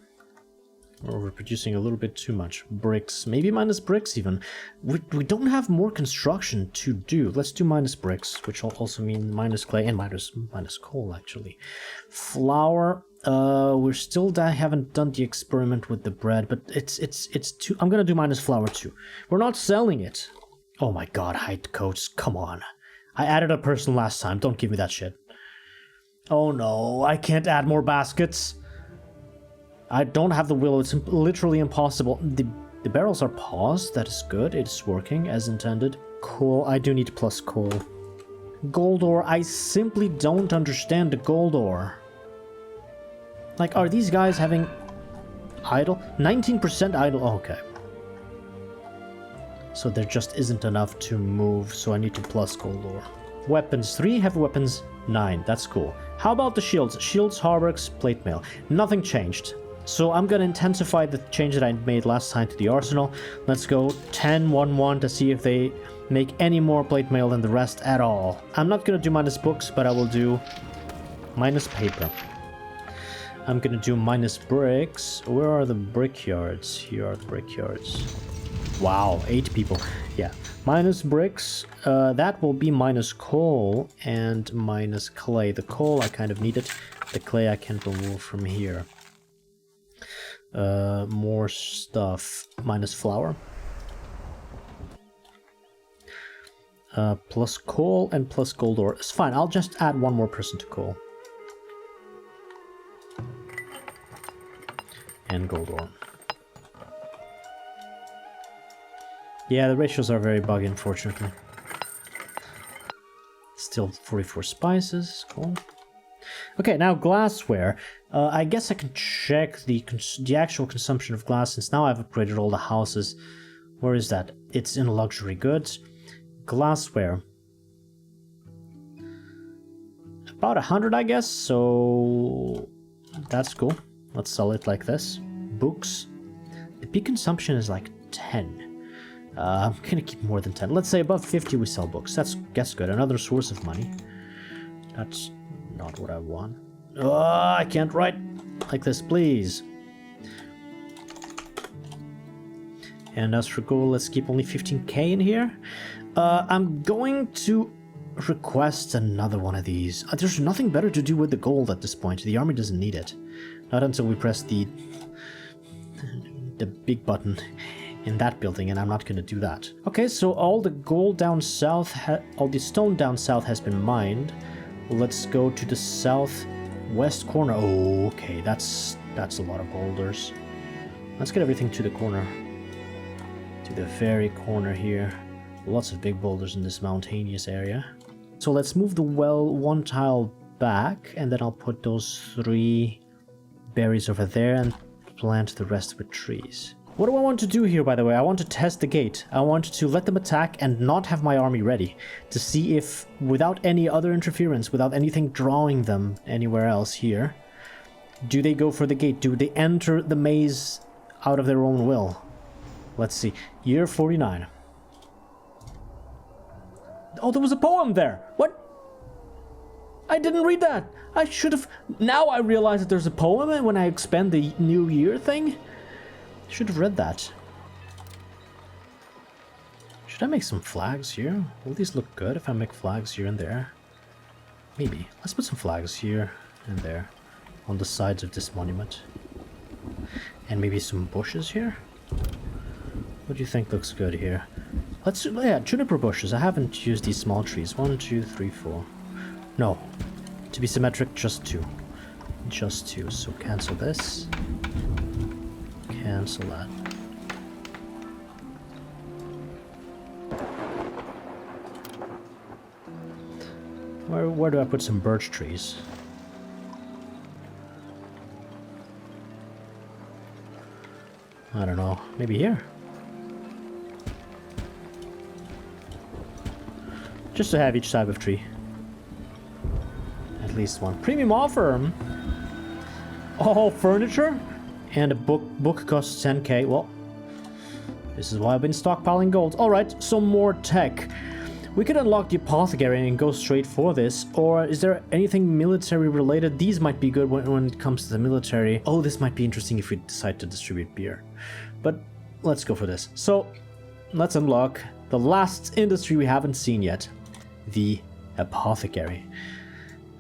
We're producing a little bit too much. Bricks, maybe minus bricks even. We don't have more construction to do. Let's do minus bricks, which will also mean minus clay and minus coal actually. Flour, we're still haven't done the experiment with the bread, but it's too. I'm gonna do minus flour too. We're not selling it. Oh my god, hide coats, come on. I added a person last time. Don't give me that shit. Oh no, I can't add more baskets. I don't have the will. It's literally impossible. The barrels are paused. That is good. It's working as intended. Cool. I do need plus coal. Gold ore. I simply don't understand the gold ore. Like, are these guys having idle? 19% idle. Oh, okay. So there just isn't enough to move. So I need to plus gold ore. Weapons. 3 heavy weapons. 9. That's cool. How about the shields? Shields, hauberks, plate mail. Nothing changed. So I'm gonna intensify the change that I made last time to the arsenal. Let's go 10-1-1 to see if they make any more plate mail than the rest at all. I'm not gonna do minus books, but I will do minus paper. I'm gonna do minus bricks. Where are the brickyards? Here are the brickyards. Wow, 8 people. Yeah, minus bricks. That will be minus coal and minus clay. The coal I kind of need it. The clay I can remove from here. More stuff. Minus flour. Plus coal and plus gold ore. It's fine, I'll just add one more person to coal. And gold ore. Yeah, the ratios are very buggy, unfortunately. Still 44 spices, cool. Okay, now glassware. I guess I can check the actual consumption of glass since now I've upgraded all the houses. Where is that? It's in luxury goods. Glassware. About 100, I guess, so that's cool. Let's sell it like this. Books. The peak consumption is like 10. I'm gonna keep more than 10. Let's say above 50 we sell books. That's good. Another source of money. That's not what I want. Oh, I can't write like this, please. And as for gold, let's keep only 15k in here. I'm going to request another one of these. There's nothing better to do with the gold at this point. The army doesn't need it. Not until we press the big button in that building, and I'm not going to do that. Okay, so all the gold down south, all the stone down south has been mined. Let's go to the southwest corner. Oh, okay, that's a lot of boulders. Let's get everything to the corner. To the very corner here. Lots of big boulders in this mountainous area. So let's move the well one tile back, and then I'll put those 3 berries over there and plant the rest with trees. What do I want to do here, by the way? I want to test the gate. I want to let them attack and not have my army ready to see if, without any other interference, without anything drawing them anywhere else here, do they go for the gate? Do they enter the maze out of their own will? Let's see. Year 49. Oh, there was a poem there. What? I didn't read that. I should have. Now I realize that there's a poem when I expand the New Year thing. Should have read that. Should I make some flags here? Will these look good if I make flags here and there? Maybe. Let's put some flags here and there on the sides of this monument. And maybe some bushes here? What do you think looks good here? Let's do, yeah, juniper bushes. I haven't used these small trees. 1, 2, 3, 4. No. To be symmetric, just 2. Just 2. So cancel this. Cancel that. Where do I put some birch trees? I don't know. Maybe here? Just to have each type of tree. At least one. Premium offer! Oh, furniture? And a book costs 10k. Well, this is why I've been stockpiling gold. Alright, so more tech. We could unlock the apothecary and go straight for this. Or is there anything military related? These might be good when it comes to the military. Oh, this might be interesting if we decide to distribute beer. But let's go for this. So, let's unlock the last industry we haven't seen yet. The apothecary.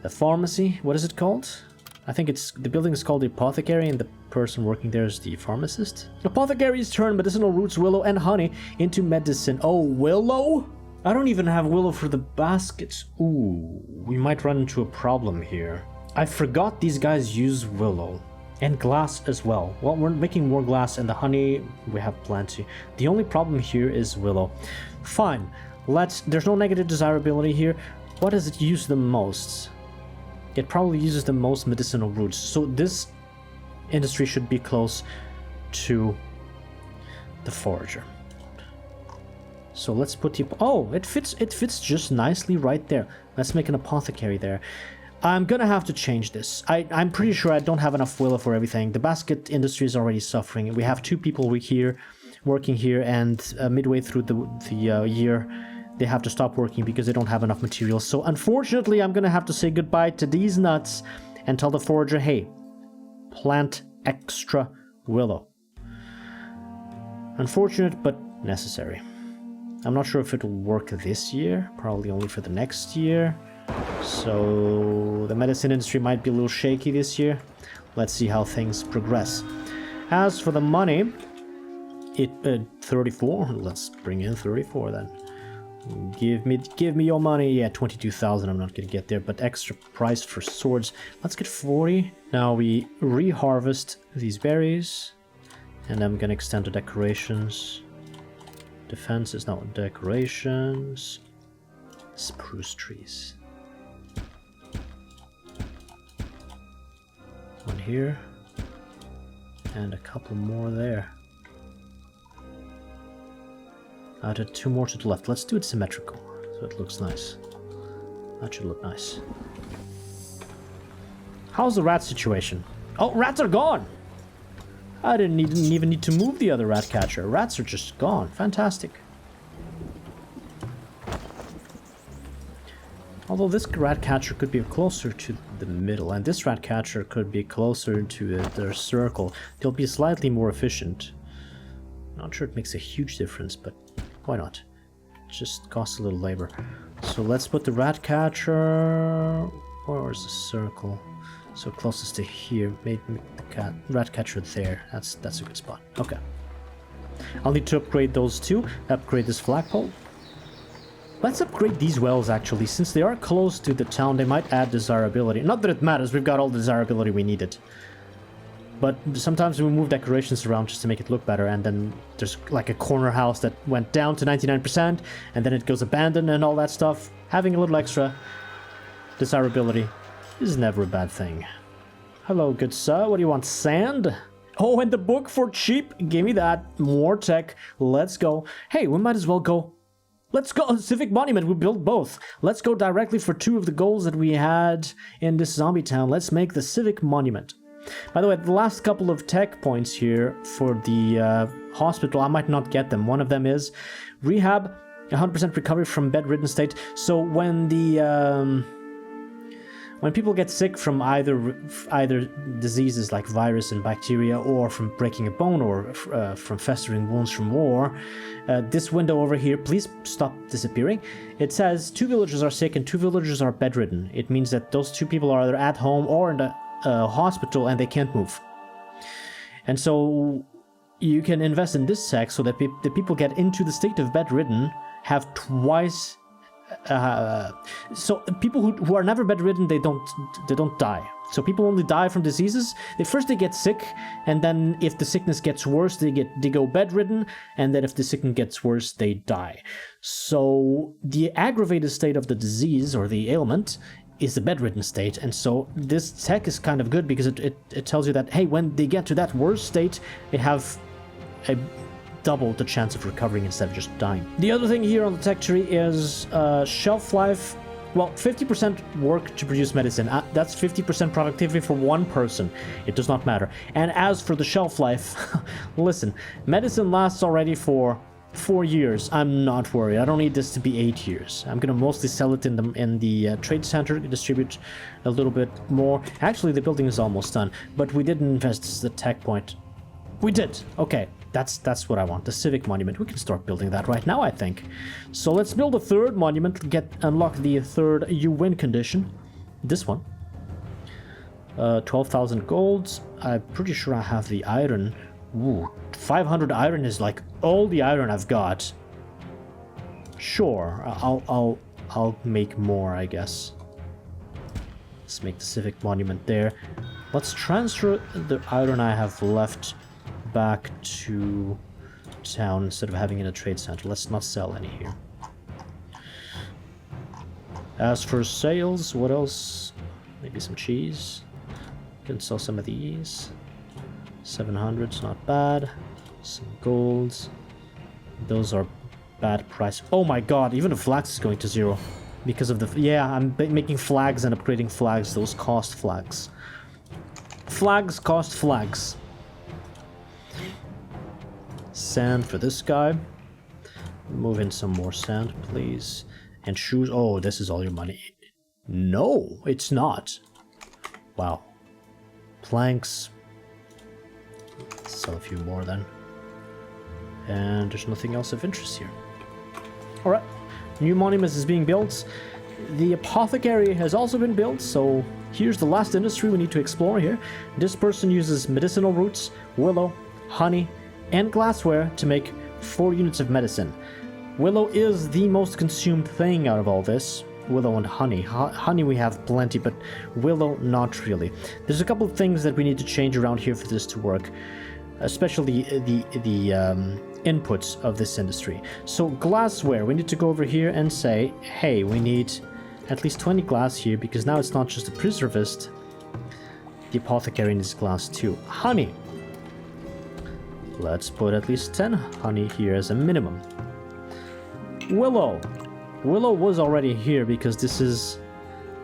The pharmacy, what is it called? I think it's, the building is called the apothecary and the person working there is the pharmacist. Apothecaries turn medicinal roots, willow and honey into medicine. Oh, willow? I don't even have willow for the baskets. Ooh, we might run into a problem here. I forgot these guys use willow. And glass as well. Well, we're making more glass and the honey, we have plenty. The only problem here is willow. Fine, there's no negative desirability here. What does it use the most? It probably uses the most medicinal roots. So this industry should be close to the forager. So let's put the, oh, it fits just nicely right there. Let's make an apothecary there. I'm gonna have to change this. I'm pretty sure I don't have enough willow for everything. The basket industry is already suffering. We have 2 people working here, and midway through the year, they have to stop working because they don't have enough materials. So unfortunately, I'm gonna have to say goodbye to these nuts and tell the forager, hey, plant extra willow. Unfortunate, but necessary. I'm not sure if it will work this year, probably only for the next year. So the medicine industry might be a little shaky this year. Let's see how things progress. As for the money, 34. Let's bring in 34 then. Give me your money. Yeah, 22,000. I'm not gonna get there, but extra price for swords. Let's get 40. Now we reharvest these berries, and I'm gonna extend the decorations. Defense is now decorations. Spruce trees. One here. And a couple more there. I did 2 more to the left. Let's do it symmetrical, so it looks nice. That should look nice. How's the rat situation? Oh, rats are gone! I didn't even need to move the other rat catcher. Rats are just gone. Fantastic. Although this rat catcher could be closer to the middle, and this rat catcher could be closer to their circle. They'll be slightly more efficient. Not sure it makes a huge difference, but why not? It just costs a little labor. So let's put the rat catcher... Where's the circle? So closest to here. Make the rat catcher there. That's a good spot. Okay. I'll need to upgrade those two. Upgrade this flagpole. Let's upgrade these wells, actually. Since they are close to the town, they might add desirability. Not that it matters, we've got all the desirability we needed. But sometimes we move decorations around just to make it look better, and then there's like a corner house that went down to 99%, and then it goes abandoned and all that stuff. Having a little extra desirability is never a bad thing. Hello, good sir. What do you want, sand? Oh, and the book for cheap. Give me that. More tech. Let's go. Hey, we might as well go... Let's go, Civic Monument, we built both. Let's go directly for 2 of the goals that we had in this zombie town. Let's make the Civic Monument. By the way, the last couple of tech points here for the hospital, I might not get them. One of them is rehab, 100% recovery from bedridden state. So when the... When people get sick from either diseases like virus and bacteria, or from breaking a bone, or from festering wounds from war, this window over here, please stop disappearing. It says 2 villagers are sick and 2 villagers are bedridden. It means that those 2 people are either at home or in the hospital and they can't move. And so you can invest in this tech so that the people get into the state of bedridden have twice... so people who are never bedridden, they don't die. So people only die from diseases. They get sick, and then if the sickness gets worse, they go bedridden, and then if the sickness gets worse, they die. So the aggravated state of the disease or the ailment is the bedridden state, and so this tech is kind of good because it tells you that, hey, when they get to that worst state, they have a double the chance of recovering instead of just dying. The other thing here on the tech tree is shelf life. Well, 50% work to produce medicine. That's 50% productivity for one person. It does not matter. And as for the shelf life, listen, medicine lasts already for 4 years. I'm not worried. I don't need this to be 8 years. I'm gonna mostly sell it in the trade center, distribute a little bit more. Actually, the building is almost done, but we didn't invest the tech point. We did. Okay. That's what I want, the Civic Monument. We can start building that right now, I think. So let's build a 3rd monument, unlock the 3rd you win condition. This one. 12,000 golds. I'm pretty sure I have the iron. Ooh, 500 iron is like all the iron I've got. Sure, I'll make more, I guess. Let's make the Civic Monument there. Let's transfer the iron I have left back to town instead of having it in a trade center. Let's not sell any here. As for sales, what else? Maybe some cheese. Can sell some of these. 700's not bad. Some golds. Those are bad price. Oh my god, even the flags is going to 0 because of the... Yeah, I'm making flags and upgrading flags. Those cost flags. Flags cost flags. Sand for this guy. Move in some more sand, please. And shoes. Oh, this is all your money. No, it's not. Wow. Planks. Sell a few more then. And there's nothing else of interest here. Alright. New monument is being built. The apothecary has also been built, so here's the last industry we need to explore here. This person uses medicinal roots, willow, honey, and glassware to make 4 units of medicine. Willow is the most consumed thing out of all this. Willow and honey. Honey we have plenty, but willow not really. There's a couple of things that we need to change around here for this to work, especially the inputs of this industry. So glassware, we need to go over here and say, hey, we need at least 20 glass here, because now it's not just a preservist. The apothecary needs glass too. Honey. Let's put at least 10 honey here as a minimum. Willow. Willow was already here because this is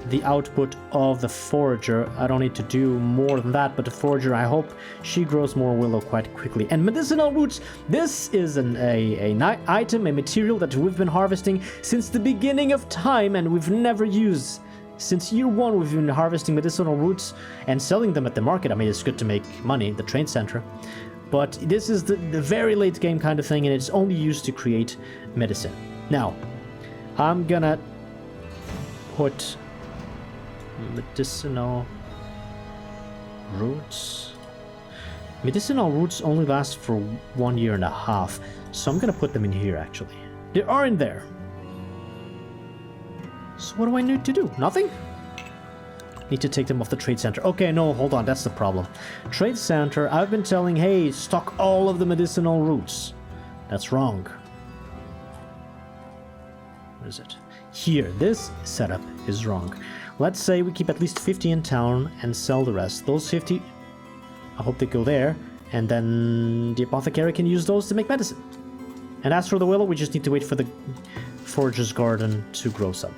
the output of the forager. I don't need to do more than that, but the forager, I hope she grows more willow quite quickly. And medicinal roots, this is an item, a material that we've been harvesting since the beginning of time, and we've never used. Since year one, we've been harvesting medicinal roots and selling them at the market. I mean, it's good to make money, the trade center. But this is the very late game kind of thing, and it's only used to create medicine. Now, I'm gonna put medicinal roots. Medicinal roots only last for 1.5 years, so I'm gonna put them in here actually. They are in there. So what do I need to do? Nothing? Need to take them off the trade center. Okay, no, hold on, that's the problem. Trade center, I've been telling, hey, stock all of the medicinal roots. That's wrong. What is it? Here, this setup is wrong. Let's say we keep at least 50 in town and sell the rest. Those 50, I hope they go there, and then the apothecary can use those to make medicine. And as for the willow, we just need to wait for the forager's garden to grow some.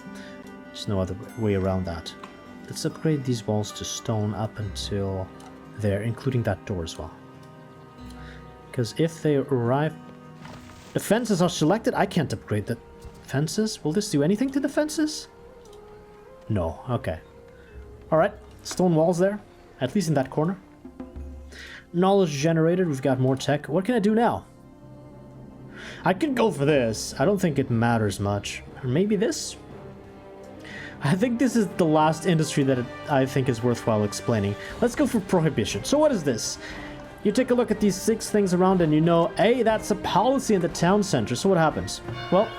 There's no other way around that. Let's upgrade these walls to stone up until there, including that door as well. Because if they arrive... The fences are selected, I can't upgrade the fences. Will this do anything to the fences? No, okay. Alright, stone walls there, at least in that corner. Knowledge generated, we've got more tech. What can I do now? I could go for this. I don't think it matters much. Or maybe this? I think this is the last industry that I think is worthwhile explaining. Let's go for prohibition. So what is this? You take a look at these 6 things around and you know, hey, that's a policy in the town center. So what happens? Well,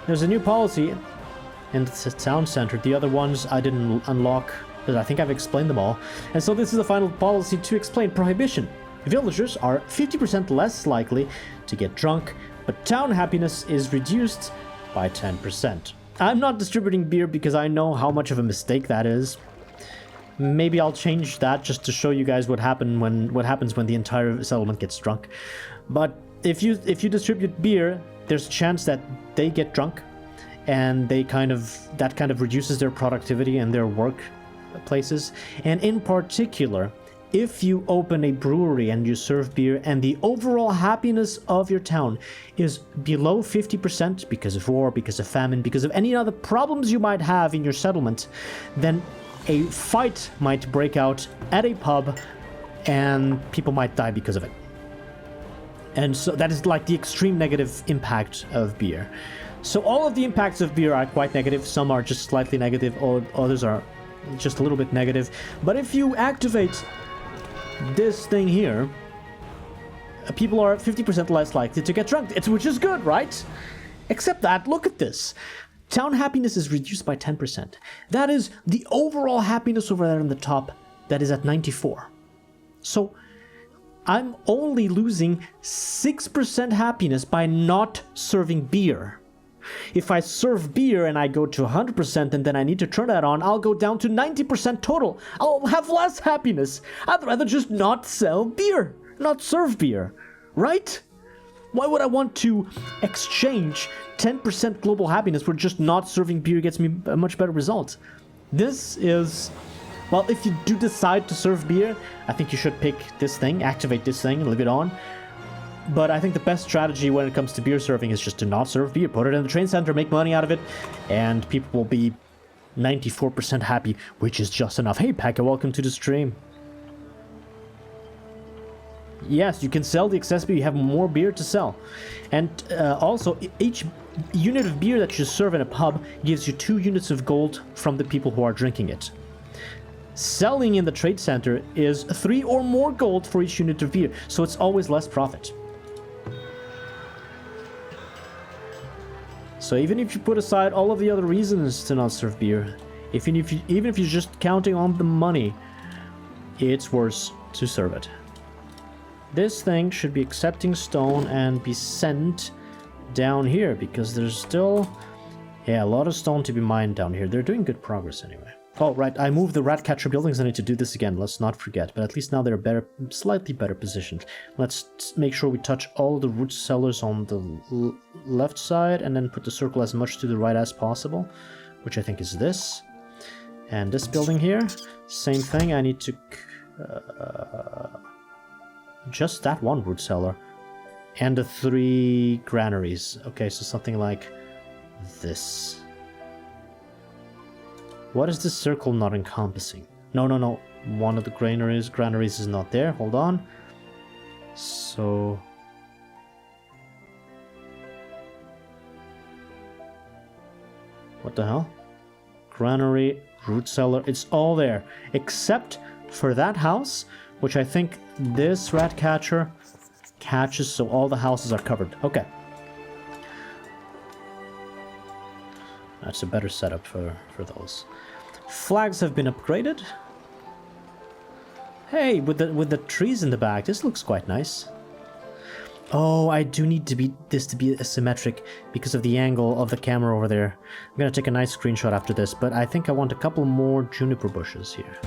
there's a new policy in the town center. The other ones I didn't unlock, but I think I've explained them all. And so this is the final policy to explain prohibition. Villagers are 50% less likely to get drunk, but town happiness is reduced by 10%. I'm not distributing beer because I know how much of a mistake that is. Maybe I'll change that just to show you guys what happens when the entire settlement gets drunk. But if you distribute beer, there's a chance that they get drunk, and that kind of reduces their productivity and their work places. And in particular, if you open a brewery and you serve beer and the overall happiness of your town is below 50% because of war, because of famine, because of any other problems you might have in your settlement, then a fight might break out at a pub and people might die because of it. And so that is like the extreme negative impact of beer. So all of the impacts of beer are quite negative. Some are just slightly negative, or others are just a little bit negative. But if you activate this thing here, people are 50% less likely to get drunk, which is good, right? Except that, look at this. Town happiness is reduced by 10%. That is the overall happiness over there on the top that is at 94. So I'm only losing 6% happiness by not serving beer. If I serve beer and I go to 100% and then I need to turn that on, I'll go down to 90% total. I'll have less happiness. I'd rather just not sell beer, not serve beer, right? Why would I want to exchange 10% global happiness for just not serving beer gets me a much better result? This is... Well, if you do decide to serve beer, I think you should pick this thing, activate this thing, and leave it on. But I think the best strategy when it comes to beer serving is just to not serve beer. Put it in the train center, make money out of it, and people will be 94% happy, which is just enough. Hey, Pekka, welcome to the stream. Yes, you can sell the excess beer. You have more beer to sell. And also, each unit of beer that you serve in a pub gives you 2 units of gold from the people who are drinking it. Selling in the trade center is 3 or more gold for each unit of beer, so it's always less profit. So even if you put aside all of the other reasons to not serve beer, even if you're just counting on the money, it's worse to serve it. This thing should be accepting stone and be sent down here, because there's still Yeah, a lot of stone to be mined down here. They're doing good progress anyway. Oh, right, I moved the rat catcher buildings. I need to do this again, let's not forget. But at least now they're better, slightly better positioned. Let's make sure we touch all the root cellars on the left side, and then put the circle as much to the right as possible, which I think is this. And this building here, same thing. I need to... just that one root cellar. And the 3 granaries. Okay, so something like this. What is this circle not encompassing? No. One of the granaries is not there. Hold on. So... what the hell? Granary, root cellar, it's all there. Except for that house, which I think this rat catcher catches, so all the houses are covered. Okay. That's a better setup for those. Flags have been upgraded. Hey, with the trees in the back, this looks quite nice. Oh, I do need this to be asymmetric because of the angle of the camera over there. I'm gonna take a nice screenshot after this, but I think I want a couple more juniper bushes here.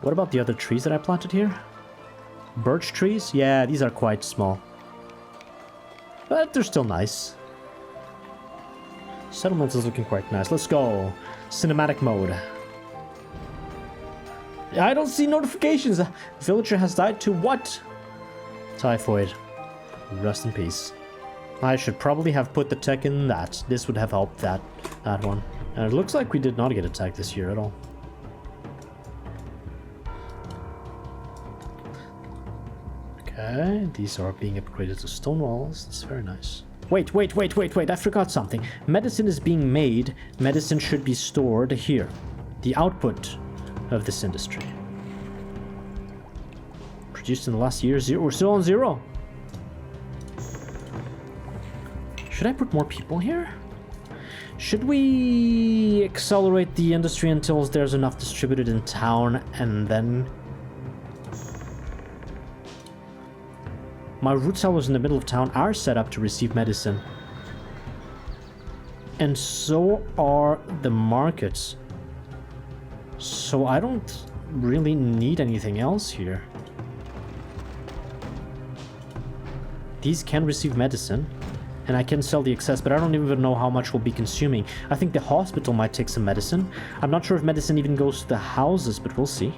What about the other trees that I planted here? Birch trees? Yeah, these are quite small. But they're still nice. Settlements is looking quite nice. Let's go. Cinematic mode. I don't see notifications. Villager has died to what? Typhoid. Rest in peace. I should probably have put the tech in that. This would have helped that one. And it looks like we did not get attacked this year at all. Okay, these are being upgraded to stone walls. That's very nice. Wait, I forgot something. Medicine is being made. Medicine should be stored here. The output of this industry. Produced in the last year, 0. We're still on 0. Should I put more people here? Should we accelerate the industry until there's enough distributed in town and then... My root cellars in the middle of town are set up to receive medicine. And so are the markets. So I don't really need anything else here. These can receive medicine. And I can sell the excess, but I don't even know how much we'll be consuming. I think the hospital might take some medicine. I'm not sure if medicine even goes to the houses, but we'll see.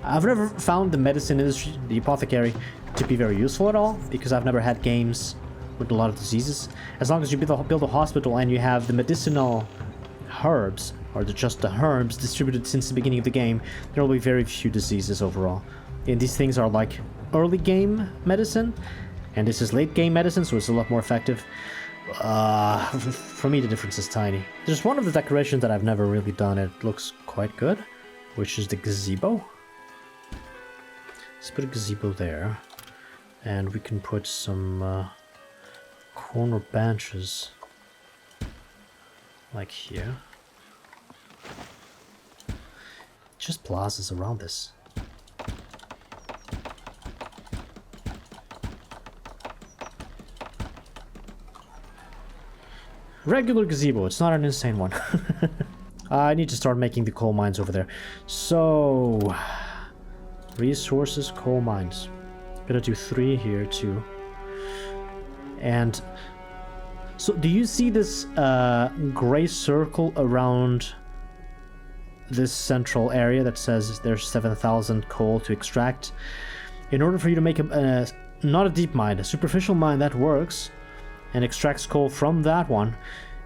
I've never found the medicine industry, the apothecary, to be very useful at all, because I've never had games with a lot of diseases. As long as you build a hospital and you have the medicinal herbs, or just the herbs distributed since the beginning of the game, there will be very few diseases overall. And these things are like early game medicine, and this is late game medicine, so it's a lot more effective. For me, the difference is tiny. There's one of the decorations that I've never really done. It looks quite good, which is the gazebo. Let's put a gazebo there, and we can put some corner benches like here. Just plazas around this. Regular gazebo, it's not an insane one. I need to start making the coal mines over there. So... resources, coal mines. Gonna do 3 here too. And... so do you see this gray circle around this central area that says there's 7,000 coal to extract? In order for you to make a not a deep mine, a superficial mine that works and extracts coal from that one,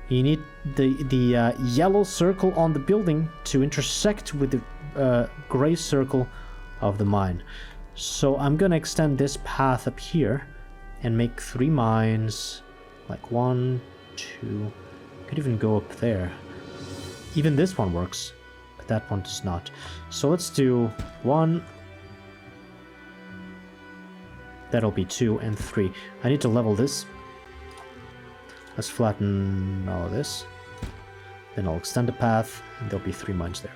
you need the yellow circle on the building to intersect with the gray circle of the mine. So I'm gonna extend this path up here and make 3 mines, like 1, 2, could even go up there. Even this one works, but that one does not. So let's do 1, that'll be 2 and 3. I need to level this. Let's flatten all of this. Then I'll extend the path, and there'll be 3 mines there.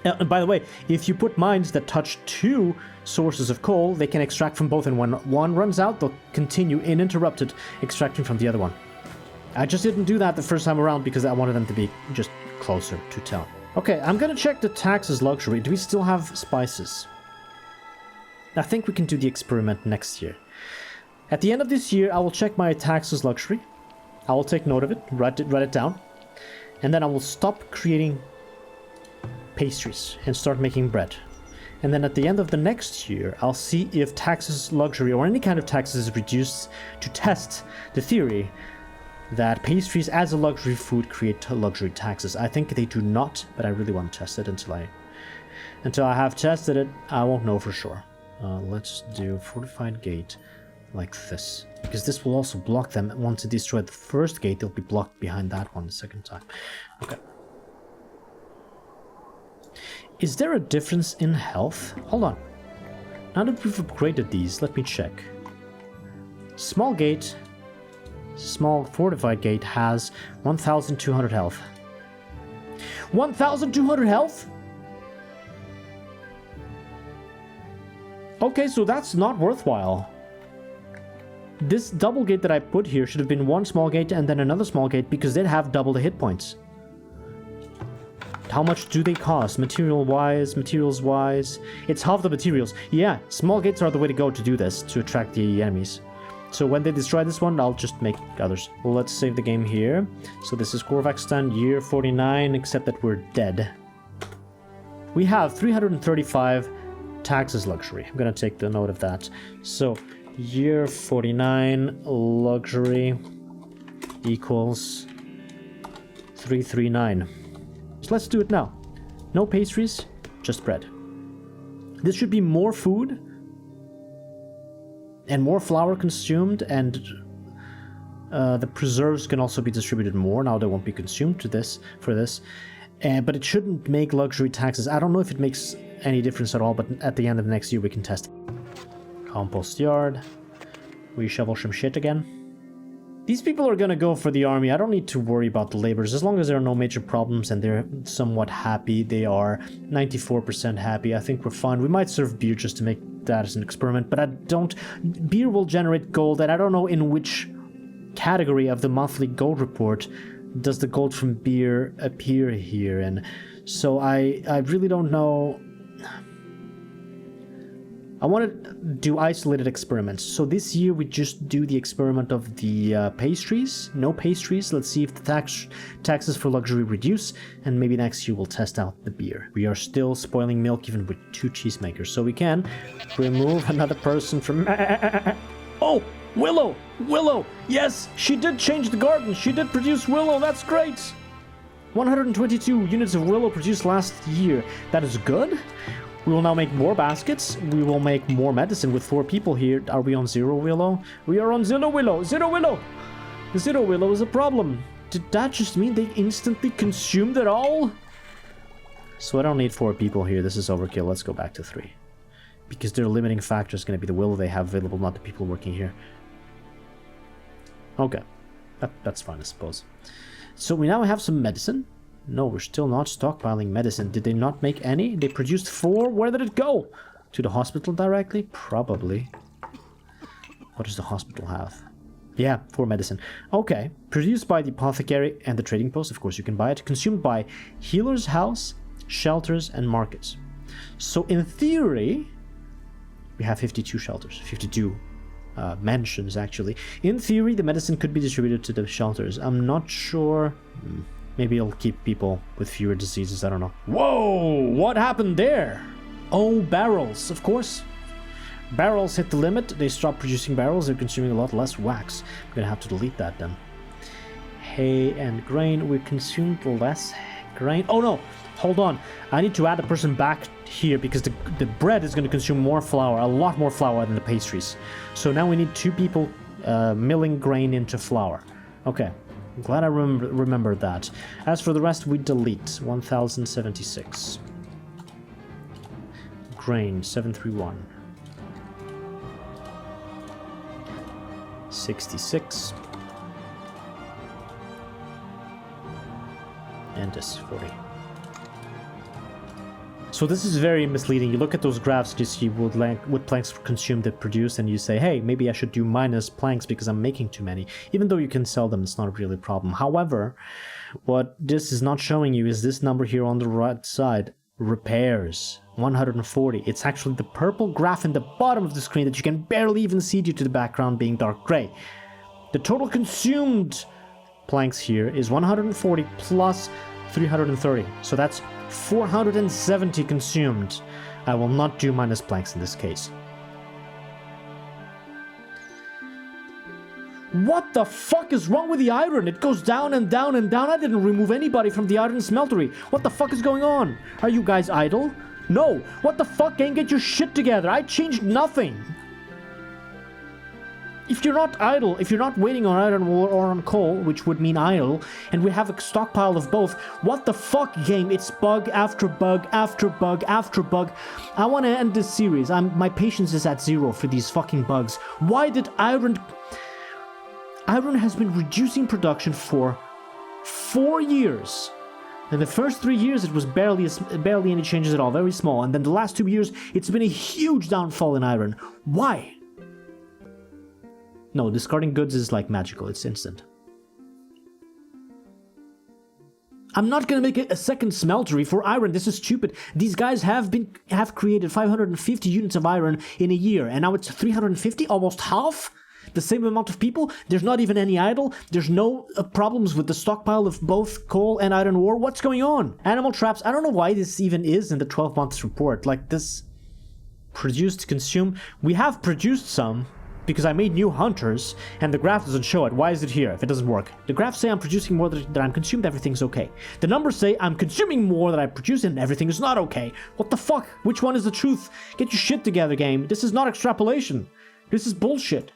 And by the way, if you put mines that touch 2 sources of coal, they can extract from both, and when one runs out, they'll continue uninterrupted extracting from the other one. I just didn't do that the first time around because I wanted them to be just closer to town. Okay, I'm gonna check the taxes luxury. Do we still have spices? I think we can do the experiment next year. At the end of this year, I will check my taxes luxury. I will take note of it, write it down, and then I will stop creating pastries and start making bread. And then at the end of the next year, I'll see if taxes luxury or any kind of taxes is reduced to test the theory that pastries as a luxury food create luxury taxes. I think they do not, but I really want to test it until I have tested it. I won't know for sure. Let's do fortified gate like this, because this will also block them. Once they destroy the first gate, they'll be blocked behind that one the second time. Okay. Is there a difference in health? Hold on. Now that we've upgraded these, let me check. Small gate, small fortified gate has 1,200 health. 1,200 health? Okay, so that's not worthwhile. This double gate that I put here should have been one small gate and then another small gate, because they'd have double the hit points. How much do they cost? Materials-wise? It's half the materials. Yeah, small gates are the way to go to do this, to attract the enemies. So when they destroy this one, I'll just make others. Well, let's save the game here. So this is Korvakstan, year 49, except that we're dead. We have 335 taxes luxury. I'm gonna take the note of that. So year 49 luxury equals 339. So let's do it now. No pastries, just bread. This should be more food and more flour consumed, and the preserves can also be distributed more. Now they won't be consumed for this, but it shouldn't make luxury taxes. I don't know if it makes any difference at all, but at the end of next year we can test it. Compost yard. We shovel some shit again. These people are gonna go for the army. I don't need to worry about the laborers. As long as there are no major problems and they're somewhat happy. They are 94% happy. I think we're fine. We might serve beer just to make that as an experiment, but I don't... Beer will generate gold, and I don't know in which category of the monthly gold report does the gold from beer appear here, and so I really don't know. I want to do isolated experiments. So this year we just do the experiment of the pastries. No pastries. Let's see if the taxes for luxury reduce, and maybe next year we'll test out the beer. We are still spoiling milk even with 2 cheesemakers, so we can remove another person from... Oh! Willow! Willow! Yes! She did change the garden! She did produce willow! That's great! 122 units of willow produced last year. That is good. We will now make more baskets. We will make more medicine with 4 people here. Are we on 0 willow? We are on 0 willow! 0 willow! 0 willow is a problem. Did that just mean they instantly consumed it all? So I don't need 4 people here. This is overkill. Let's go back to 3. Because their limiting factor is going to be the willow they have available, not the people working here. Okay. That's fine, I suppose. So we now have some medicine. No, we're still not stockpiling medicine. Did they not make any? They produced 4. Where did it go? To the hospital directly? Probably. What does the hospital have? Yeah, 4 medicine. Okay. Produced by the apothecary and the trading post. Of course, you can buy it. Consumed by healer's house, shelters, and markets. So in theory, we have 52 shelters. 52 mansions, actually. In theory, the medicine could be distributed to the shelters. I'm not sure... Maybe it'll keep people with fewer diseases, I don't know. Whoa! What happened there? Oh, barrels, of course. Barrels hit the limit. They stop producing barrels. They're consuming a lot less wax. I'm gonna have to delete that then. Hay and grain. We consumed less grain. Oh no! Hold on. I need to add a person back here because the bread is going to consume more flour. A lot more flour than the pastries. So now we need 2 people milling grain into flour. Okay. I'm glad I remembered that. As for the rest, we delete. 1076. Grain, 731. 66. And this, 40. So this is very misleading. You look at those graphs, you see what planks consumed it produced, and you say, hey, maybe I should do minus planks because I'm making too many. Even though you can sell them, it's not really a problem. However, what this is not showing you is this number here on the right side. Repairs, 140. It's actually the purple graph in the bottom of the screen that you can barely even see due to the background being dark gray. The total consumed planks here is 140 plus 330. So that's 470 consumed. I will not do minus planks in this case. What the fuck is wrong with the iron? It goes down and down and down. I didn't remove anybody from the iron smeltery. What the fuck is going on? Are you guys idle? No. What the fuck, gang? Get your shit together. I changed nothing. If you're not idle, if you're not waiting on iron ore or on coal, which would mean idle, and we have a stockpile of both, what the fuck, game? It's bug after bug after bug after bug. I want to end this series. My patience is at 0 for these fucking bugs. Why did iron... Iron has been reducing production for 4 years. In the first 3 years, it was barely any changes at all, very small. And then the last 2 years, it's been a huge downfall in iron. Why? No, discarding goods is like magical. It's instant. I'm not gonna make a second smeltery for iron. This is stupid. These guys have created 550 units of iron in a year, and now it's 350, almost half. The same amount of people. There's not even any idle. There's no problems with the stockpile of both coal and iron ore. What's going on? Animal traps. I don't know why this even is in the 12 months report. Like this produced, consume. We have produced some because I made new hunters and the graph doesn't show it. Why is it here if it doesn't work? The graphs say I'm producing more than I'm consumed. Everything's okay. The numbers say I'm consuming more than I produce and everything is not okay. What the fuck? Which one is the truth? Get your shit together, game. This is not extrapolation. This is bullshit.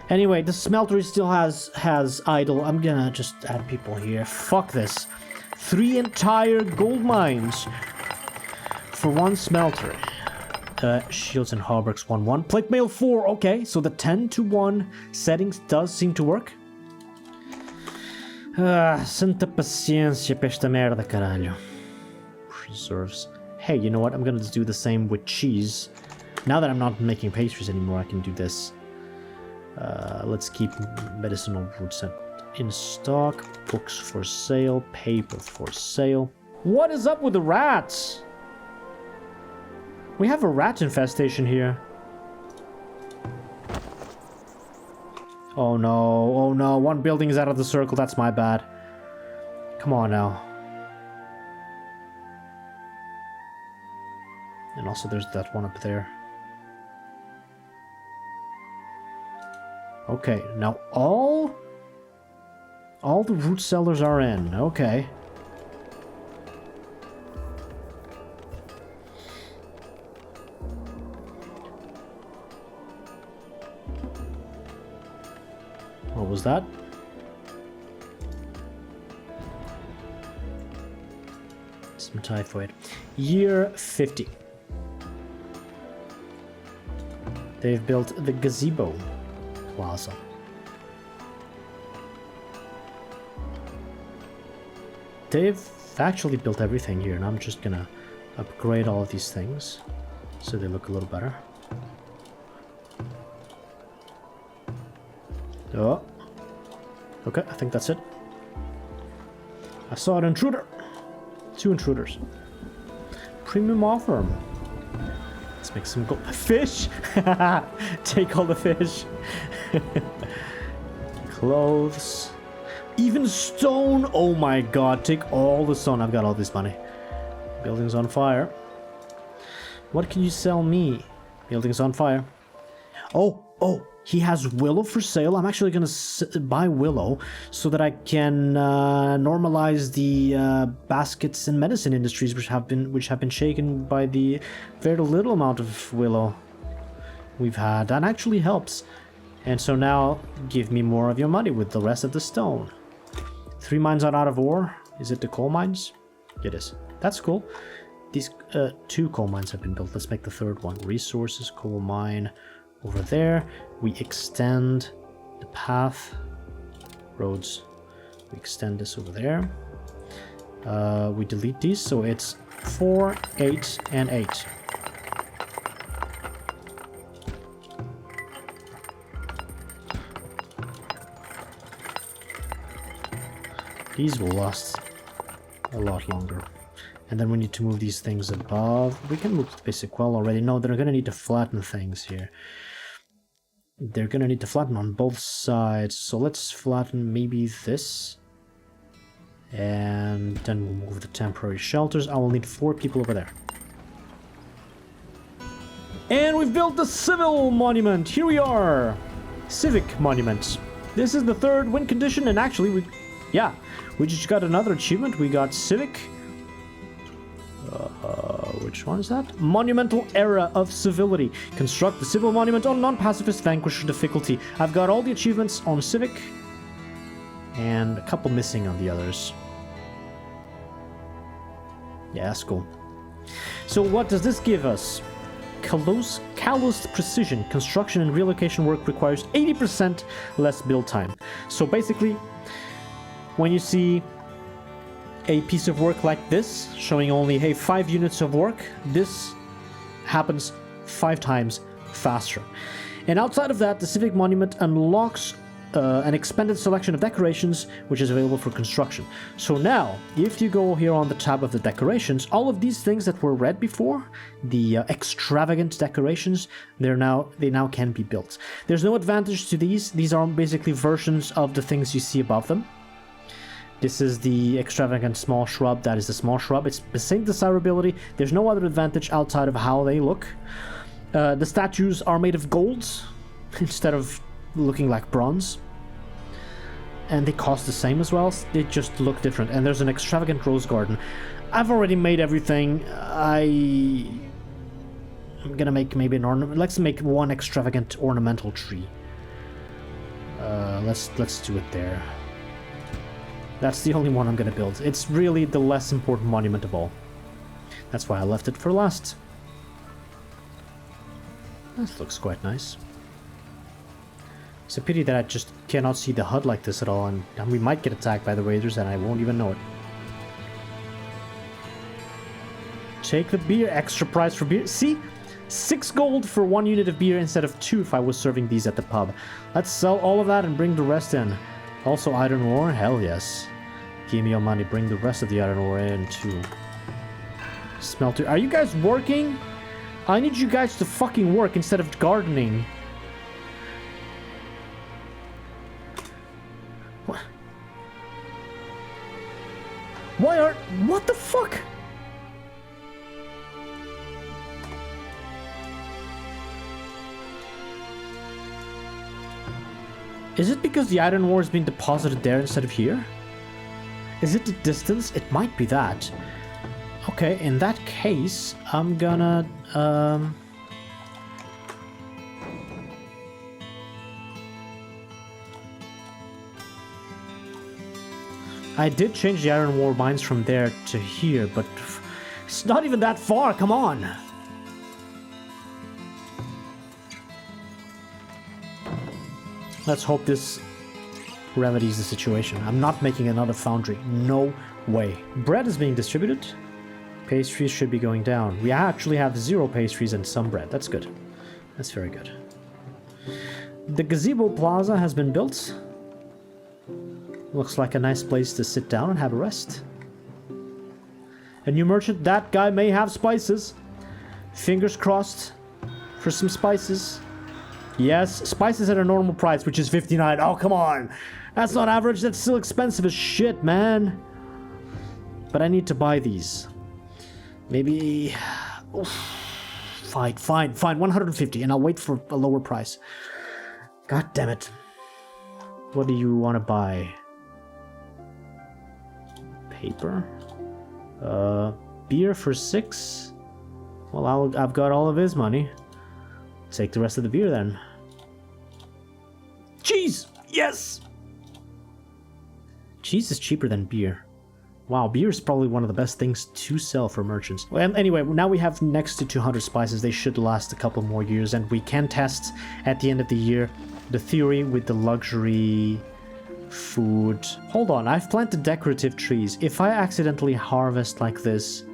Anyway, the smeltery still has idle. I'm gonna just add people here. Fuck this. 3 entire gold mines for 1 smeltery. Shields and hauberks 1-1. Plate mail 4. Okay, so the 10-to-1 settings does seem to work. Santa paciência pra esta merda, caralho. Preserves. Hey, you know what? I'm gonna just do the same with cheese. Now that I'm not making pastries anymore, I can do this. Let's keep medicinal roots in stock. Books for sale. Paper for sale. What is up with the rats? We have a rat infestation here. Oh no, oh no. 1 building is out of the circle. That's my bad. Come on now. And also there's that one up there. Okay, now all the root cellars are in. Okay. What was that? Some typhoid. Year 50. They've built the gazebo plaza. They've actually built everything here, and I'm just gonna upgrade all of these things so they look a little better. Oh. Okay, I think that's it. I saw an intruder. 2 intruders. Premium offer. Let's make some fish. Take all the fish. Clothes. Even stone. Oh my god. Take all the stone. I've got all this money. Building's on fire. What can you sell me? Building's on fire. Oh. He has willow for sale. I'm actually going to buy willow so that I can normalize the baskets and medicine industries which have been shaken by the very little amount of willow we've had. That actually helps. And so now give me more of your money with the rest of the stone. 3 mines are out of ore. Is it the coal mines? It is. That's cool. These 2 coal mines have been built. Let's make the 3rd one. Resources, coal mine. Over there, we extend the path, roads, we extend this over there. We delete these, so it's 4, 8, and 8. These will last a lot longer. And then we need to move these things above. We can move the basic wall already. No, they're gonna need to flatten things here. They're gonna need to flatten on both sides. So let's flatten maybe this. And then we'll move the temporary shelters. I will need 4 people over there. And we've built the civil monument. Here we are. Civic monument. This is the 3rd win condition, and actually we just got another achievement. We got civic. Which one is that? Monumental Era of Civility. Construct the civil monument on non-pacifist Vanquisher difficulty. I've got all the achievements on civic. And a couple missing on the others. Yeah, that's cool. So what does this give us? Calloused precision. Construction and relocation work requires 80% less build time. So basically, when you see a piece of work like this, showing only, hey, 5 units of work, this happens 5 times faster. And outside of that, the Civic Monument unlocks an expanded selection of decorations, which is available for construction. So now, if you go here on the tab of the decorations, all of these things that were red before, the extravagant decorations, they now can be built. There's no advantage to these. These are basically versions of the things you see above them. This is the extravagant small shrub. That is the small shrub. It's the same desirability. There's no other advantage outside of how they look. The statues are made of gold instead of looking like bronze. And they cost the same as well. They just look different. And there's an extravagant rose garden. I've already made everything. I'm gonna make maybe an ornament. Let's make one extravagant ornamental tree. Let's do it there. That's the only one I'm gonna build. It's really the less important monument of all. That's why I left it for last. That looks quite nice. It's a pity that I just cannot see the HUD like this at all, and we might get attacked by the Raiders and I won't even know it. Take the beer, extra price for beer. See? 6 gold for 1 unit of beer instead of 2 if I was serving these at the pub. Let's sell all of that and bring the rest in. Also iron ore, hell yes. Give me your money, bring the rest of the iron ore in too. Smelter, are you guys working? I need you guys to fucking work instead of gardening. What? What the fuck? Is it because the iron ore is being deposited there instead of here? Is it the distance? It might be that. Okay, in that case, I'm gonna... I did change the iron ore mines from there to here, but it's not even that far, come on! Let's hope this remedies the situation. I'm not making another foundry. No way. Bread is being distributed. Pastries should be going down. We actually have 0 pastries and some bread. That's good. That's very good. The gazebo plaza has been built. Looks like a nice place to sit down and have a rest. A new merchant. That guy may have spices. Fingers crossed for some spices. Yes, spices at a normal price, which is 59. Oh, come on. That's not average. That's still expensive as shit, man. But I need to buy these. Maybe... Oof. Fine. 150, and I'll wait for a lower price. God damn it. What do you want to buy? Paper? Beer for 6? Well, I've got all of his money. Take the rest of the beer then. Cheese! Yes! Cheese is cheaper than beer. Wow, beer is probably one of the best things to sell for merchants. Well, anyway, now we have next to 200 spices. They should last a couple more years, and we can test at the end of the year the theory with the luxury Food. Hold on, I've planted decorative trees. If I accidentally harvest like this...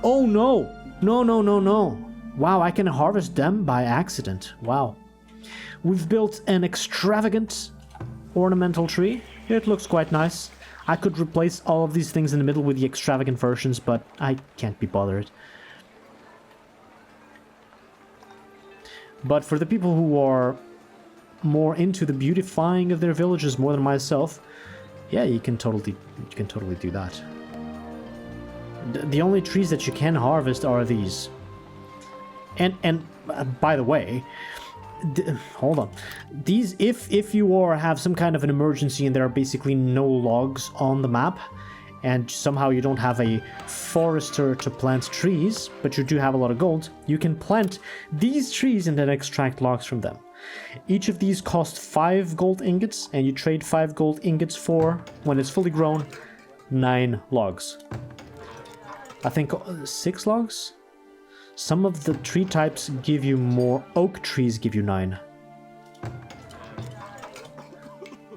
Oh no! No, no, no, no. Wow, I can harvest them by accident. Wow. We've built an extravagant ornamental tree. It looks quite nice. I could replace all of these things in the middle with the extravagant versions, but I can't be bothered. But for the people who are more into the beautifying of their villages more than myself, yeah, you can totally do that. The only trees that you can harvest are these. And by the way, hold on. These, if you have some kind of an emergency and there are basically no logs on the map, and somehow you don't have a forester to plant trees, but you do have a lot of gold, you can plant these trees and then extract logs from them. Each of these cost 5 gold ingots, and you trade 5 gold ingots for, when it's fully grown, 9 logs. I think 6 logs? Some of the tree types give you more. Oak trees give you 9.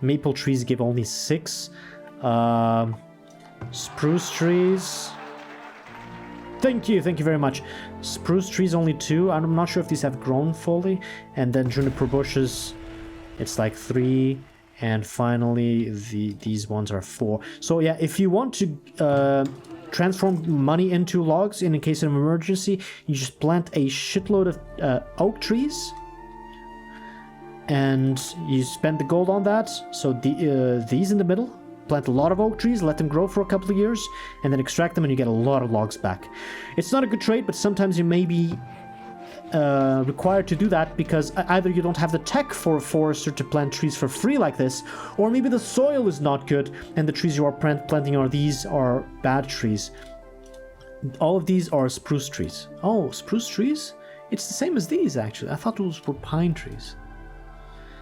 Maple trees give only 6. Spruce trees... Thank you very much. Spruce trees only 2. I'm not sure if these have grown fully. And then juniper bushes, it's like 3. And finally, these ones are 4. So yeah, if you want to transform money into logs in case of an emergency, you just plant a shitload of oak trees. And you spend the gold on that. So these in the middle. Plant a lot of oak trees, let them grow for a couple of years, and then extract them and you get a lot of logs back. It's not a good trade, but sometimes you may be required to do that because either you don't have the tech for a forester to plant trees for free like this, or maybe the soil is not good and the trees you are planting are bad trees. All of these are spruce trees. Oh, spruce trees? It's the same as these actually. I thought those were pine trees.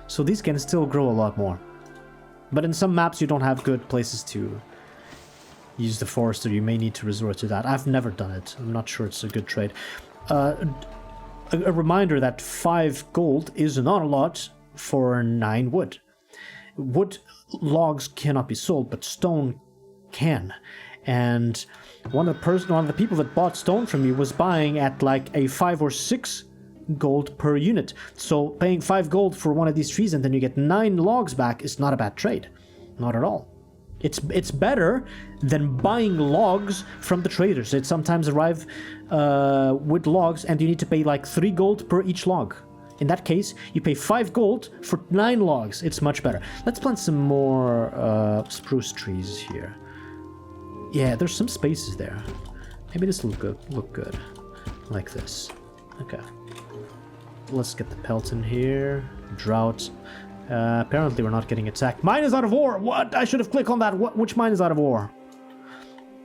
So these can still grow a lot more. But in some maps you don't have good places to use the forester. You may need to resort to that. I've never done it. I'm not sure it's a good trade. A reminder that 5 gold is not a lot for 9 wood. Wood logs cannot be sold, but stone can. And one of the people that bought stone from me was buying at like a 5 or 6 gold per unit. So paying 5 gold for one of these trees and then you get 9 logs back is not a bad trade. Not at all. It's better than buying logs from the traders. It sometimes arrive with logs and you need to pay like 3 gold per each log. In that case, you pay 5 gold for 9 logs. It's much better. Let's plant some more spruce trees here. Yeah, there's some spaces there. Maybe this will look good. Like this. Okay. Let's get the pelt in here. Drought. Apparently we're not getting attacked. Mine is out of ore! What? I should have clicked on that. Which mine is out of ore?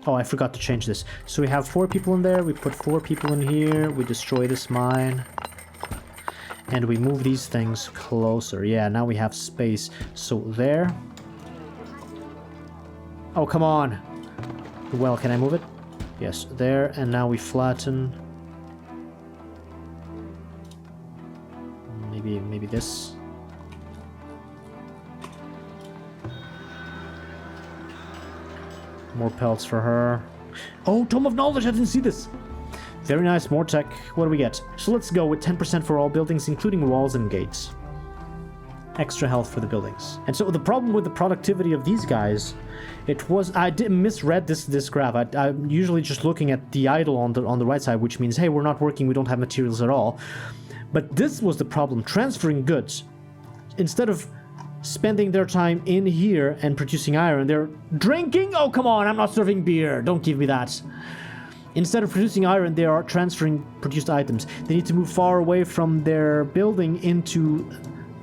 Oh, I forgot to change this. So we have 4 people in there. We put 4 people in here. We destroy this mine. And we move these things closer. Yeah, now we have space. So there. Oh, come on. Well, can I move it? Yes, there. And now we flatten. Maybe this. More pelts for her. Oh, Tome of Knowledge, I didn't see this. Very nice, more tech. What do we get? So let's go with 10% for all buildings, including walls and gates. Extra health for the buildings. And so the problem with the productivity of these guys, it was, I did misread this graph. I'm usually just looking at the idle on the right side, which means, hey, we're not working, we don't have materials at all. But this was the problem, transferring goods. Instead of spending their time in here and producing iron, they're drinking? Oh, come on, I'm not serving beer. Don't give me that. Instead of producing iron, they are transferring produced items. They need to move far away from their building into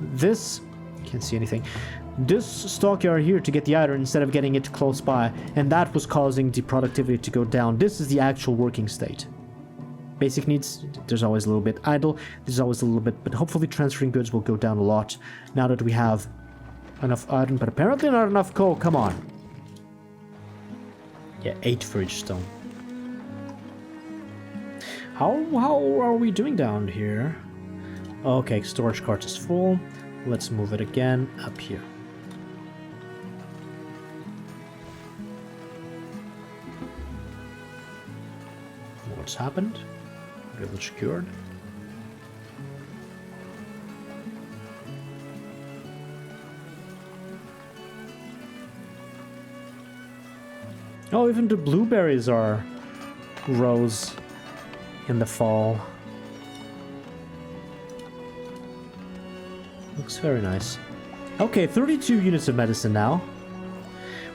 this. Can't see anything. This stockyard here to get the iron instead of getting it close by. And that was causing the productivity to go down. This is the actual working state. Basic needs, there's always a little bit idle, there's always a little bit, but hopefully transferring goods will go down a lot now that we have enough iron, but apparently not enough coal. Come on. Yeah, 8 for each stone. How are we doing down here? Okay, storage cart is full. Let's move it again up here. What's happened? Village secured. Oh, even the blueberries are rose in the fall. Looks very nice. Okay, 32 units of medicine now.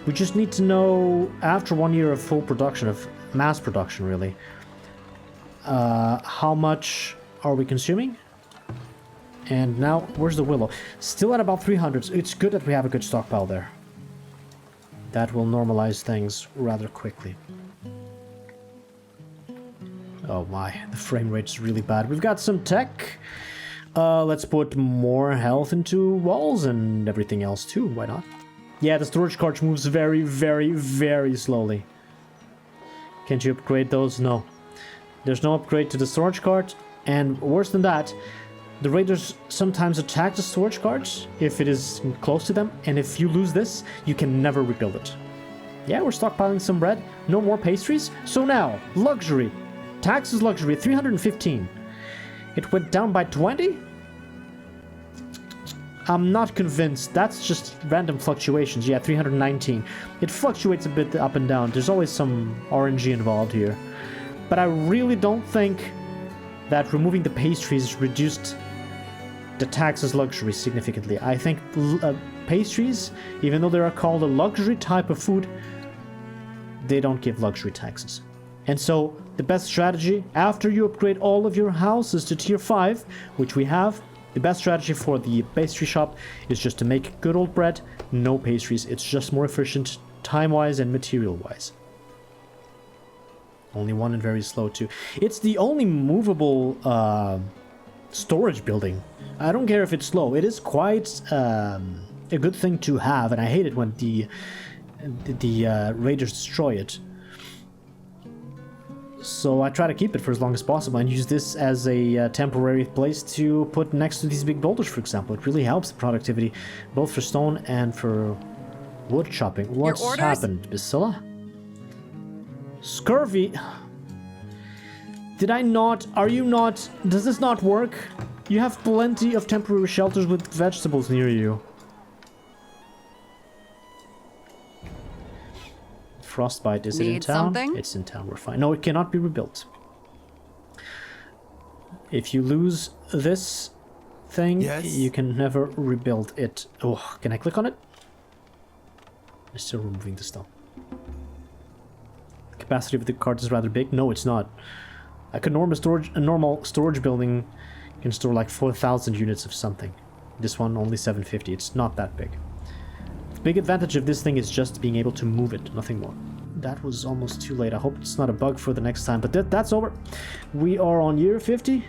We just need to know, after 1 year of full production, of mass production really, how much are we consuming? And now, where's the willow? Still at about 300. So it's good that we have a good stockpile there. That will normalize things rather quickly. Oh my, the frame rate's really bad. We've got some tech. Let's put more health into walls and everything else too. Why not? Yeah, the storage cart moves very, very, very slowly. Can't you upgrade those? No. There's no upgrade to the storage cart. And worse than that, the raiders sometimes attack the storage carts if it is close to them. And if you lose this, you can never rebuild it. Yeah, we're stockpiling some bread. No more pastries. So now, luxury. Tax is luxury, 315. It went down by 20? I'm not convinced. That's just random fluctuations. Yeah, 319. It fluctuates a bit up and down. There's always some RNG involved here. But I really don't think that removing the pastries reduced the tax as luxury significantly. I think pastries, even though they are called a luxury type of food, they don't give luxury taxes. And so the best strategy, after you upgrade all of your houses to tier 5, which we have, the best strategy for the pastry shop is just to make good old bread, no pastries. It's just more efficient time-wise and material-wise. Only one and very slow too. It's the only movable storage building. I don't care if it's slow. It is quite a good thing to have, and I hate it when the raiders destroy it. So I try to keep it for as long as possible and use this as a temporary place to put next to these big boulders, for example. It really helps the productivity, both for stone and for wood chopping. What's happened, Basilla? Scurvy? Did I not? Are you not? Does this not work? You have plenty of temporary shelters with vegetables near you. Frostbite, is it in town? Something? It's in town, we're fine. No, it cannot be rebuilt. If you lose this thing, yes, you can never rebuild it. Oh, can I click on it? I'm still removing the stone. The capacity of the cart is rather big. No, it's not. Like a normal storage building can store like 4,000 units of something. This one only 750. It's not that big. The big advantage of this thing is just being able to move it, nothing more. That was almost too late. I hope it's not a bug for the next time, but that's over. We are on year 50,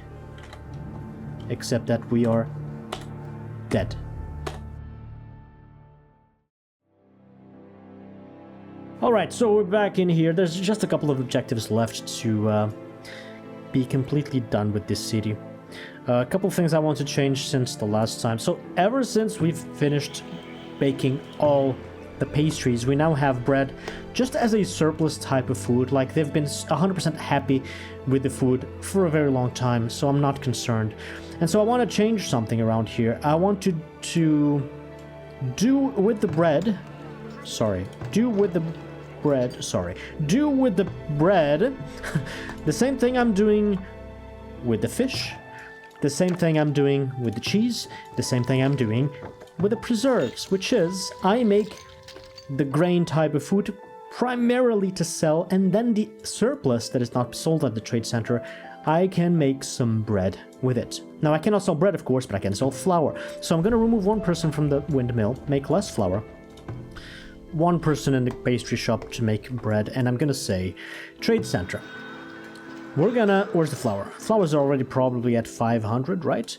except that we are dead. Alright, so we're back in here. There's just a couple of objectives left to be completely done with this city. A couple of things I want to change since the last time. So ever since we've finished baking all the pastries, we now have bread just as a surplus type of food. Like, they've been 100% happy with the food for a very long time, so I'm not concerned. And so I want to change something around here. I want to do with the bread the same thing I'm doing with the fish, the same thing I'm doing with the cheese, the same thing I'm doing with the preserves, which is I make the grain type of food primarily to sell, and then the surplus that is not sold at the trade center, I can make some bread with it. Now, I cannot sell bread, of course, but I can sell flour. So I'm going to remove one person from the windmill, make less flour, one person in the pastry shop to make bread, and I'm going to say trade center. Where's the flour? Flours are already probably at 500, right?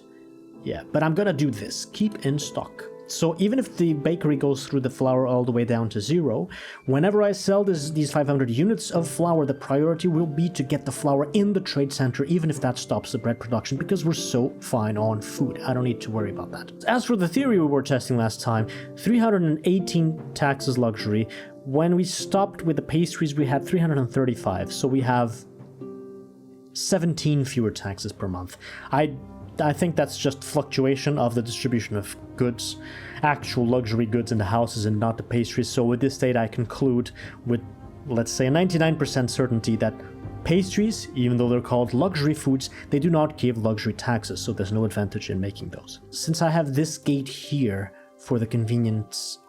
Yeah, but I'm gonna do this. Keep in stock. So even if the bakery goes through the flour all the way down to 0, whenever I sell these 500 units of flour, the priority will be to get the flour in the trade center, even if that stops the bread production, because we're so fine on food. I don't need to worry about that. As for the theory we were testing last time, 318 taxes luxury. When we stopped with the pastries, we had 335. So we have 17 fewer taxes per month. I think that's just fluctuation of the distribution of goods, actual luxury goods in the houses and not the pastries. So with this data, I conclude with, let's say, a 99% certainty that pastries, even though they're called luxury foods, they do not give luxury taxes, so there's no advantage in making those. Since I have this gate here for the convenience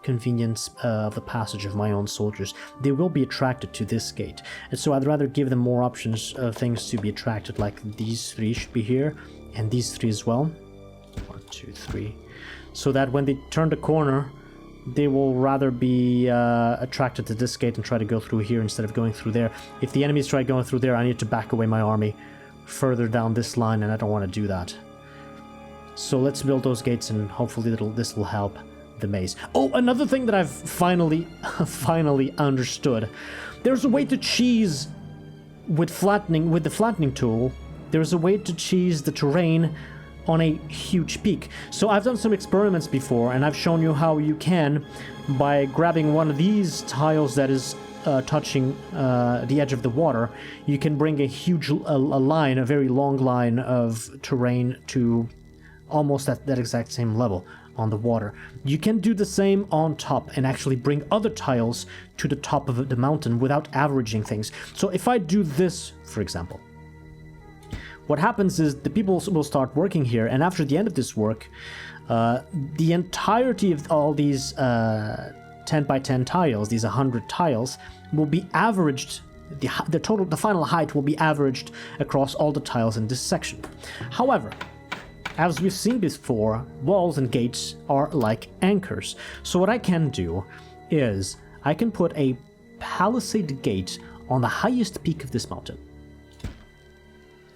of the passage of my own soldiers, they will be attracted to this gate. And so I'd rather give them more options of things to be attracted, like these three should be here, and these three as well. 1, 2, 3. So that when they turn the corner, they will rather be attracted to this gate and try to go through here instead of going through there. If the enemies try going through there, I need to back away my army further down this line, and I don't want to do that. So let's build those gates, and hopefully this will help the maze. Oh, another thing that I've finally understood. There's a way to cheese with the flattening tool. There's a way to cheese the terrain on a huge peak. So I've done some experiments before, and I've shown you how you can, by grabbing one of these tiles that is touching the edge of the water, you can bring a huge line, a very long line of terrain to almost at that exact same level on the water. You can do the same on top and actually bring other tiles to the top of the mountain without averaging things. So if I do this, for example, what happens is the people will start working here, and after the end of this work, the entirety of all these 10 by 10 tiles, these 100 tiles, will be averaged. The final height will be averaged across all the tiles in this section. However, as we've seen before, walls and gates are like anchors. So what I can do is I can put a palisade gate on the highest peak of this mountain.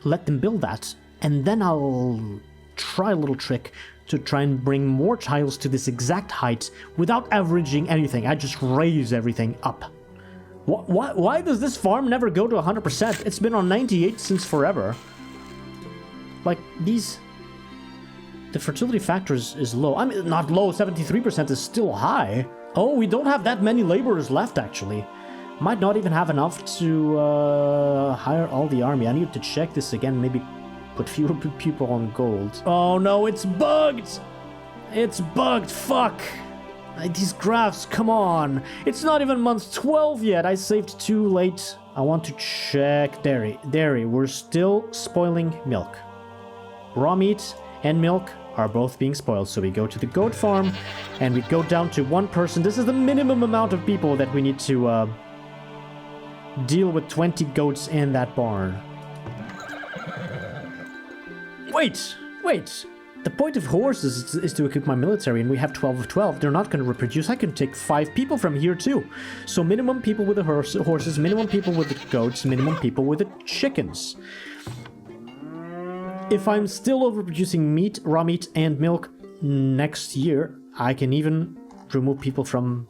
Let them build that, and then I'll try a little trick to try and bring more tiles to this exact height without averaging anything. I just raise everything up. Why does this farm never go to 100%? It's been on 98 since forever. Like, the fertility factor is low. I mean, not low, 73% is still high. Oh, we don't have that many laborers left, actually. Might not even have enough to hire all the army. I need to check this again, maybe put fewer people on gold. Oh no, it's bugged! It's bugged, fuck! These graphs, come on! It's not even month 12 yet, I saved too late. I want to check dairy. Dairy, we're still spoiling milk. Raw meat and milk are both being spoiled, so we go to the goat farm, and we go down to one person. This is the minimum amount of people that we need to deal with 20 goats in that barn. Wait! The point of horses is to equip my military, and we have 12 of 12. They're not going to reproduce. I can take 5 people from here too. So minimum people with the horses, minimum people with the goats, minimum people with the chickens. If I'm still overproducing meat, raw meat, and milk next year, I can even remove people from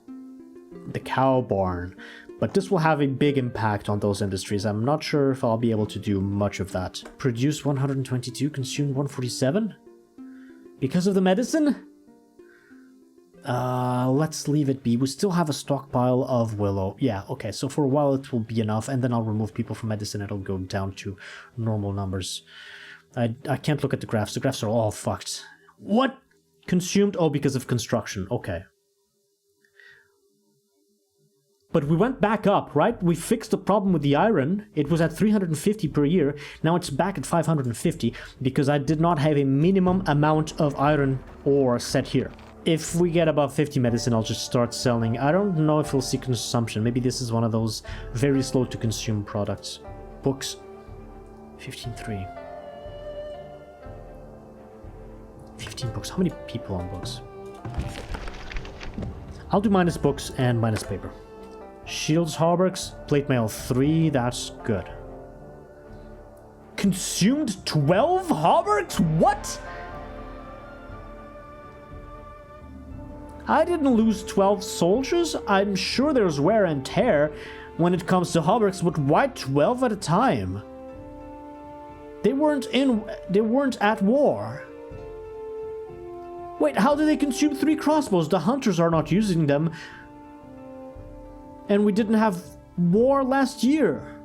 the cow barn. But this will have a big impact on those industries. I'm not sure if I'll be able to do much of that. Produce 122, consume 147? Because of the medicine? Let's leave it be. We still have a stockpile of willow. Yeah, okay, so for a while it will be enough, and then I'll remove people from medicine. It'll go down to normal numbers. I can't look at the graphs. The graphs are all fucked. What? Consumed? Oh, because of construction. Okay. But we went back up, right? We fixed the problem with the iron. It was at 350 per year. Now it's back at 550 because I did not have a minimum amount of iron ore set here. If we get above 50 medicine, I'll just start selling. I don't know if we'll see consumption. Maybe this is one of those very slow to consume products. Books. 15.3. 15 books. How many people on books? I'll do minus books and minus paper. Shields, hauberks, plate mail 3, that's good. Consumed 12 hauberks? What? I didn't lose 12 soldiers. I'm sure there's wear and tear when it comes to hauberks, but why 12 at a time? They weren't at war. Wait, how did they consume 3 crossbows? The hunters are not using them. And we didn't have war last year.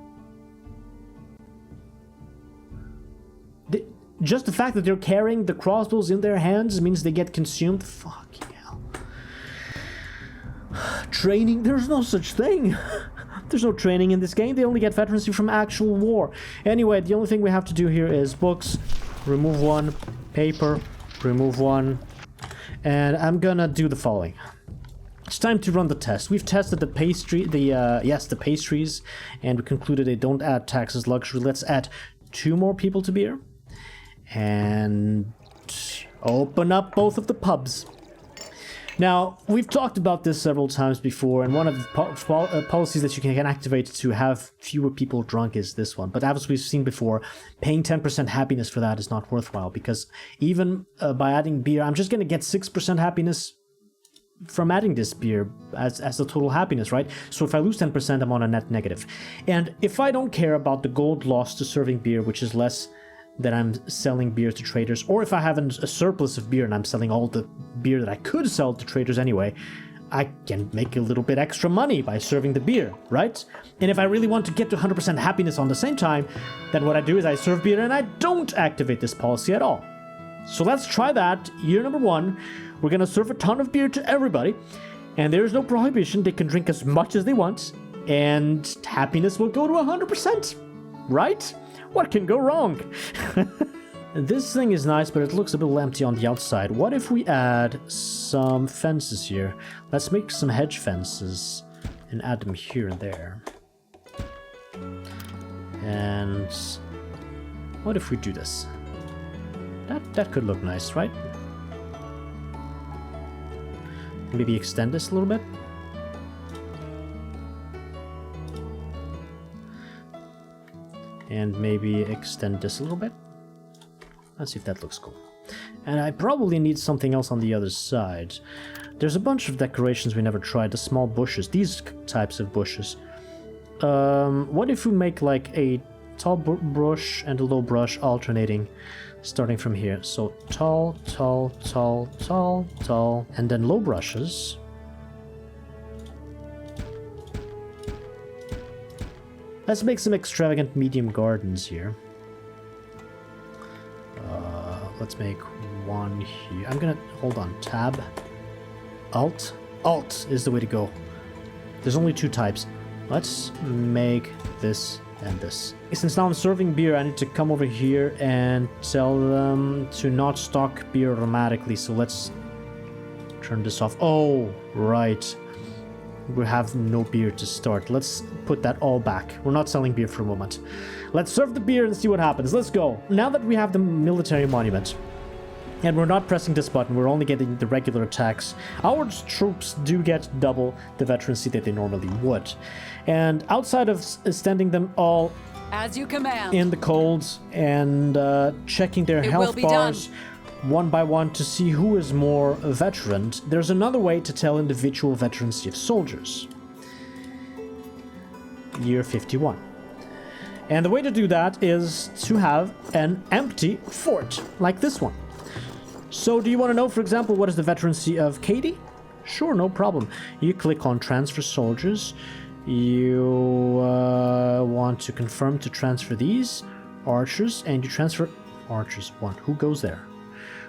just the fact that they're carrying the crossbows in their hands means they get consumed. Fucking hell. Training, there's no such thing. There's no training in this game. They only get veterancy from actual war. Anyway, the only thing we have to do here is books, remove one, paper, remove one, and I'm gonna do the following. It's time to run the test. We've tested the pastries, and we concluded they don't add tax as luxury. Let's add 2 more people to beer, and open up both of the pubs. Now, we've talked about this several times before, and one of the policies that you can activate to have fewer people drunk is this one. But as we've seen before, paying 10% happiness for that is not worthwhile, because even by adding beer, I'm just going to get 6% happiness from adding this beer as the total happiness, right? So if I lose 10%, I'm on a net negative. And if I don't care about the gold lost to serving beer, which is less that I'm selling beer to traders, or if I have a surplus of beer and I'm selling all the beer that I could sell to traders anyway, I can make a little bit extra money by serving the beer, right? And if I really want to get to 100% happiness on the same time, then what I do is I serve beer and I don't activate this policy at all. So let's try that. Year number 1, we're gonna serve a ton of beer to everybody, and there's no prohibition. They can drink as much as they want, and happiness will go to 100%, right? What can go wrong? This thing is nice, but it looks a bit empty on the outside. What if we add some fences here? Let's make some hedge fences and add them here and there. And what if we do this? That could look nice, right? Maybe extend this a little bit. And maybe extend this a little bit. Let's see if that looks cool. And I probably need something else on the other side. There's a bunch of decorations we never tried. The small bushes, these types of bushes. What if we make like a tall brush and a low brush alternating, starting from here? So tall, tall, tall, tall, tall, and then low brushes. Let's make some extravagant medium gardens here. Let's make one here. I'm gonna, hold on, tab, alt. Alt is the way to go. There's only 2 types. Let's make this and this. Since now I'm serving beer, I need to come over here and tell them to not stock beer automatically. So let's turn this off. Oh, right. We have no beer to start. Let's put that all back. We're not selling beer for a moment. Let's serve the beer and see what happens. Let's go. Now that we have the military monument, and we're not pressing this button, we're only getting the regular attacks, our troops do get double the veterancy that they normally would. And outside of standing them all As you command. in the cold and checking their health bars one by one to see who is more veteran, there's another way to tell individual veterancy of soldiers. Year 51. And the way to do that is to have an empty fort, like this one. So do you want to know, for example, what is the veterancy of Katie? Sure, no problem. You click on transfer soldiers. You want to confirm to transfer these archers, and you transfer archers 1. Who goes there?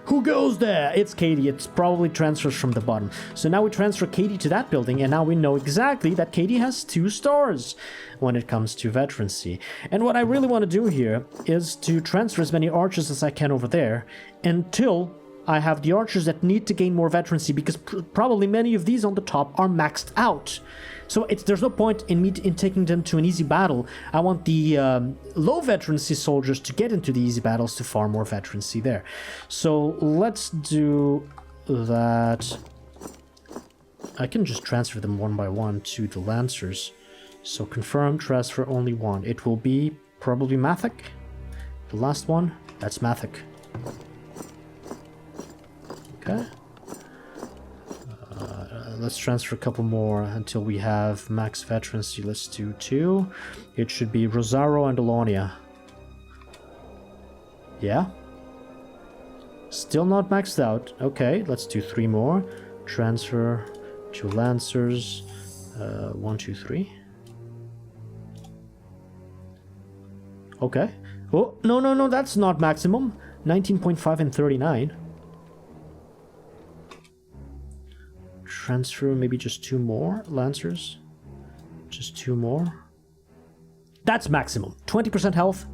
Who goes there? It's Katie. It's probably transfers from the bottom. So now we transfer Katie to that building, and now we know exactly that Katie has 2 stars when it comes to veterancy. And what I really want to do here is to transfer as many archers as I can over there until I have the archers that need to gain more veterancy, because probably many of these on the top are maxed out. So there's no point in me in taking them to an easy battle. I want the low veterancy soldiers to get into the easy battles to farm more veterancy there. So let's do that. I can just transfer them one by one to the Lancers. So confirm transfer only 1. It will be probably Mathek. The last one, that's Mathek. Okay. Let's transfer a couple more until we have max veterancy. Let's do 2. It should be Rosaro and Alonia. Yeah. Still not maxed out. Okay, let's do 3 more. Transfer to Lancers. 1, 2, 3. Okay. Oh, no, that's not maximum. 19.5 and 39. Transfer maybe just 2 more Lancers. Just 2 more. That's maximum. 20% health.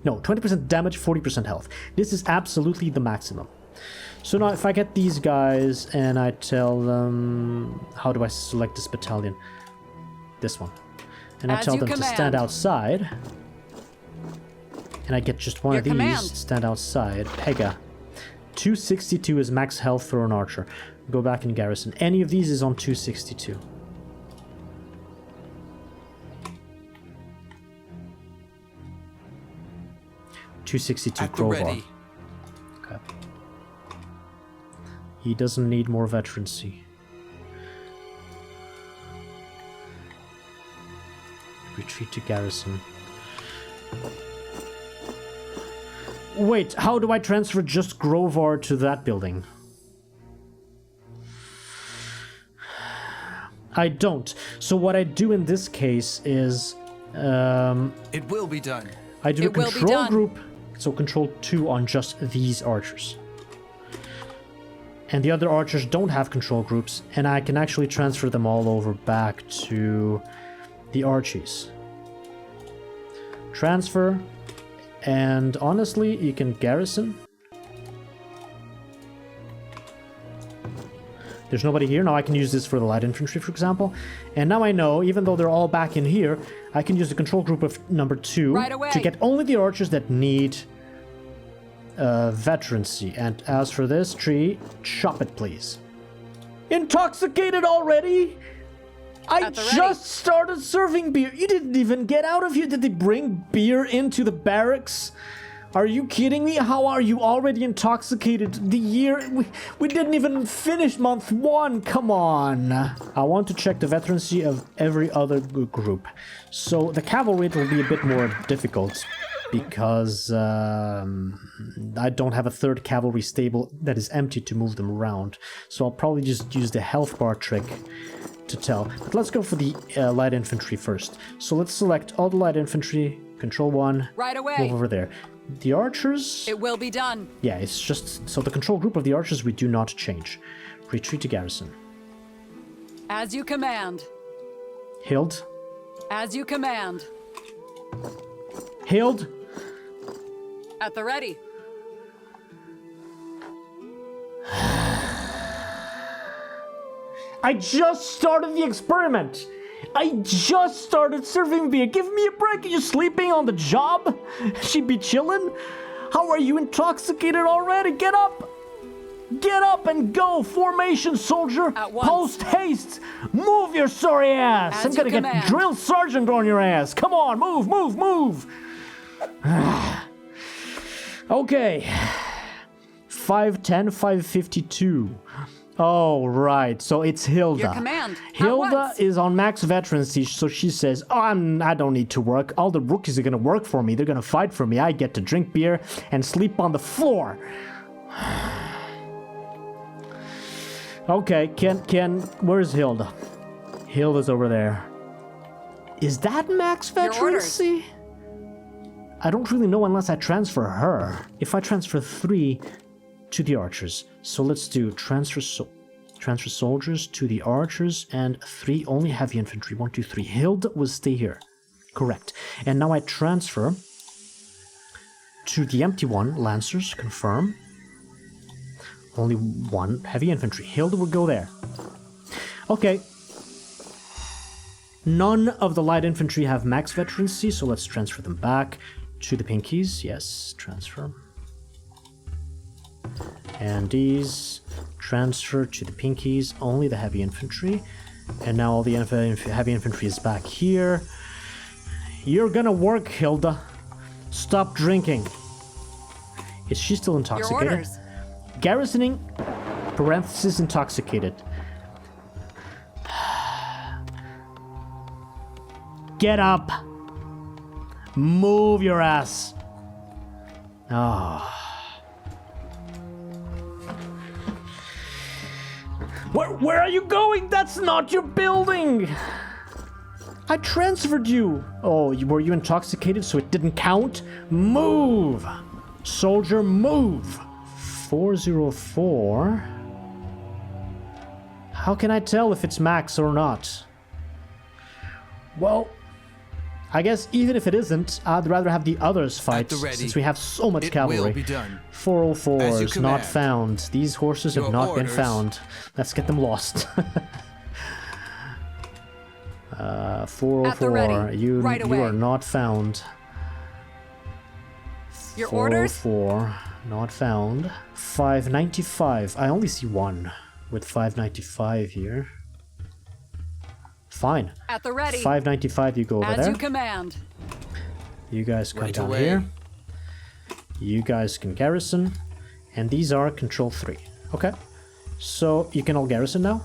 No, 20% damage, 40% health. This is absolutely the maximum. So now if I get these guys and I tell them... How do I select this battalion? This one. And I tell them to stand outside. And I get just one of these. Stand outside. Pega. 262 is max health for an archer. Go back and garrison. Any of these is on 262. At the ready. Okay. He doesn't need more veterancy. Retreat to garrison. Wait, how do I transfer just Grovar to that building? I don't. So what I do in this case is... it will be done. I do a control group, so control 2 on just these archers. And the other archers don't have control groups, and I can actually transfer them all over back to the Archies. Transfer, and honestly, you can garrison. There's nobody here. Now I can use this for the light infantry, for example. And now I know, even though they're all back in here, I can use the control group of number 2 to get only the archers that need veterancy. And as for this tree, chop it, please. Intoxicated already? I just started serving beer. You didn't even get out of here. Did they bring beer into the barracks? Are you kidding me? How are you already intoxicated? The year... We didn't even finish month 1. Come on. I want to check the veterancy of every other group. So the cavalry will be a bit more difficult because I don't have a 3rd cavalry stable that is empty to move them around. So I'll probably just use the health bar trick to tell. But let's go for the light infantry first. So let's select all the light infantry. Control 1. Right away. Move over there. The archers... It will be done. Yeah, it's just... So the control group of the archers we do not change. Retreat to garrison. As you command. Hild. As you command. Hild. At the ready. I just started the experiment. I just started serving beer. Give me a break. Are you sleeping on the job? She'd be chilling? How are you intoxicated already? Get up. Get up and go. Formation, soldier. Post haste. Move your sorry ass. I'm gonna get drill sergeant on your ass. Come on, move, move, move. Okay. 510, 552. Oh, right. So it's Hilda. Your command. Hilda is on max veterancy, so she says, oh, I don't need to work. All the rookies are going to work for me. They're going to fight for me. I get to drink beer and sleep on the floor. Okay, where's Hilda? Hilda's over there. Is that max veterancy? I don't really know unless I transfer her. If I transfer 3... to the archers. So let's do transfer soldiers to the archers and 3 only heavy infantry. 1, 2, 3. Hild will stay here. Correct. And now I transfer to the empty one, Lancers, confirm. Only 1 heavy infantry. Hild will go there. Okay. None of the light infantry have max veterancy, so let's transfer them back to the pinkies. Yes, transfer. And these transfer to the pinkies, only the heavy infantry. And now all the heavy infantry is back here. You're gonna work, Hilda. Stop drinking. Is she still intoxicated? Your orders. Garrisoning, parenthesis, intoxicated. Get up. Move your ass. Oh. Where are you going? That's not your building! I transferred you! Oh, were you intoxicated so it didn't count? Move! Soldier, move! 404. How can I tell if it's max or not? Well, I guess even if it isn't, I'd rather have the others fight, since we have so much cavalry. Will be done. 404s not found. These horses have not been found. Let's get them lost. 404, you are not found. Your orders? 404, not found. 595, I only see one with 595 here. Fine. At the ready. 595, you go over there. As you command. You guys come down here. You guys can garrison. And these are control 3. Okay. So you can all garrison now.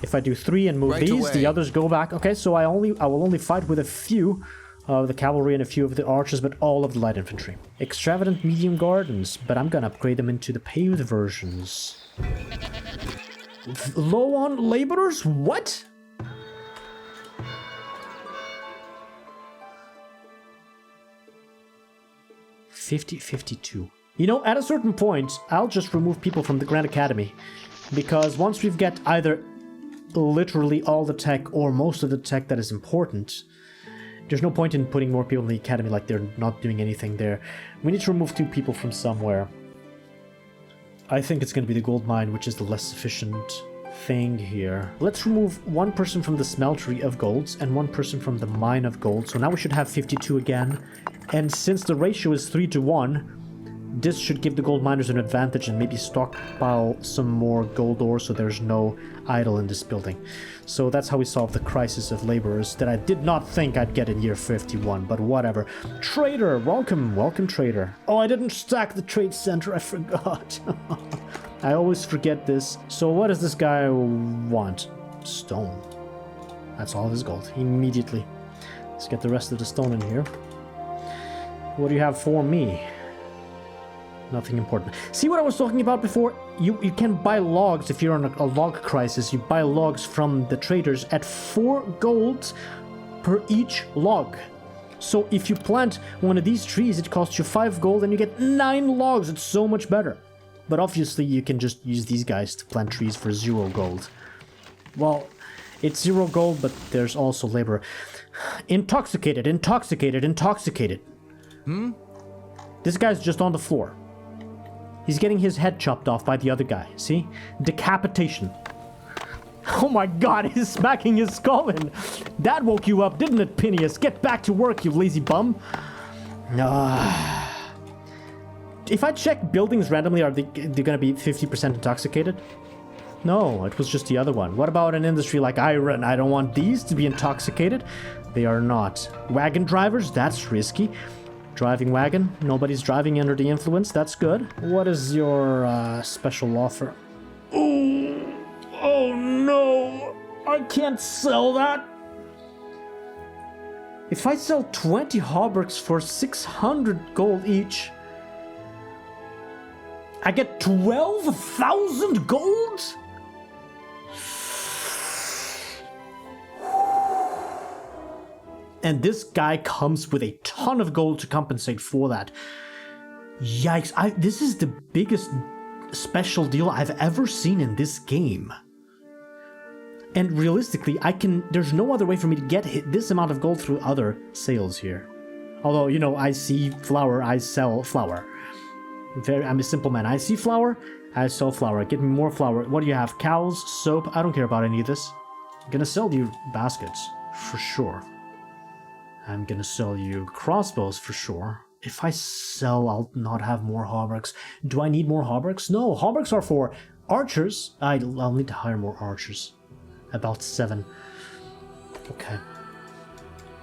If I do 3 and move these, the others go back. Okay, so I will only fight with a few of the cavalry and a few of the archers, but all of the light infantry. Extravagant medium gardens, but I'm gonna upgrade them into the paved versions. Low on laborers? What? $50.52. You know, at a certain point, I'll just remove people from the Grand Academy. Because once we've got either literally all the tech or most of the tech that is important, there's no point in putting more people in the academy like they're not doing anything there. We need to remove 2 people from somewhere. I think it's going to be the gold mine, which is the less efficient thing here. Let's remove 1 person from the smeltery of golds and 1 person from the mine of gold. So now we should have 52 again. And since the ratio is 3 to 1, this should give the gold miners an advantage and maybe stockpile some more gold ore so there's no idle in this building. So that's how we solve the crisis of laborers that I did not think I'd get in year 51, but whatever. Trader, welcome, welcome trader. Oh, I didn't stack the trade center, I forgot. I always forget this. So what does this guy want? Stone. That's all his gold, immediately. Let's get the rest of the stone in here. What do you have for me? Nothing important. See what I was talking about before? You can buy logs if you're on a log crisis. You buy logs from the traders at 4 gold per each log. So if you plant one of these trees, it costs you 5 gold and you get 9 logs. It's so much better. But obviously you can just use these guys to plant trees for 0 gold. Well, it's 0 gold, but there's also labor. Intoxicated, intoxicated, intoxicated. This guy's just on the floor. He's getting his head chopped off by the other guy, see? Decapitation. Oh my god, he's smacking his skull in. That woke you up, didn't it, Phineas? Get back to work, you lazy bum. If I check buildings randomly, are they gonna be 50% intoxicated? No, it was just the other one. What about an industry like iron? I don't want these to be intoxicated. They are not. Wagon drivers? That's risky. Driving wagon? Nobody's driving under the influence. That's good. What is your special offer? Oh no! I can't sell that! If I sell 20 hauberks for 600 gold each, I get 12,000 gold? And this guy comes with a ton of gold to compensate for that. Yikes, this is the biggest special deal I've ever seen in this game. And realistically, there's no other way for me to get this amount of gold through other sales here. Although, you know, I see flour, I sell flour. I'm a simple man. I see flour, I sell flour. Get me more flour. What do you have? Cows, soap? I don't care about any of this. I'm gonna sell you baskets, for sure. I'm gonna sell you crossbows for sure. If I sell, I'll not have more hauberks. Do I need more hauberks? No, hauberks are for archers. I'll need to hire more archers. About 7. Okay.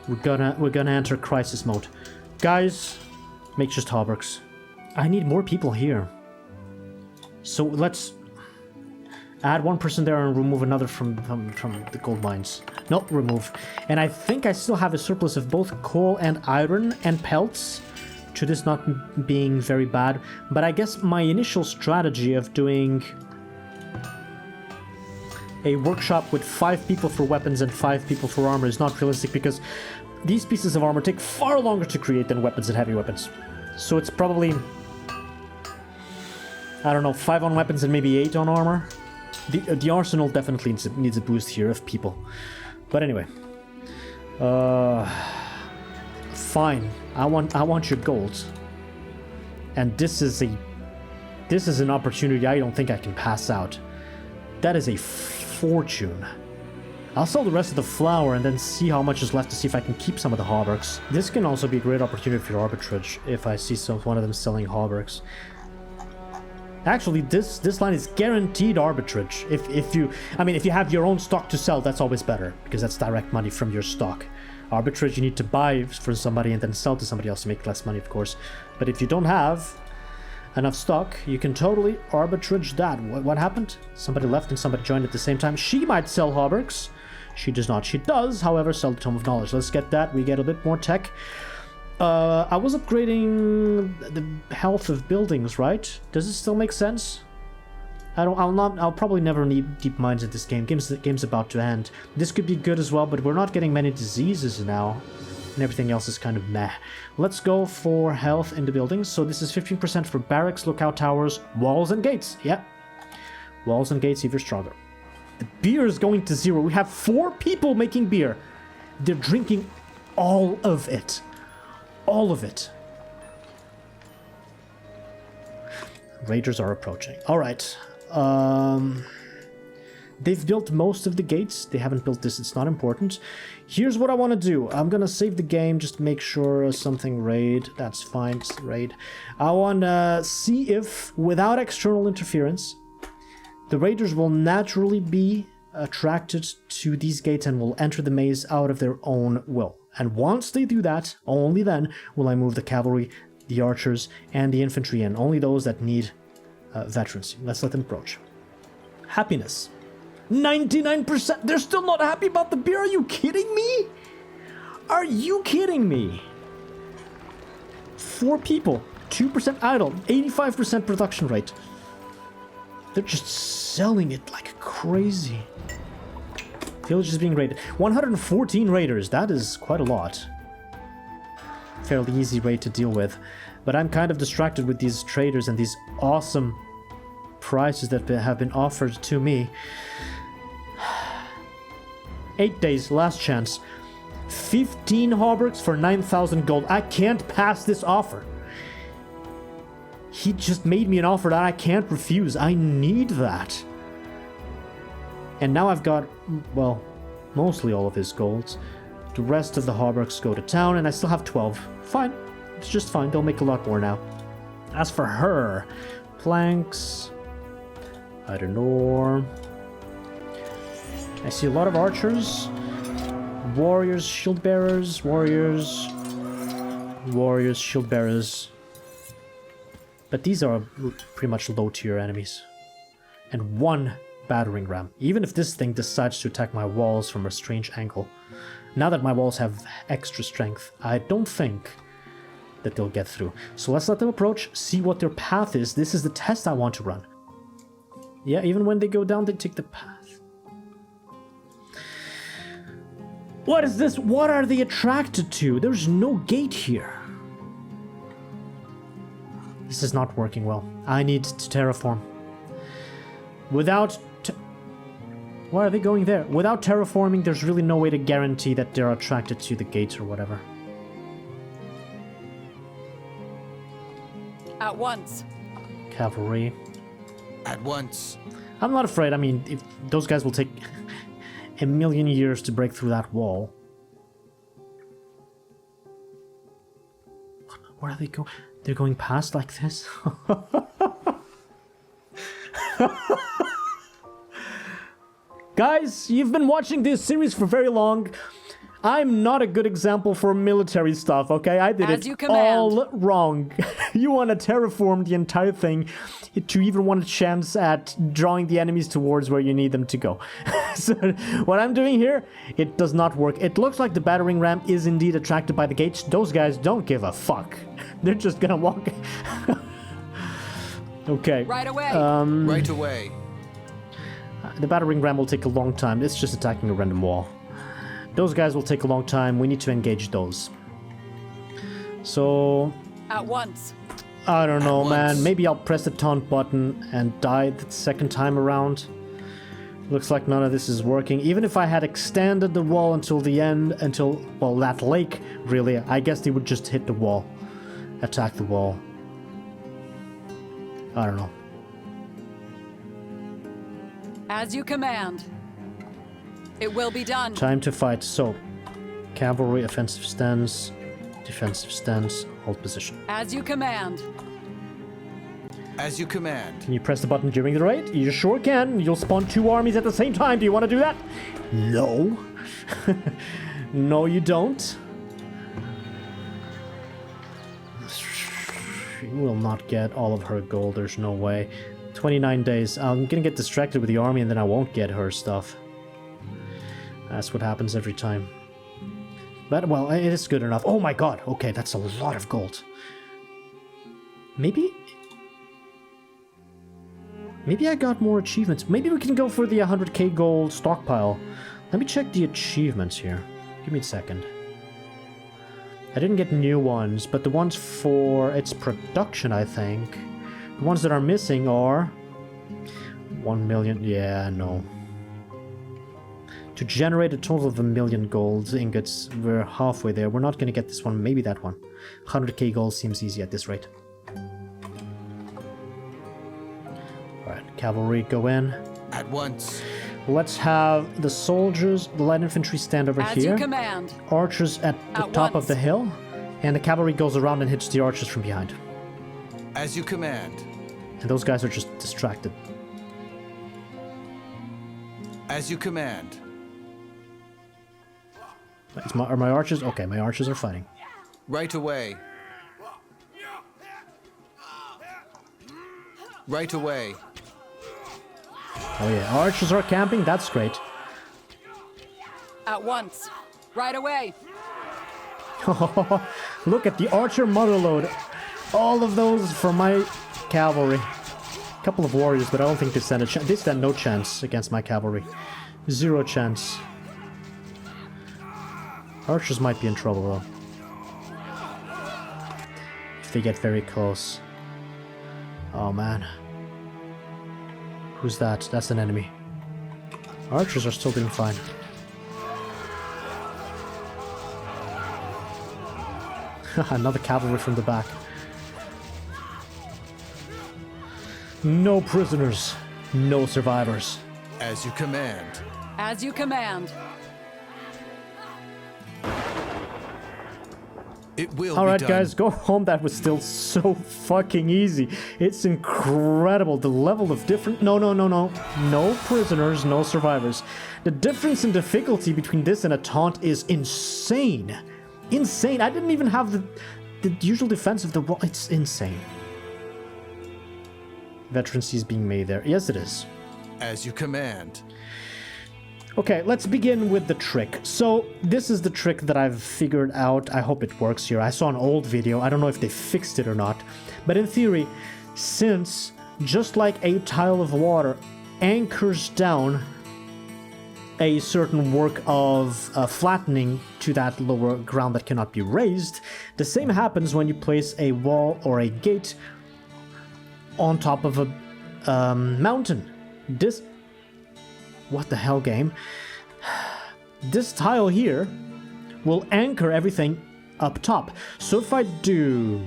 We're gonna enter crisis mode. Guys, make just hauberks. I need more people here. So let's add 1 person there and remove another from the gold mines. No, remove. And I think I still have a surplus of both coal and iron and pelts, to this not being very bad. But I guess my initial strategy of doing a workshop with 5 people for weapons and 5 people for armor is not realistic, because these pieces of armor take far longer to create than weapons and heavy weapons. So it's probably I don't know, 5 on weapons and maybe 8 on armor. The arsenal definitely needs a boost here of people. But anyway. Fine. I want your gold. And this is an opportunity I don't think I can pass out. That is a fortune. I'll sell the rest of the flour and then see how much is left to see if I can keep some of the hauberks. This can also be a great opportunity for arbitrage if I see one of them selling hauberks. Actually, this line is guaranteed arbitrage. If you have your own stock to sell, that's always better because that's direct money from your stock. Arbitrage you need to buy for somebody and then sell to somebody else to make less money, of course. But if you don't have enough stock, you can totally arbitrage that. What happened? Somebody left and somebody joined at the same time. She might sell hauberks. She does not. She does, however, sell the Tome of Knowledge. Let's get that. We get a bit more tech. I was upgrading the health of buildings, right? Does it still make sense? I'll probably never need deep mines in this game. The game's about to end. This could be good as well, but we're not getting many diseases now. And everything else is kind of meh. Let's go for health in the buildings. So this is 15% for barracks, lookout towers, walls, and gates. Yep. Walls and gates even stronger. The beer is going to 0. We have 4 people making beer. They're drinking all of it. All of it. Raiders are approaching. Alright. They've built most of the gates. They haven't built this. It's not important. Here's what I want to do. I'm going to save the game just to make sure something raid. That's fine. It's raid. I want to see if, without external interference, the raiders will naturally be attracted to these gates and will enter the maze out of their own will. And once they do that, only then will I move the cavalry, the archers, and the infantry in. Only those that need veterans. Let's let them approach. Happiness. 99%. They're still not happy about the beer. Are you kidding me? Are you kidding me? 4 people. 2% idle. 85% production rate. They're just selling it like crazy. Village is being raided. 114 raiders. That is quite a lot. Fairly easy raid to deal with. But I'm kind of distracted with these traders and these awesome prices that have been offered to me. 8 days, last chance. 15 hauberks for 9,000 gold. I can't pass this offer. He just made me an offer that I can't refuse. I need that. And now I've got, well, mostly all of his golds. The rest of the hauberks go to town, and I still have 12. Fine. It's just fine. They'll make a lot more now. As for her, planks, I don't know. I see a lot of archers, warriors, shield bearers, warriors, shield bearers. But these are pretty much low tier enemies. And 1 battering ram. Even if this thing decides to attack my walls from a strange angle. Now that my walls have extra strength, I don't think that they'll get through. So let's let them approach, see what their path is. This is the test I want to run. Yeah, even when they go down, they take the path. What is this? What are they attracted to? There's no gate here. This is not working well. I need to terraform. Why are they going there? Without terraforming, there's really no way to guarantee that they're attracted to the gates or whatever. At once. Cavalry. At once. I'm not afraid. I mean, if those guys will take a million years to break through that wall. Where are they going? They're going past like this? Guys, you've been watching this series for very long. I'm not a good example for military stuff, okay? I did it all wrong. You want to terraform the entire thing to even want a chance at drawing the enemies towards where you need them to go. So what I'm doing here, it does not work. It looks like the battering ram is indeed attracted by the gates. Those guys don't give a fuck. They're just gonna walk. Okay. Right away. Right away. The battering ram will take a long time. It's just attacking a random wall. Those guys will take a long time. We need to engage those. So... At once. I don't know, At man. once. Maybe I'll press the taunt button and die the second time around. Looks like none of this is working. Even if I had extended the wall until the end, until, well, that lake, really, I guess they would just hit the wall. Attack the wall. I don't know. As you command. It will be done. Time to fight. So, cavalry, offensive stance, defensive stance, hold position. As you command. As you command. Can you press the button during the raid? You sure can. You'll spawn 2 armies at the same time. Do you want to do that? No. No, you don't. She will not get all of her gold. There's no way. 29 days. I'm gonna get distracted with the army and then I won't get her stuff. That's what happens every time. But, well, it is good enough. Oh my god. Okay, that's a lot of gold. Maybe I got more achievements. Maybe we can go for the 100k gold stockpile. Let me check the achievements here. Give me a second. I didn't get new ones, but the ones for its production, I think. The ones that are missing are 1 million. Yeah, no. To generate a total of 1 million gold ingots, we're halfway there. We're not going to get this one, maybe that one. 100k gold seems easy at this rate. Alright, cavalry go in. At once. Let's have the soldiers, the light infantry stand over As here. you command. Archers at the At top once. of the hill. And the cavalry goes around and hits the archers from behind. As you command. And those guys are just distracted. As you command. Are my archers? Okay, my archers are fighting. Right away. Right away. Oh yeah, archers are camping. That's great. At once. Right away. Look at the archer motherload. All of those for my cavalry. A couple of warriors, but I don't think they stand a chance. They stand no chance against my cavalry. 0 chance. Archers might be in trouble though. If they get very close. Oh man. Who's that? That's an enemy. Archers are still doing fine. Another cavalry from the back. No prisoners. No survivors. As you command. As you command. It will be Alright done. guys, go home. That was still so fucking easy. It's incredible. The level of different... No. No prisoners, no survivors. The difference in difficulty between this and a taunt is insane. Insane. I didn't even have the usual defense of the wall. It's insane. Veterancy is being made there. Yes, it is. As you command. Okay, let's begin with the trick. So, this is the trick that I've figured out. I hope it works here. I saw an old video. I don't know if they fixed it or not. But in theory, since just like a tile of water anchors down a certain work of flattening to that lower ground that cannot be raised, the same happens when you place a wall or a gate on top of a mountain. This... What the hell, game? This tile here will anchor everything up top. So if I do...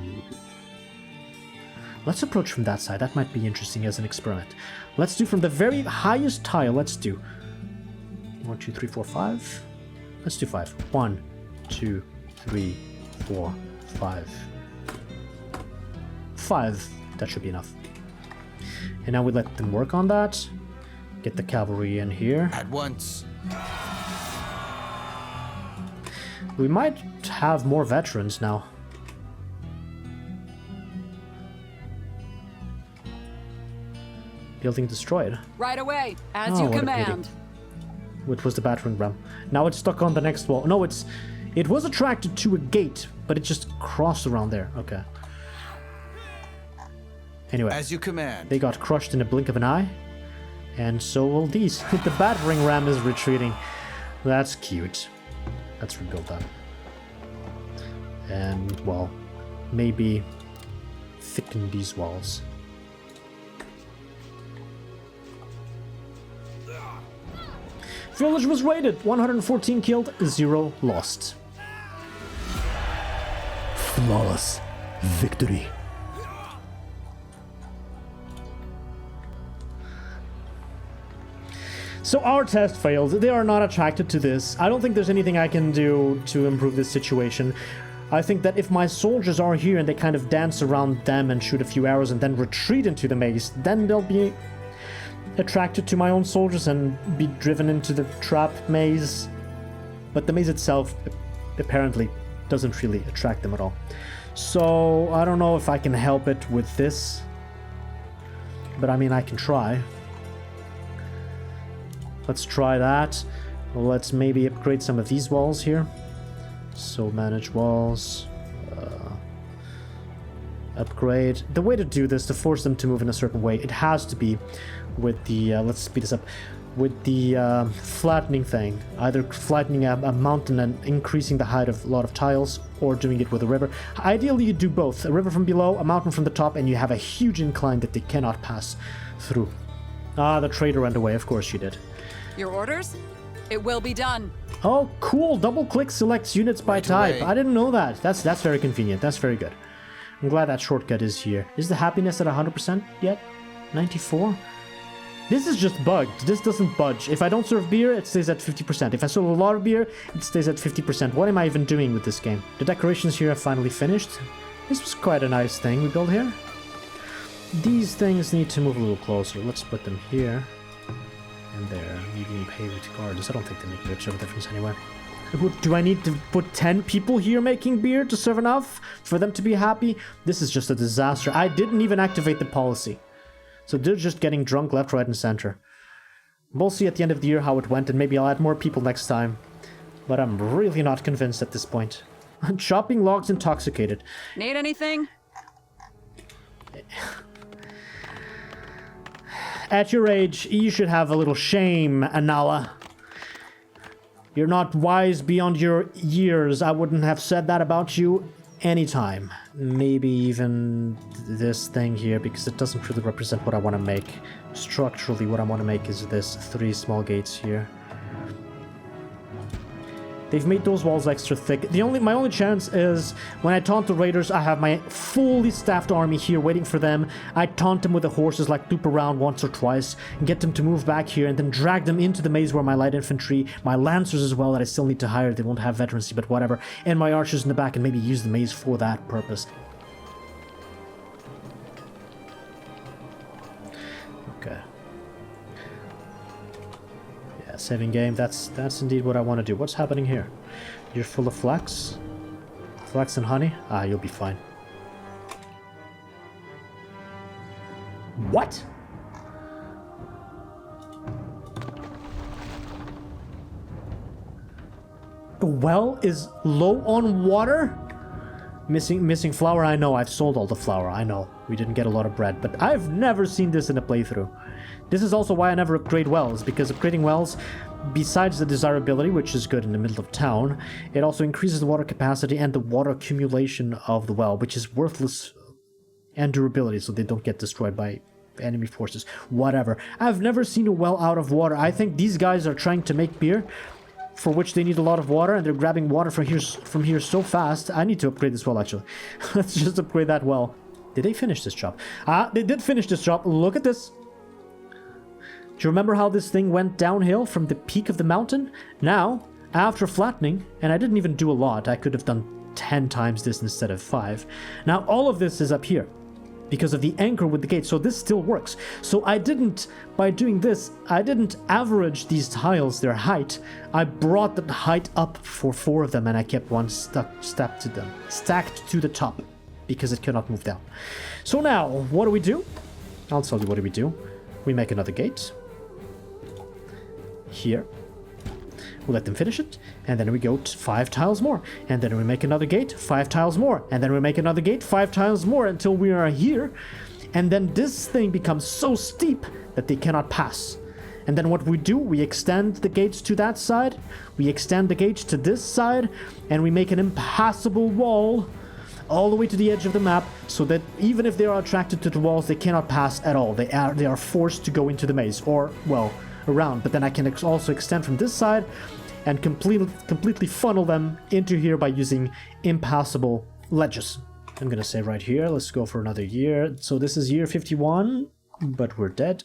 Let's approach from that side. That might be interesting as an experiment. Let's do from the very highest tile. Let's do 1, 2, 3, 4, 5. Let's do 5. 1, 2, 3, 4, 5. 5. That should be enough. And now we let them work on that. Get the cavalry in here. At once. We might have more veterans now. Building destroyed. Right away. As Oh, you what a command. Which was the battering ram. Now it's stuck on the next wall. No, it was attracted to a gate, but it just crossed around there. Okay. Anyway, As you command. they got crushed in a blink of an eye. And so will these. The battering ram is retreating. That's cute. Let's rebuild that. And, well, maybe thicken these walls. Village was raided. 114 killed, 0 lost. Flawless victory. So our test failed. They are not attracted to this. I don't think there's anything I can do to improve this situation. I think that if my soldiers are here and they kind of dance around them and shoot a few arrows and then retreat into the maze, then they'll be attracted to my own soldiers and be driven into the trap maze. But the maze itself apparently doesn't really attract them at all. So I don't know if I can help it with this. But I mean, I can try. Let's try that. Let's maybe upgrade some of these walls here. So manage walls. Upgrade. The way to do this, to force them to move in a certain way, it has to be with the, let's speed this up, with the flattening thing. Either flattening a mountain and increasing the height of a lot of tiles, or doing it with a river. Ideally, you do both. A river from below, a mountain from the top, and you have a huge incline that they cannot pass through. Ah, the trader went away. Of course she did. Your orders? It will be done. Oh, cool. Double-click selects units by type. away. I didn't know that. That's very convenient. That's very good. I'm glad that shortcut is here. Is the happiness at 100% yet? 94? This is just bugged. This doesn't budge. If I don't serve beer, it stays at 50%. If I serve a lot of beer, it stays at 50%. What am I even doing with this game? The decorations here are finally finished. This was quite a nice thing we built here. These things need to move a little closer. Let's put them here. And there. Medium pay regardless. I don't think they make much of a difference anyway. Do I need to put 10 people here making beer to serve enough for them to be happy? This is just a disaster. I didn't even activate the policy. So they're just getting drunk left, right, and center. We'll see at the end of the year how it went, and maybe I'll add more people next time. But I'm really not convinced at this point. Chopping logs intoxicated. Need anything? At your age, you should have a little shame, Anala. You're not wise beyond your years. I wouldn't have said that about you anytime. Maybe even this thing here, because it doesn't really represent what I want to make. Structurally, what I want to make is this 3 small gates here. They've made those walls extra thick. My only chance is when I taunt the raiders, I have my fully staffed army here waiting for them. I taunt them with the horses, like loop around once or twice, and get them to move back here, and then drag them into the maze where my light infantry, my lancers as well that I still need to hire, they won't have veterancy, but whatever, and my archers in the back, and maybe use the maze for that purpose. Okay. Saving game, that's indeed what I want to do. What's happening here? You're full of flax? Flax and honey? Ah, you'll be fine. What? The well is low on water? Missing flour? I know, I've sold all the flour, I know. We didn't get a lot of bread, but I've never seen this in a playthrough. This is also why I never upgrade wells, because upgrading wells, besides the desirability, which is good in the middle of town, it also increases the water capacity and the water accumulation of the well, which is worthless, and durability, so they don't get destroyed by enemy forces. Whatever. I've never seen a well out of water. I think these guys are trying to make beer, for which they need a lot of water, and they're grabbing water from here so fast. I need to upgrade this well, actually. Let's just upgrade that well. Did they finish this job? Ah, they did finish this job. Look at this. Do you remember how this thing went downhill from the peak of the mountain? Now, after flattening, and I didn't even do a lot, I could have done 10 times this instead of 5. Now, all of this is up here because of the anchor with the gate, so this still works. So by doing this, I didn't average these tiles, their height. I brought the height up for 4 of them, and I kept one stacked to the top, because it cannot move down. So now, what do? I'll tell you what do. We make another gate. Here. We'll let them finish it, and then we go 5 tiles more, and then we make another gate, 5 tiles more, and then we make another gate, 5 tiles more, until we are here, and then this thing becomes so steep that they cannot pass. And then what we do, we extend the gates to that side, we extend the gates to this side, and we make an impassable wall all the way to the edge of the map, so that even if they are attracted to the walls, they cannot pass at all. They are forced to go into the maze, or, well, around. But then I can also extend from this side and completely funnel them into here by using impassable ledges. I'm gonna say right here, let's go for another year. So this is year 51, but we're dead.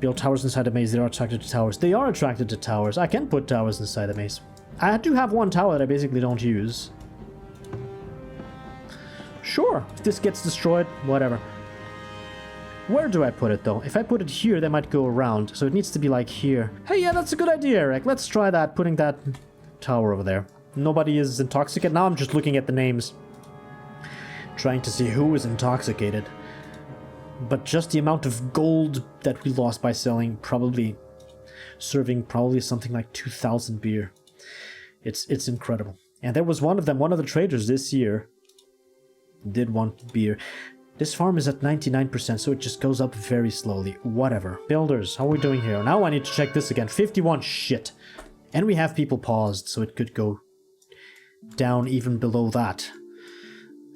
Build towers inside the maze. They are attracted to towers. They are attracted to towers. I can put towers inside the maze. I do have one tower that I basically don't use. Sure, if this gets destroyed, whatever. Where do I put it, though? If I put it here, they might go around. So it needs to be like here. Hey, yeah, that's a good idea, Eric. Let's try that, putting that tower over there. Nobody is intoxicated. Now I'm just looking at the names, trying to see who is intoxicated. But just the amount of gold that we lost by selling, serving something like 2,000 beer. It's incredible. And there was one of the traders this year did want beer. This farm is at 99%, so it just goes up very slowly. Whatever. Builders, how are we doing here? Now I need to check this again. 51, shit. And we have people paused, so it could go down even below that.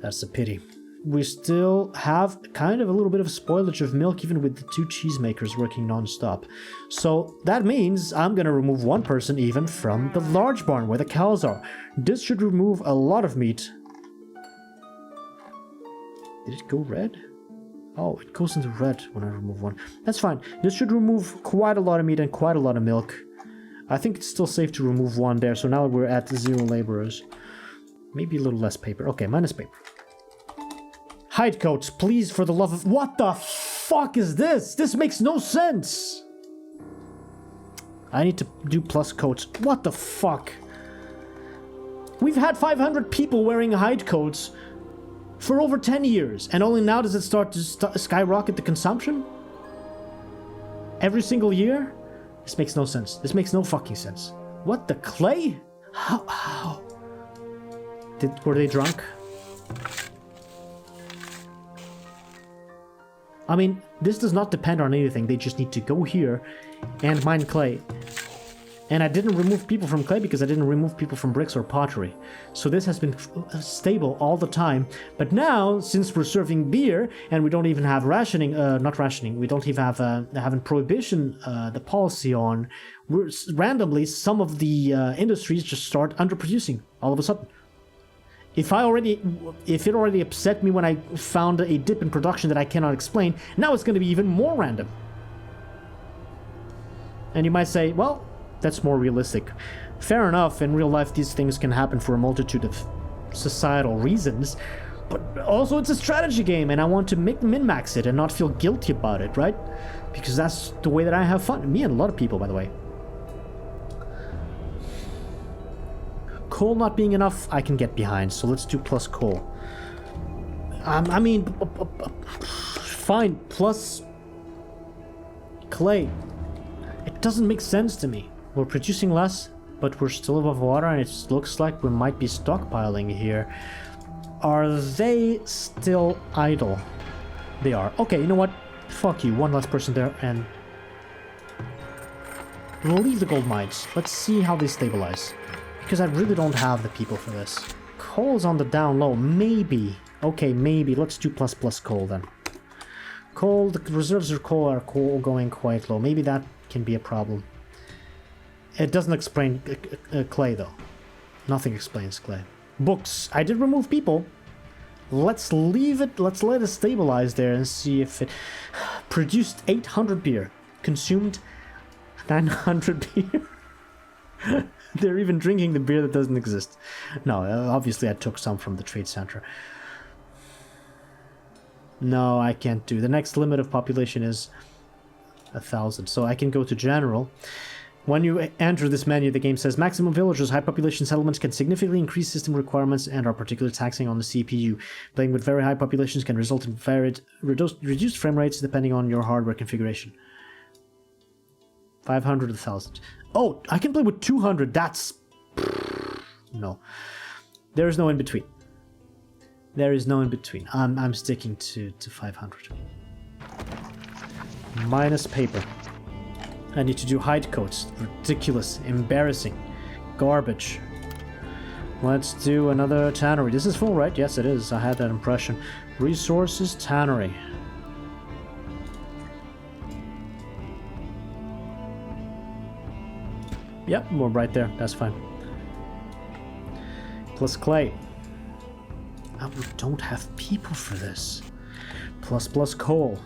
That's a pity. We still have kind of a little bit of spoilage of milk, even with the 2 cheesemakers working non-stop. So that means I'm gonna remove 1 person even from the large barn where the cows are. This should remove a lot of meat. Did it go red? Oh, it goes into red when I remove 1. That's fine. This should remove quite a lot of meat and quite a lot of milk. I think it's still safe to remove 1 there, so now we're at 0 laborers. Maybe a little less paper. Okay, minus paper. Hide coats, please, for the love of... What the fuck is this? This makes no sense! I need to do plus coats. What the fuck? We've had 500 people wearing hide coats for over 10 years, and only now does it start to skyrocket the consumption? Every single year? This makes no sense. This makes no fucking sense. What, the clay? How? Were they drunk? I mean, this does not depend on anything. They just need to go here and mine clay. And I didn't remove people from clay because I didn't remove people from bricks or pottery. So this has been stable all the time. But now, since we're serving beer and we don't even have rationing, not rationing, we don't even have having prohibition, the policy on, randomly some of the industries just start underproducing all of a sudden. If it already upset me when I found a dip in production that I cannot explain, now it's going to be even more random. And you might say, well, that's more realistic. Fair enough, in real life these things can happen for a multitude of societal reasons, but also it's a strategy game and I want to min-max it and not feel guilty about it, right? Because that's the way that I have fun. Me and a lot of people, by the way. Coal not being enough, I can get behind, so let's do plus coal. I mean, fine, plus clay. It doesn't make sense to me. We're producing less, but we're still above water, and it looks like we might be stockpiling here. Are they still idle? They are. Okay, you know what? Fuck you, 1 less person there, and we'll leave the gold mines. Let's see how they stabilize. Because I really don't have the people for this. Coal's on the down low. Maybe. Okay, maybe. Let's do plus coal then. Coal, the reserves of coal are going quite low. Maybe that can be a problem. It doesn't explain clay, though. Nothing explains clay. Books. I did remove people. Let's leave it. Let's let it stabilize there and see if it produced 800 beer. Consumed 900 beer. They're even drinking the beer that doesn't exist. No, obviously I took some from the trade center. No, I can't do. The next limit of population is 1,000. So I can go to general. When you enter this menu, the game says maximum villagers, high population settlements can significantly increase system requirements and are particularly taxing on the CPU. Playing with very high populations can result in reduced frame rates depending on your hardware configuration. 500, 1,000. Oh, I can play with 200. That's... No. There is no in between. There is no in between. I'm sticking to 500. Minus paper. I need to do hide coats. Ridiculous. Embarrassing. Garbage. Let's do another tannery. This is full, right? Yes, it is. I had that impression. Resources, tannery. Yep, we're right there. That's fine. Plus clay. Oh, we don't have people for this. Plus coal.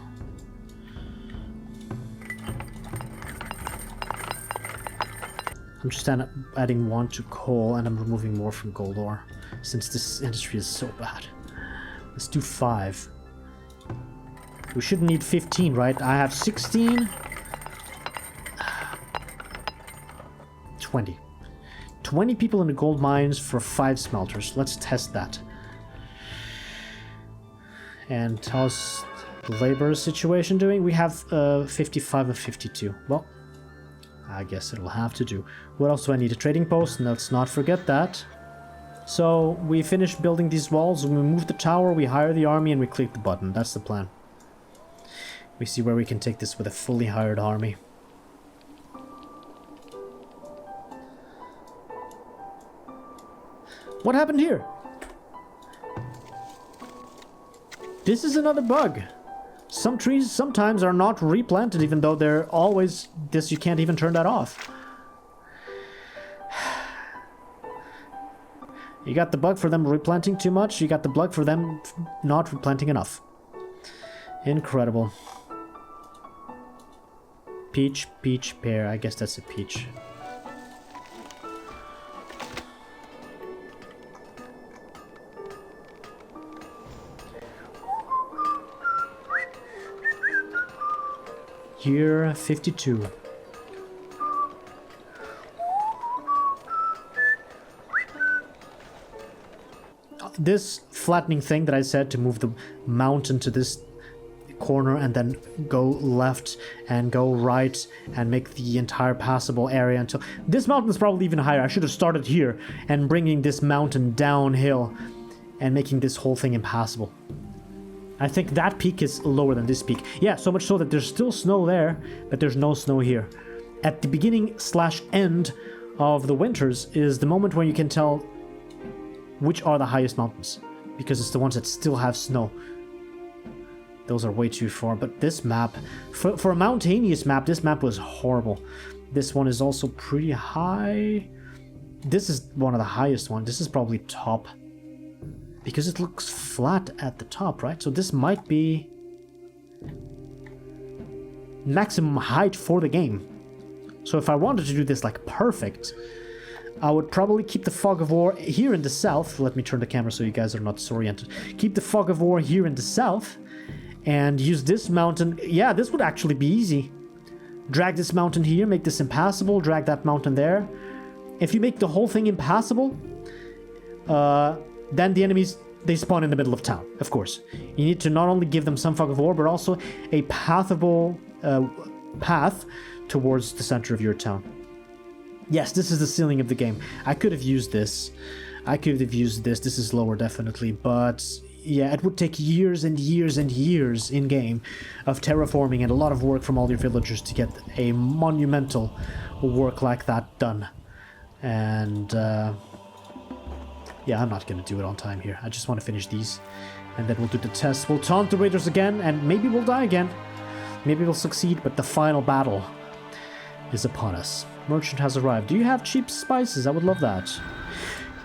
I'm just adding 1 to coal, and I'm removing more from gold ore, since this industry is so bad. Let's do 5. We shouldn't need 15, right? I have 16. 20. 20 people in the gold mines for 5 smelters. Let's test that. And how's the labor situation doing? We have 55 and 52. Well, I guess it'll have to do. What else do I need? A trading post? And let's not forget that. So we finish building these walls, we move the tower, we hire the army, and we click the button. That's the plan. We see where we can take this with a fully hired army. What happened here? This is another bug. Some trees sometimes are not replanted, even though they're always this. You can't even turn that off. You got the bug for them replanting too much. You got the bug for them not replanting enough. Incredible. Peach, peach, pear. I guess that's a peach. Year 52. This flattening thing that I said to move the mountain to this corner and then go left and go right and make the entire passable area until... This mountain is probably even higher. I should have started here and bringing this mountain downhill and making this whole thing impassable. I think that peak is lower than this peak. Yeah, so much so that there's still snow there, but there's no snow here. At the beginning/end of the winters is the moment when you can tell which are the highest mountains, because it's the ones that still have snow. Those are way too far, but this map, for a mountainous map, this map was horrible. This one is also pretty high. This is one of the highest ones. This is probably top, because it looks flat at the top, right? So this might be maximum height for the game. So if I wanted to do this like perfect, I would probably keep the fog of war here in the south. Let me turn the camera so you guys are not disoriented. Keep the fog of war here in the south and use this mountain. Yeah, this would actually be easy. Drag this mountain here, make this impassable, drag that mountain there. If you make the whole thing impassable, then the enemies, they spawn in the middle of town, of course. You need to not only give them some fog of war, but also a pathable path towards the center of your town. Yes, this is the ceiling of the game. I could have used this. This is lower, definitely. But yeah, it would take years and years and years in-game of terraforming and a lot of work from all your villagers to get a monumental work like that done. And yeah, I'm not going to do it on time here. I just want to finish these. And then we'll do the test. We'll taunt the raiders again, and maybe we'll die again. Maybe we'll succeed, but the final battle is upon us. Merchant has arrived. Do you have cheap spices? I would love that.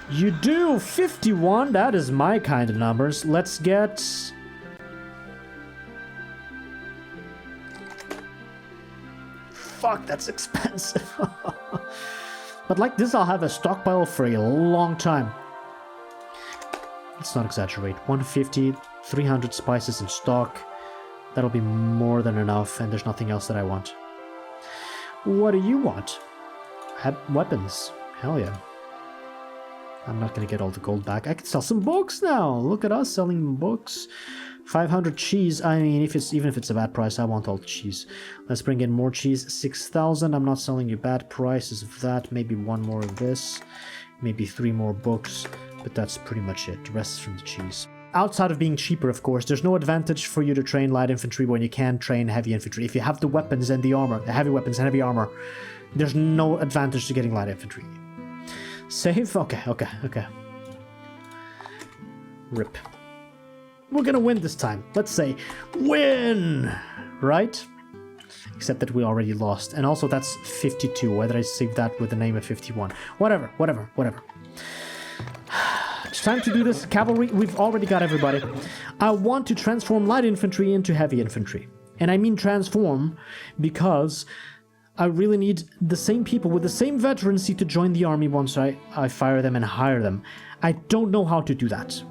You do! 51! That is my kind of numbers. Let's get... Fuck, that's expensive. But like this, I'll have a stockpile for a long time. Let's not exaggerate. 150, 300 spices in stock. That'll be more than enough, and there's nothing else that I want. What do you want? Weapons. Hell yeah. I'm not gonna get all the gold back. I can sell some books now. Look at us selling books. 500 cheese. I mean, even if it's a bad price, I want all the cheese. Let's bring in more cheese. 6,000. I'm not selling you bad prices of that. Maybe one more of this. Maybe 3 more books. But that's pretty much it. The rest is from the cheese. Outside of being cheaper, of course, there's no advantage for you to train light infantry when you can train heavy infantry. If you have the weapons and the armor, the heavy weapons and heavy armor, there's no advantage to getting light infantry. Save? Okay. Rip. We're gonna win this time. Let's say win, right? Except that we already lost. And also that's 52. Why did I save that with the name of 51? Whatever. It's time to do this. Cavalry, we've already got everybody. I want to transform light infantry into heavy infantry. And I mean transform because I really need the same people with the same veterancy to join the army once I fire them and hire them. I don't know how to do that.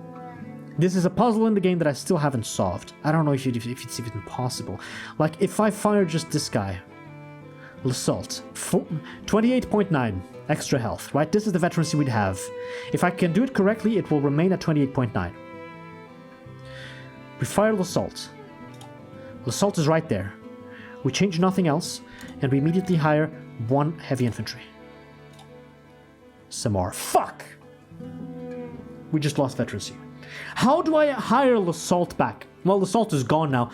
This is a puzzle in the game that I still haven't solved. I don't know if it's even possible. Like, if I fire just this guy, L'Assault, 28.9 extra health, right? This is the veterancy we'd have. If I can do it correctly, it will remain at 28.9. We fire L'Assault. L'Assault is right there. We change nothing else, and we immediately hire 1 heavy infantry. Samar. Fuck! We just lost veterancy. How do I hire L'Assault back? Well, L'Assault is gone now.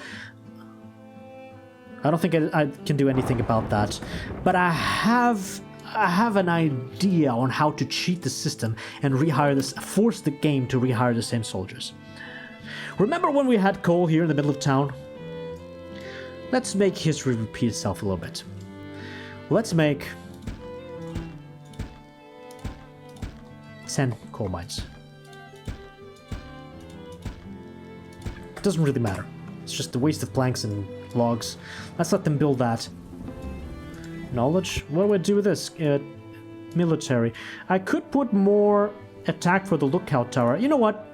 I don't think I can do anything about that. But I have an idea on how to cheat the system and force the game to rehire the same soldiers. Remember when we had coal here in the middle of town? Let's make history repeat itself a little bit. Let's make 10 coal mines. Doesn't really matter. It's just a waste of planks and logs. Let's let them build that. Knowledge? What do I do with this? Military. I could put more attack for the lookout tower. You know what?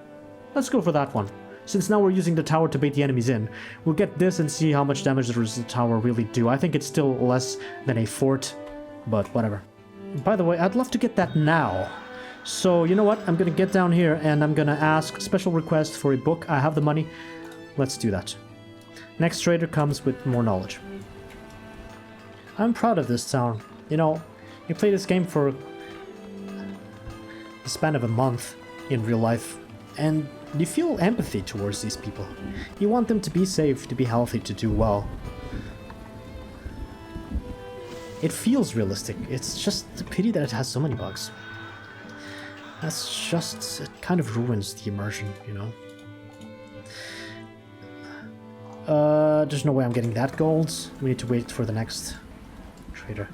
Let's go for that one. Since now we're using the tower to bait the enemies in. We'll get this and see how much damage does the tower really do. I think it's still less than a fort, but whatever. By the way, I'd love to get that now. So, you know what? I'm gonna get down here and I'm gonna ask special request for a book. I have the money. Let's do that. Next trader comes with more knowledge. I'm proud of this town. You know, you play this game for the span of a month in real life, and you feel empathy towards these people. You want them to be safe, to be healthy, to do well. It feels realistic. It's just a pity that it has so many bugs. It kind of ruins the immersion, you know? There's no way I'm getting that gold. We need to wait for the next trader.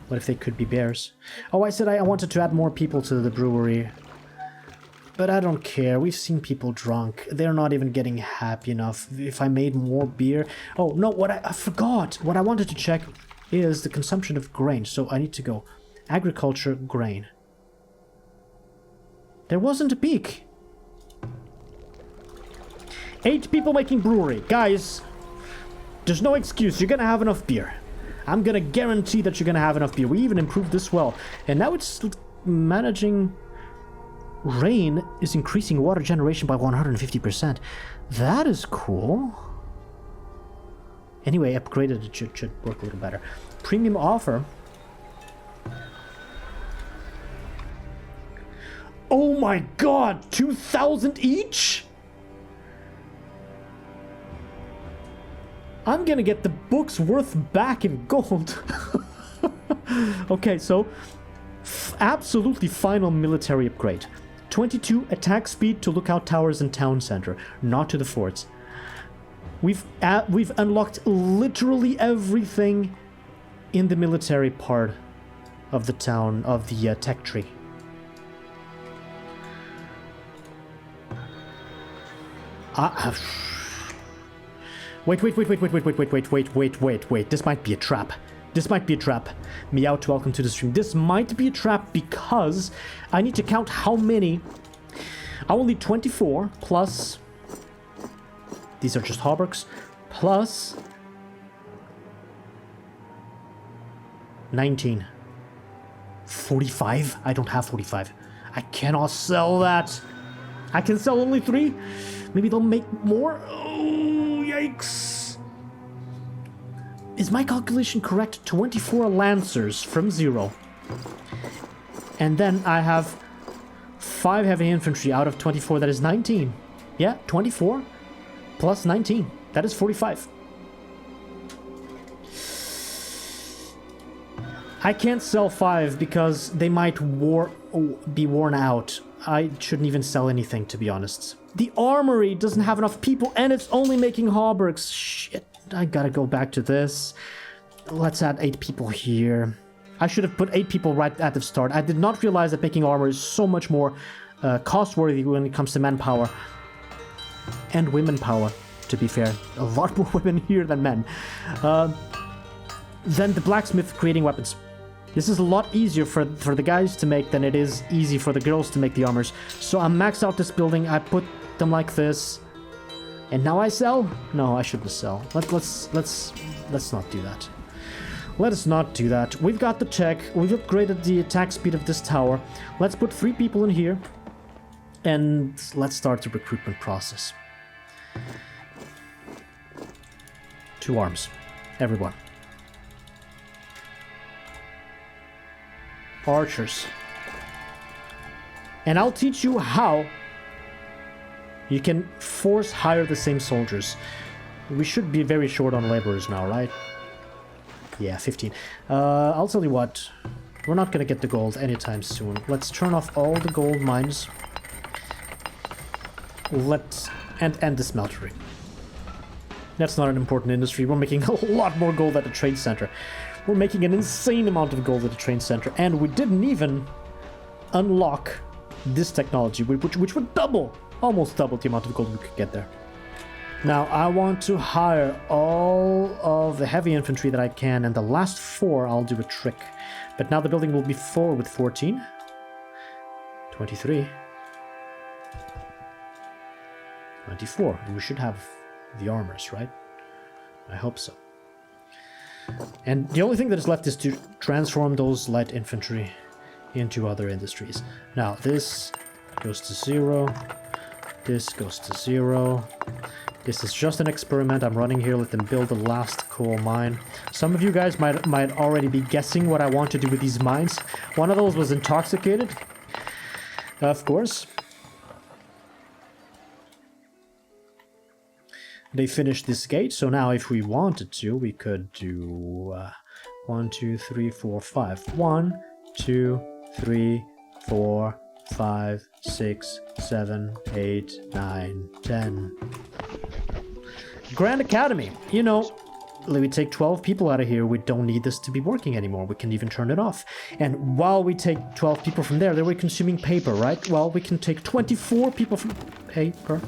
What if they could be bears? Oh, I said I wanted to add more people to the brewery. But I don't care. We've seen people drunk. They're not even getting happy enough. If I made more beer... Oh, no, I forgot. What I wanted to check is the consumption of grain. So I need to go agriculture, grain. There wasn't a peak. 8 people making brewery. Guys, there's no excuse. You're gonna have enough beer. I'm gonna guarantee that you're gonna have enough beer. We even improved this well. And now it's managing... Rain is increasing water generation by 150%. That is cool. Anyway, upgraded it should work a little better. Premium offer. Oh my god, 2,000 each? I'm gonna get the book's worth back in gold. Okay, so absolutely final military upgrade. 22 attack speed to lookout towers and town center, not to the forts. We've unlocked literally everything in the military part of the town, of the tech tree. Wait. This might be a trap. This might be a trap. Meowth, welcome to the stream. This might be a trap because I need to count how many. I will need 24 plus... These are just hauberks. Plus... 19. 45? I don't have 45. I cannot sell that. I can sell only 3? Maybe they'll make more? Oh, yikes. Is my calculation correct? 24 Lancers from 0. And then I have 5 heavy infantry out of 24. That is 19. Yeah, 24 plus 19. That is 45. I can't sell 5 because they might be worn out I shouldn't even sell anything, to be honest. The armory doesn't have enough people, and it's only making hauberks. Shit, I gotta go back to this. Let's add 8 people here. I should have put 8 people right at the start. I did not realize that making armor is so much more cost-worthy when it comes to manpower. And women power, to be fair. A lot more women here than men. Then the blacksmith creating weapons. This is a lot easier for the guys to make than it is easy for the girls to make the armors. So I maxed out this building, I put them like this. And now I sell? No, I shouldn't sell. Let's not do that. Let us not do that. We've got the tech, we've upgraded the attack speed of this tower. Let's put 3 people in here. And let's start the recruitment process. 2 arms. Everyone. Archers. And I'll teach you how you can force hire the same soldiers. We should be very short on laborers now, right? Yeah, 15. I'll tell you what. We're not gonna get the gold anytime soon. Let's turn off all the gold mines. And end the smeltery. That's not an important industry. We're making a lot more gold at the trade center. We're making an insane amount of gold at the trade center, and we didn't even unlock this technology, which would double, almost double the amount of gold we could get there. Now, I want to hire all of the heavy infantry that I can, and the last 4 I'll do a trick. But now the building will be full with 14. 23. 24. And we should have the armors, right? I hope so. And the only thing that is left is to transform those light infantry into other industries. Now, this goes to 0. This goes to 0. This is just an experiment I'm running here. Let them build the last coal mine. Some of you guys might already be guessing what I want to do with these mines. One of those was intoxicated. Of course. They finished this gate, so now if we wanted to, we could do 1, 2, 3, 4, 5. 1, 2, 3, 4, 5, 6, 7, 8, 9, 10. Grand Academy. You know, we take 12 people out of here, we don't need this to be working anymore. We can even turn it off. And while we take 12 people from there, they were consuming paper, right? Well, we can take 24 people from paper.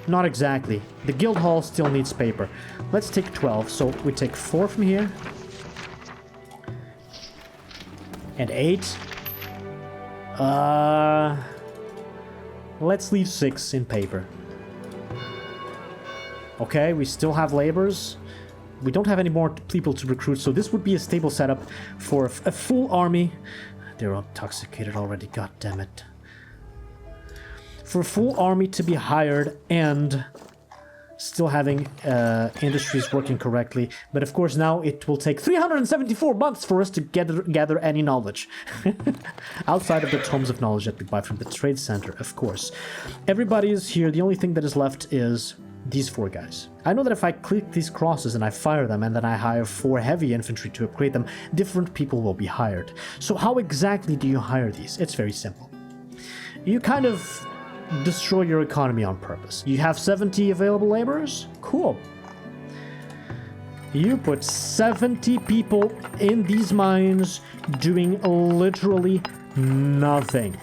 Not exactly. The guild hall still needs paper. Let's take 12. So we take 4 from here. And 8. Let's leave 6 in paper. Okay, we still have laborers. We don't have any more people to recruit, so this would be a stable setup for a full army. They're intoxicated already, god damn it. For a full army to be hired and still having industries working correctly. But of course now it will take 374 months for us to gather any knowledge. Outside of the tomes of knowledge that we buy from the trade center, of course. Everybody is here. The only thing that is left is these 4 guys. I know that if I click these crosses and I fire them and then I hire 4 heavy infantry to upgrade them, different people will be hired. So how exactly do you hire these? It's very simple. You kind of destroy your economy on purpose. You have 70 available laborers? Cool. You put 70 people in these mines doing literally nothing.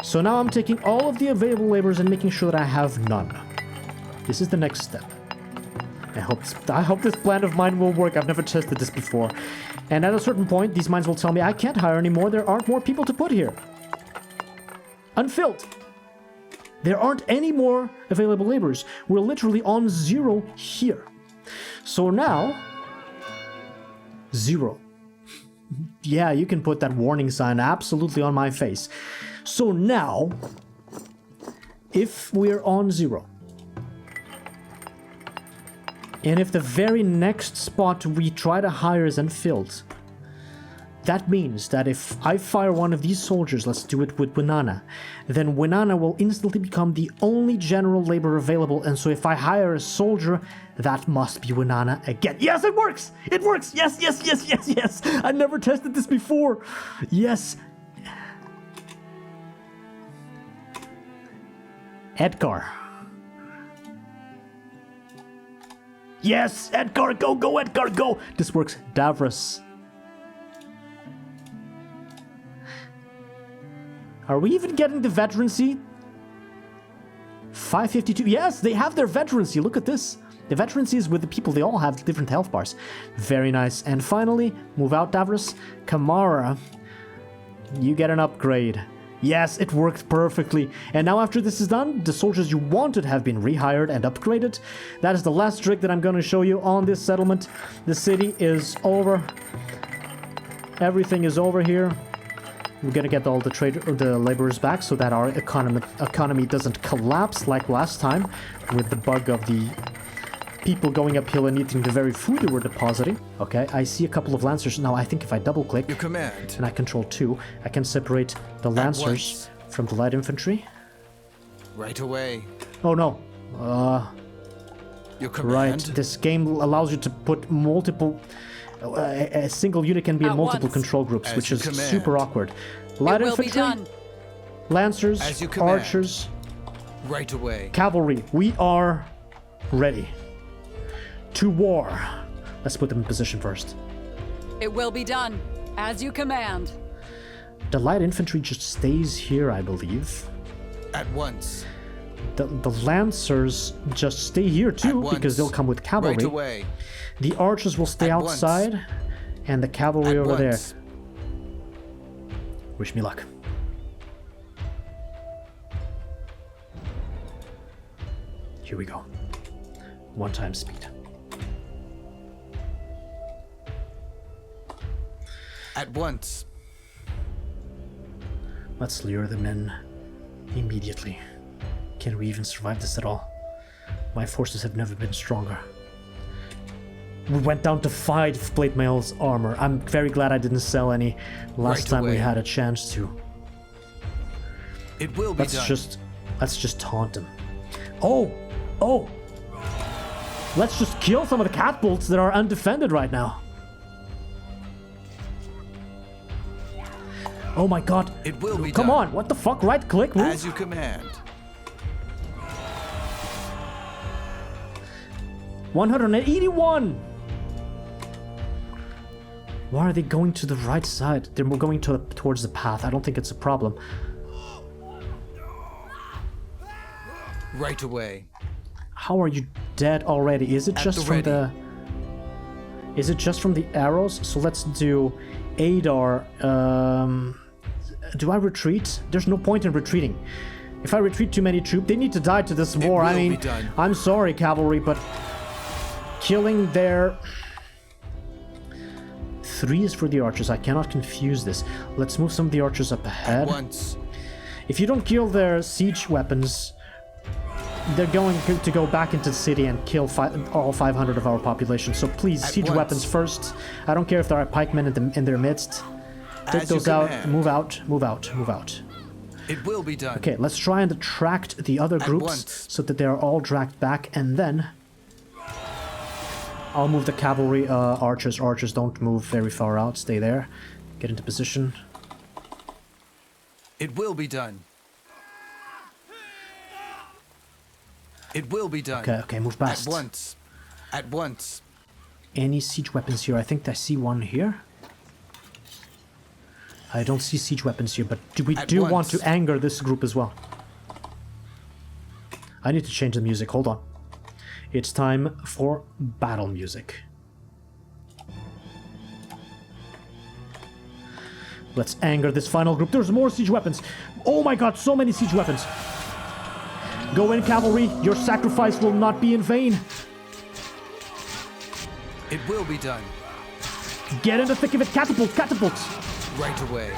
So now I'm taking all of the available laborers and making sure that I have none. This is the next step. I hope this plan of mine will work. I've never tested this before. And at a certain point, these mines will tell me I can't hire anymore. There aren't more people to put here. Unfilled. There aren't any more available laborers. We're literally on 0 here. So now, 0. Yeah, you can put that warning sign absolutely on my face. So now, if we're on 0, and if the very next spot we try to hire is unfilled, That means that if I fire one of these soldiers, let's do it with Winana, then Winana will instantly become the only general labor available, and so if I hire a soldier, that must be Winana again. Yes, it works! It works! Yes, yes, yes, yes, yes! I never tested this before! Yes! Edgar. Yes, Edgar, go, go, Edgar, go! This works. Davros. Are we even getting the veterancy? 552. Yes, they have their veterancy. Look at this. The veterancy is with the people. They all have different health bars. Very nice. And finally, move out, Davros. Kamara, you get an upgrade. Yes, it worked perfectly. And now after this is done, the soldiers you wanted have been rehired and upgraded. That is the last trick that I'm going to show you on this settlement. The city is over. Everything is over here. We're gonna get all the laborers back so that our economy doesn't collapse like last time with the bug of the people going uphill and eating the very food they were depositing. Okay, I see a couple of lancers. Now I think if I double click Your command. and I control 2, I can separate the lancers from the light infantry. Right away. Oh no. Your Right, command. this game allows you to put multiple... a single unit can be in At multiple once. control groups, As which you is command. super awkward. It Light will be infantry, done. lancers, As you command. archers, Right away. cavalry. We are ready to war. Let's put them in position first. It will be done. As you command. The light infantry just stays here, I believe. At once. The lancers just stay here too, At because they'll once. come with cavalry. Right away. The archers will stay At once. outside, and the cavalry At over once. there. Wish me luck. Here we go. 1 time speed. At once. Let's lure them in immediately. Can we even survive this at all? My forces have never been stronger. We went down to 5 plate mail's armor. I'm very glad I didn't sell any last Right time we away. had a chance to. It will be done. Let's just taunt them. Oh! Let's just kill some of the catapults that are undefended right now. Oh my god. It will be Come done. on, what the fuck? Right click, move? As you command. 181! Why are they going to the right side? They're going towards the path. I don't think it's a problem. Right away. How are you dead already? Is it At just the from ready. the... Is it just from the arrows? So let's do Adar. Do I retreat? There's no point in retreating. If I retreat too many troops, they need to die to this war. I will be mean, done. I'm sorry, cavalry, but killing their... 3 is for the archers. I cannot confuse this. Let's move some of the archers up At ahead. once. If you don't kill their siege weapons, they're going to go back into the city and kill all 500 of our population. So please, At siege once. weapons first. I don't care if there are pikemen in their midst. Take As you those out. command. Move out. Move out. Move out. It will be done. Okay, let's try and attract the other groups once. so that they are all dragged back, and then I'll move the cavalry. Archers. Archers don't move very far out. Stay there. Get into position. It will be done. It will be done. Okay, move past. At once. At once. Any siege weapons here? I think I see one here. I don't see siege weapons here, but we At do want once. to anger this group as well. I need to change the music. Hold on. It's time for battle music. Let's anger this final group. There's more siege weapons. Oh my god, so many siege weapons. Go in, cavalry. Your sacrifice will not be in vain. It will be done. Get in the thick of it. Catapults, catapults, Right away. It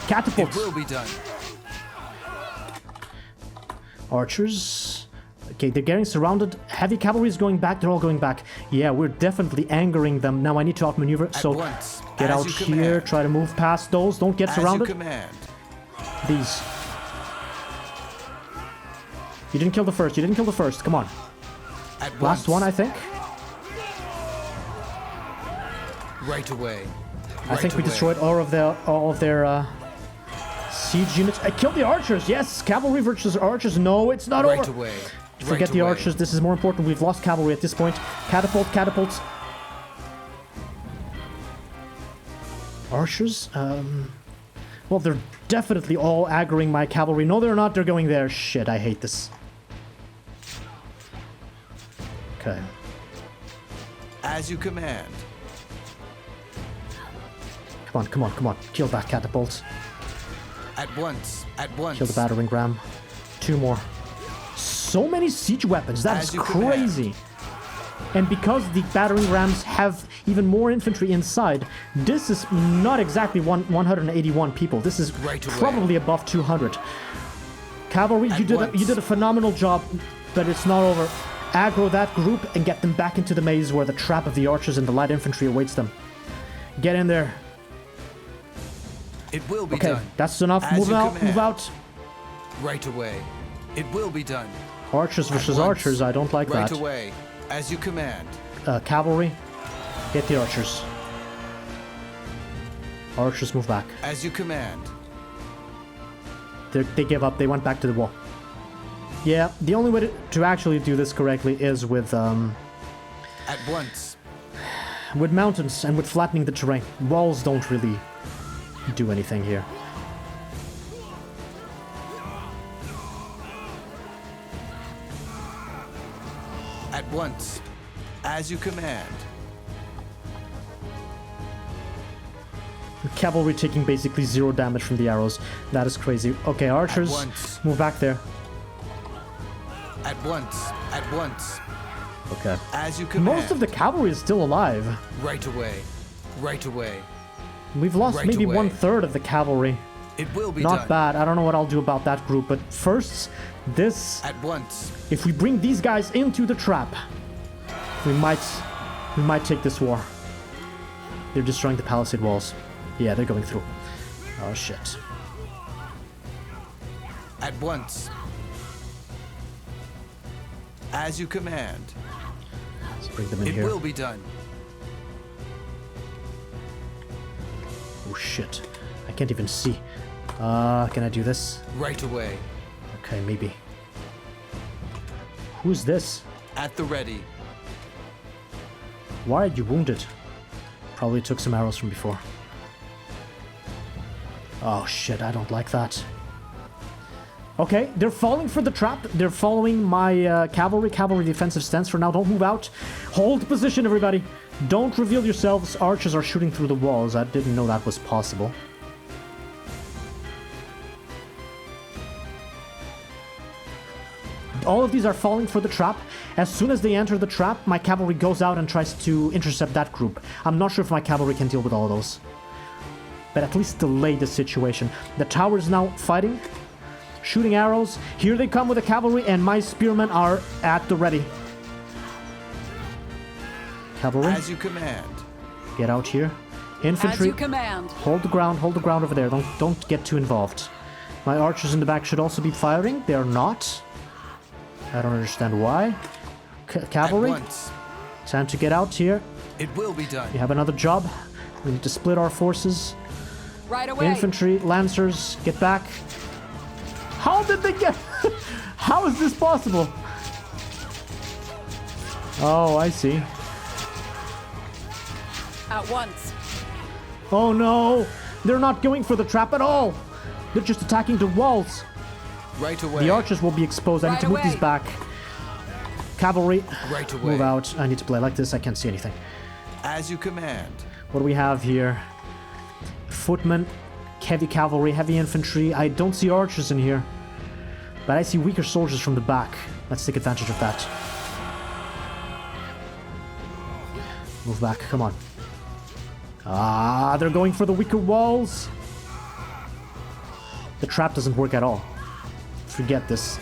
catapults. will be done. Archers, Okay, they're getting surrounded. Heavy cavalry is going back. They're all going back. Yeah, we're definitely angering them. Now I need to outmaneuver. So once, get as out you here. command. Try to move past those. Don't get As you surrounded. command. These. You didn't kill the first. You didn't kill the first. Come on. At Last once. one, I think. Right away. I think we destroyed all of their siege units. I killed the archers. Yes, cavalry versus archers. No, it's not Right over. away. Forget the archers. This is more important. We've lost cavalry at this point. Catapults. Archers? Well, they're definitely all aggroing my cavalry. No, they're not. They're going there. Shit, I hate this. Okay. As you command. Come on. Kill that catapult. At once. Kill the battering ram. 2 more. So many siege weapons. That is As you crazy. And because the battering rams have even more infantry inside, this is not exactly 181 people. This is Right away. probably above 200. Cavalry, you did a phenomenal job, but it's not over. Aggro that group and get them back into the maze where the trap of the archers and the light infantry awaits them. Get in there. It will be Okay, done. that's enough. As Move you out. command. Move out. Right away. It will be done. Archers versus once. archers. I don't like Right that. away. As you command. Cavalry, get the archers. Archers move back. As you command. They give up. They went back to the wall. Yeah, the only way to actually do this correctly is with At once. mountains and with flattening the terrain. Walls don't really do anything here. At once. As you command. Cavalry taking basically 0 damage from the arrows. That is crazy. Okay, archers, once. move back there. At once. At once. Okay. As you command. Most of the cavalry is still alive. Right away. Right away. We've lost Right maybe away. 1/3 of the cavalry. It will be Not done. bad. I don't know what I'll do about that group, but first, this... At once. If we bring these guys into the trap, we might take this war. They're destroying the palisade walls. Yeah, they're going through. Oh shit. At once. As you command. Let's bring them in It here. will be done. Oh shit. I can't even see. Can I do this? Right away. Okay, maybe. Who's this? At the ready. Why are you wounded? Probably took some arrows from before. Oh shit, I don't like that. Okay, they're falling for the trap. They're following my cavalry defensive stance for now. Don't move out. Hold position, everybody. Don't reveal yourselves. Archers are shooting through the walls. I didn't know that was possible. All of these are falling for the trap. As soon as they enter the trap, my cavalry goes out and tries to intercept that group. I'm not sure if my cavalry can deal with all of those. But at least delay the situation. The tower is now fighting. Shooting arrows. Here they come with the cavalry, and my spearmen are at the ready. Cavalry, As you command. get out here. As Infantry, you command. hold the ground over there. Don't get too involved. My archers in the back should also be firing. They are not. I don't understand why. Cavalry, At once. time to get out here. It will be done. We have another job. We need to split our forces. Right away. Infantry, lancers, get back. How did they get... How is this possible? Oh, I see. At once. Oh no! They're not going for the trap at all! They're just attacking the walls. Right away. The archers will be exposed. I need Right to move these away. back. Cavalry, Right away. move out. I need to play like this. I can't see anything. As you command. What do we have here? Footmen, heavy cavalry, heavy infantry. I don't see archers in here. But I see weaker soldiers from the back. Let's take advantage of that. Move back, come on. Ah, they're going for the weaker walls. The trap doesn't work at all. Forget this.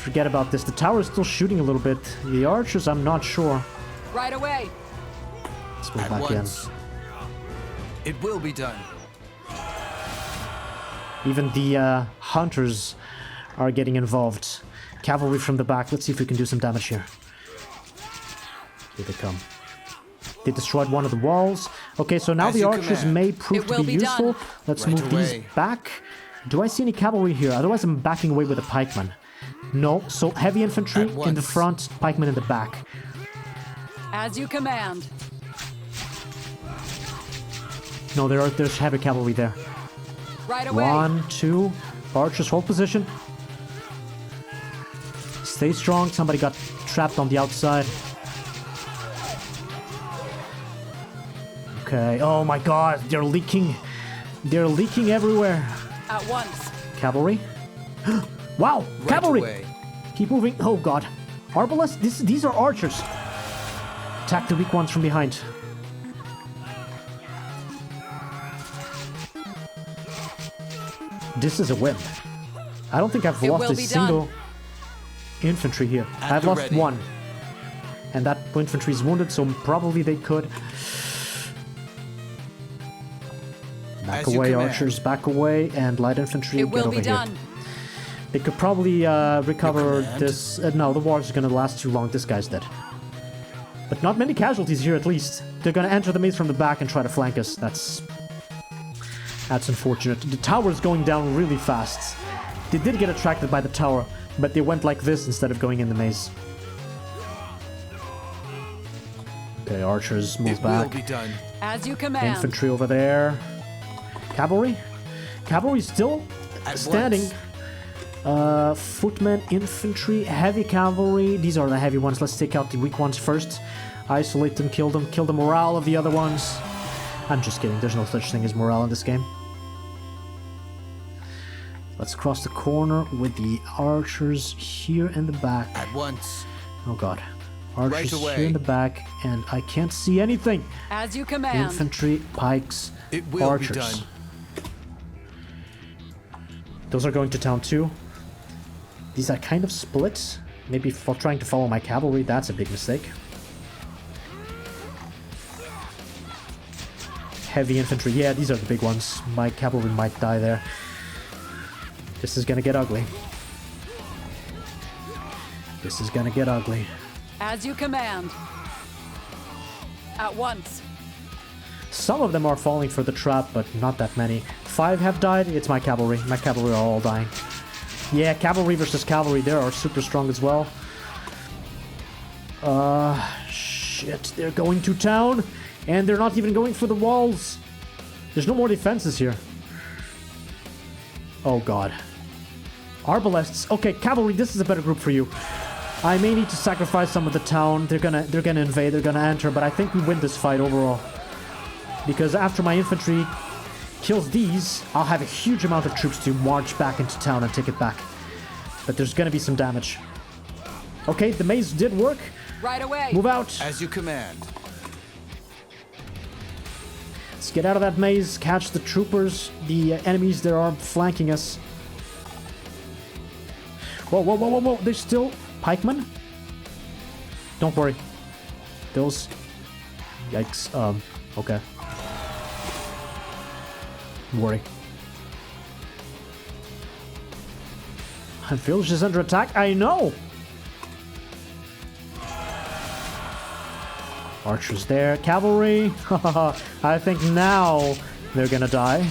Forget about this. The tower is still shooting a little bit. The archers, I'm not sure. Right away. Let's move At back once. It will be done. in. Even the hunters are getting involved. Cavalry from the back. Let's see if we can do some damage here. Here they come. They destroyed one of the walls. Okay, so now As the you archers command. may prove It to will be be useful. done. Let's Right move these away. back. Do I see any cavalry here? Otherwise, I'm backing away with the pikemen. No, so heavy infantry At in the once. front, pikemen in the back. As you command. No, there's heavy cavalry there. Right away. 1, 2. Archers, hold position. Stay strong. Somebody got trapped on the outside. Okay. Oh my god, they're leaking. They're leaking everywhere. At once. Cavalry. Wow, Right cavalry. away. Keep moving. Oh god. Arbalists, these are archers. Attack the weak ones from behind. This is a win. I don't think I've It lost will a be single infantry here. At I've the lost ready. one. And that infantry is wounded, so probably they could. Back As you away, command. archers, back away, and light infantry, It get will over be here. done. They could probably recover command? this. No, the war's gonna last too long. This guy's dead. But not many casualties here, at least. They're gonna enter the maze from the back and try to flank us. That's unfortunate. The tower's going down really fast. They did get attracted by the tower, but they went like this instead of going in the maze. Okay, archers, move It will back. be done. As you command. Infantry over there. Cavalry? Cavalry still At standing. once. Footmen, infantry, heavy cavalry. These are the heavy ones. Let's take out the weak ones first. Isolate them, kill them, kill the morale of the other ones. I'm just kidding. There's no such thing as morale in this game. Let's cross the corner with the archers here in the back. At once. Oh god. Archers away. here in the back, and I can't see anything. As you command. Infantry, pikes, It will archers. be done. Those are going to town too. These are kind of split. Maybe trying to follow my cavalry, that's a big mistake. Heavy infantry, yeah, these are the big ones. My cavalry might die there. This is gonna get ugly. This is gonna get ugly. As you command. At once. Some of them are falling for the trap, but not that many. 5 have died. It's my cavalry. My cavalry are all dying. Yeah, cavalry versus cavalry. They are super strong as well. Shit. They're going to town, and they're not even going for the walls. There's no more defenses here. Oh god. Arbalists. Okay, cavalry. This is a better group for you. I may need to sacrifice some of the town. They're gonna invade. They're gonna enter, but I think we win this fight overall. Because after my infantry kills these, I'll have a huge amount of troops to march back into town and take it back. But there's gonna be some damage. Okay, the maze did work. Right away. Move out. As you command. Let's get out of that maze, catch the troopers, the enemies that are flanking us. Whoa, whoa, whoa, whoa, whoa. There's still pikemen? Don't worry. Those... Yikes. Okay. Don't worry. My village is under attack. I know! Archers there. Cavalry. I think now they're gonna die.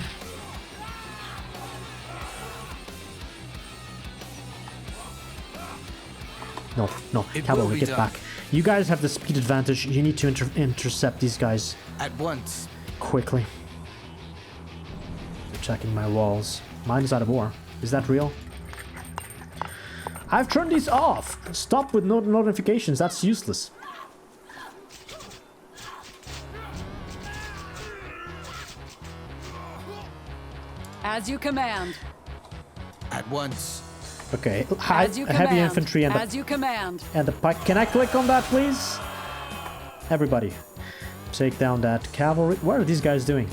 No, no. It will Cavalry, be get done. back. You guys have the speed advantage. You need to intercept these guys At once. quickly. They're checking my walls. Mine is out of war. Is that real? I've turned these off. Stop with notifications. That's useless. As you command. At once. Okay, As you heavy command. infantry and As you command. the pike. Can I click on that, please? Everybody, take down that cavalry. What are these guys doing?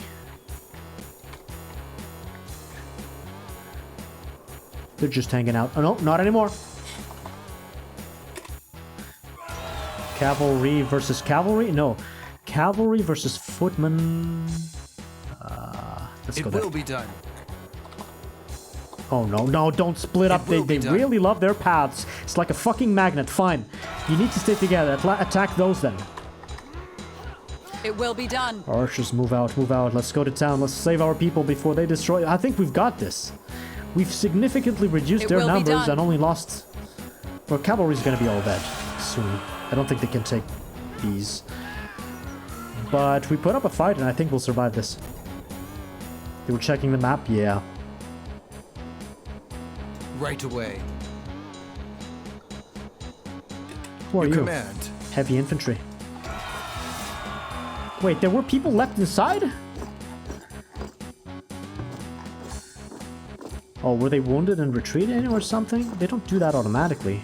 They're just hanging out. Oh no, not anymore. Cavalry versus cavalry? No. Cavalry versus footmen. Let's go It there. will be done. Oh no, no, don't split up. They will be done. really love their paths. It's like a fucking magnet. Fine. You need to stay together. Attack those then. It will be done. Archers, move out, move out. Let's go to town. Let's save our people before they destroy. I think we've got this. We've significantly reduced It their will be numbers done. and only lost. Well, cavalry's gonna be all dead soon. I don't think they can take these. But we put up a fight and I think we'll survive this. They were checking the map? Yeah. Right away. Who are Your you? command. Heavy infantry. Wait, there were people left inside? Oh, were they wounded and retreated or something? They don't do that automatically.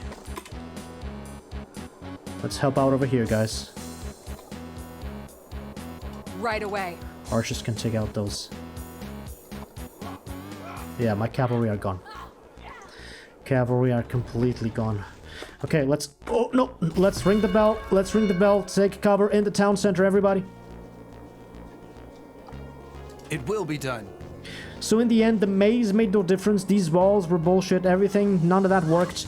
Let's help out over here, guys. Right away. Archers can take out those. Yeah, my cavalry are gone. Cavalry are completely gone. Okay, let's... Oh, no! Let's ring the bell. Let's ring the bell. Take cover in the town center, everybody. It will be done. So in the end, the maze made no difference. These walls were bullshit. Everything, none of that worked.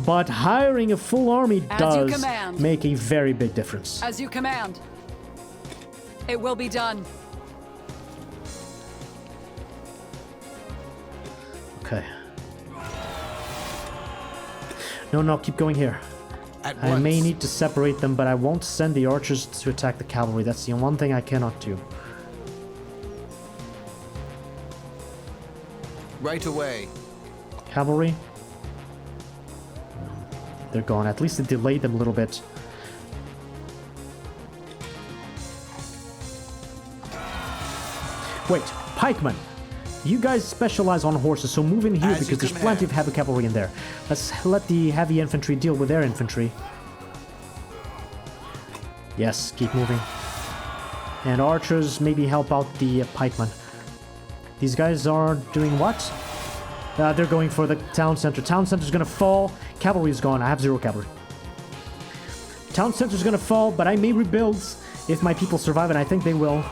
But hiring a full army As you does command. make a very big difference. As you command. It will be done. Okay. No, no, keep going here. At I once. may need to separate them, but I won't send the archers to attack the cavalry. That's the one thing I cannot do. Right away. Cavalry. They're gone. At least it delayed them a little bit. Wait, pikemen. You guys specialize on horses, so move in here As you because there's command. plenty of heavy cavalry in there. Let's let the heavy infantry deal with their infantry. Yes, keep moving. And archers maybe help out the pikemen. These guys are doing what? They're going for the town center. Town center's gonna fall. Cavalry's gone. I have 0 cavalry. Town center's gonna fall, but I may rebuild if my people survive, and I think they will.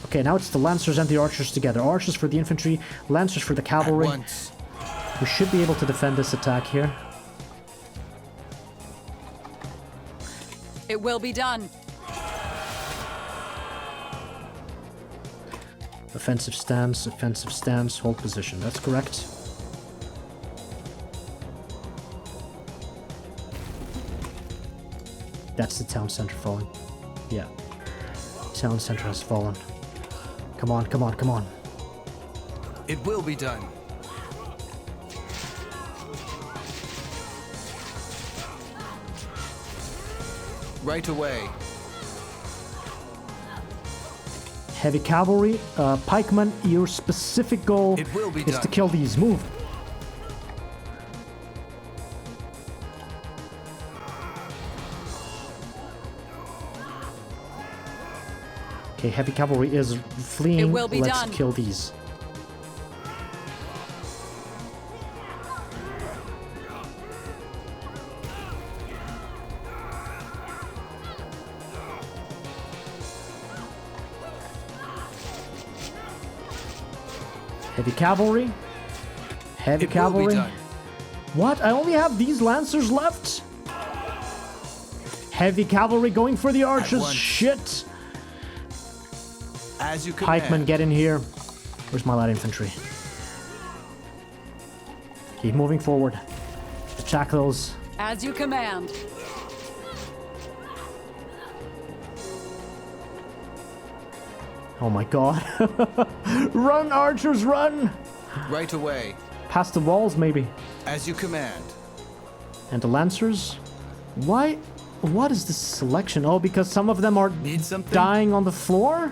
Okay, now it's the lancers and the archers together. Archers for the infantry, lancers for the At cavalry. once. We should be able to defend this attack here. It will be done. Offensive stance, hold position. That's correct. That's the town center falling. Yeah. Town center has fallen. Come on, come on, come on. It will be done. Right away. Heavy cavalry, pikemen, your specific goal It will be is to done. kill these. Move. Okay, heavy cavalry is fleeing. It will be Let's done. kill these. Heavy cavalry. Heavy It will cavalry. be done. What? I only have these lancers left? Heavy cavalry going for the archers. once. Shit. As you command. Pikemen, get in here. Where's my light infantry? Keep moving forward. Attack those. As you command. Oh my god. Run, archers, run! Right away. Past the walls, maybe. As you command. And the lancers? Why? What is this selection? Oh, because some of them are Need something? dying on the floor?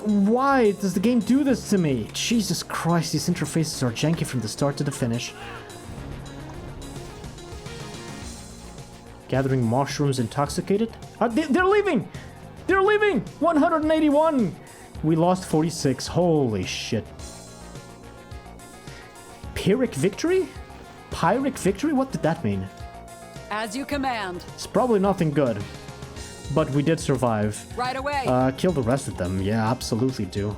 Why does the game do this to me? Jesus Christ, these interfaces are janky from the start to the finish. Gathering mushrooms intoxicated? They're leaving! They're leaving! 181! We lost 46. Holy shit. Pyrrhic victory? Pyrrhic victory? What did that mean? As you command. It's probably nothing good. But we did survive. Right away. Kill the rest of them. Yeah, absolutely do.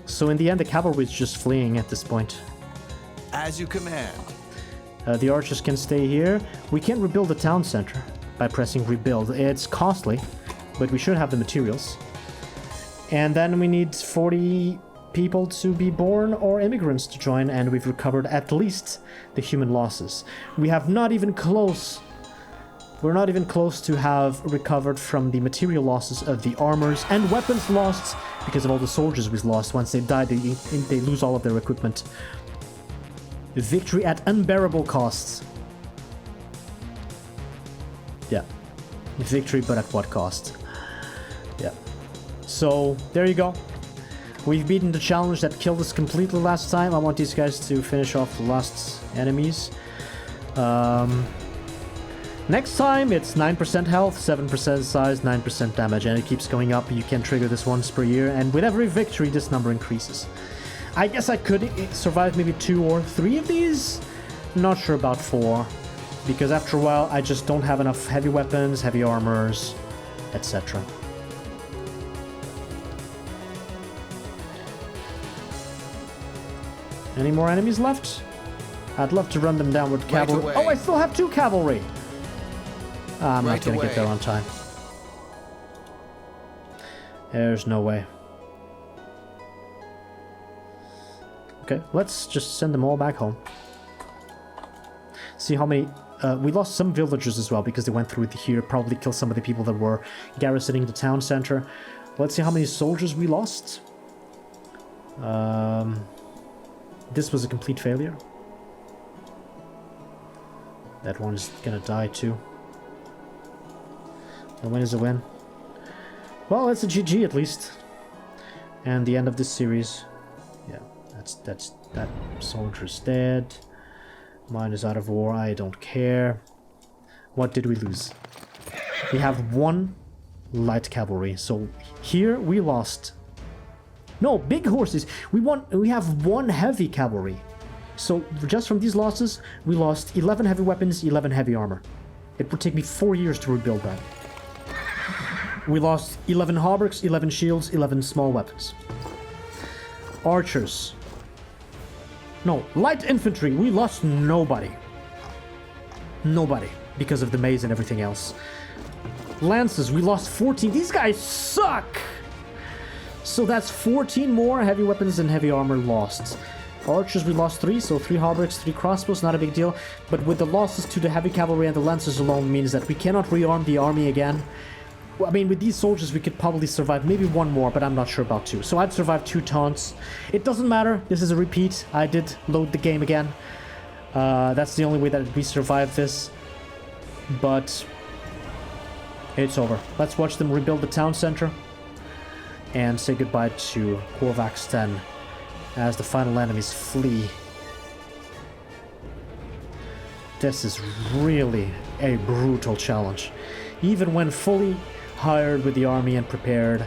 So in the end, the cavalry is just fleeing at this point. As you command. The archers can stay here. We can rebuild the town center by pressing rebuild. It's costly, but we should have the materials. And then we need 40 people to be born or immigrants to join, and we've recovered at least the human losses. We have not even close. We're not even close to have recovered from the material losses of the armors and weapons lost because of all the soldiers we've lost. Once they die, they lose all of their equipment. Victory at unbearable costs. Yeah. Victory, but at what cost? Yeah. So, there you go. We've beaten the challenge that killed us completely last time. I want these guys to finish off the last enemies. Next time, it's 9% health, 7% size, 9% damage, and it keeps going up. You can trigger this once per year, and with every victory, this number increases. I guess I could survive maybe 2 or 3 of these. Not sure about 4, because after a while, I just don't have enough heavy weapons, heavy armors, etc. Any more enemies left? I'd love to run them down with cavalry. Right Oh, I still have 2 cavalry! I'm Right not gonna get there on time. There's no way. Okay, let's just send them all back home. See how many... we lost some villagers as well because they went through here. Probably killed some of the people that were garrisoning the town center. Let's see how many soldiers we lost. This was a complete failure. That one's gonna die too. A win is a win. Well, it's a GG at least. And the end of this series. Yeah, that soldier's dead. Mine is out of war. I don't care. What did we lose? We have 1 light cavalry. So here we lost. No, big horses. We have 1 heavy cavalry. So just from these losses, we lost 11 heavy weapons, 11 heavy armor. It would take me 4 years to rebuild that. We lost 11 hauberks, 11 shields, 11 small weapons. Archers. No, light infantry. We lost nobody. Nobody. Because of the maze and everything else. Lances, we lost 14. These guys suck! So that's 14 more heavy weapons and heavy armor lost. Archers, we lost 3, so 3 hauberks, 3 crossbows, not a big deal. But with the losses to the heavy cavalry and the lancers alone means that we cannot rearm the army again. I mean, with these soldiers, we could probably survive maybe 1 more, but I'm not sure about 2. So I'd survive 2 taunts. It doesn't matter. This is a repeat. I did load the game again. That's the only way that we survived this. But it's over. Let's watch them rebuild the town center. And say goodbye to Korvax 10 as the final enemies flee. This is really a brutal challenge. Even when fully hired with the army and prepared.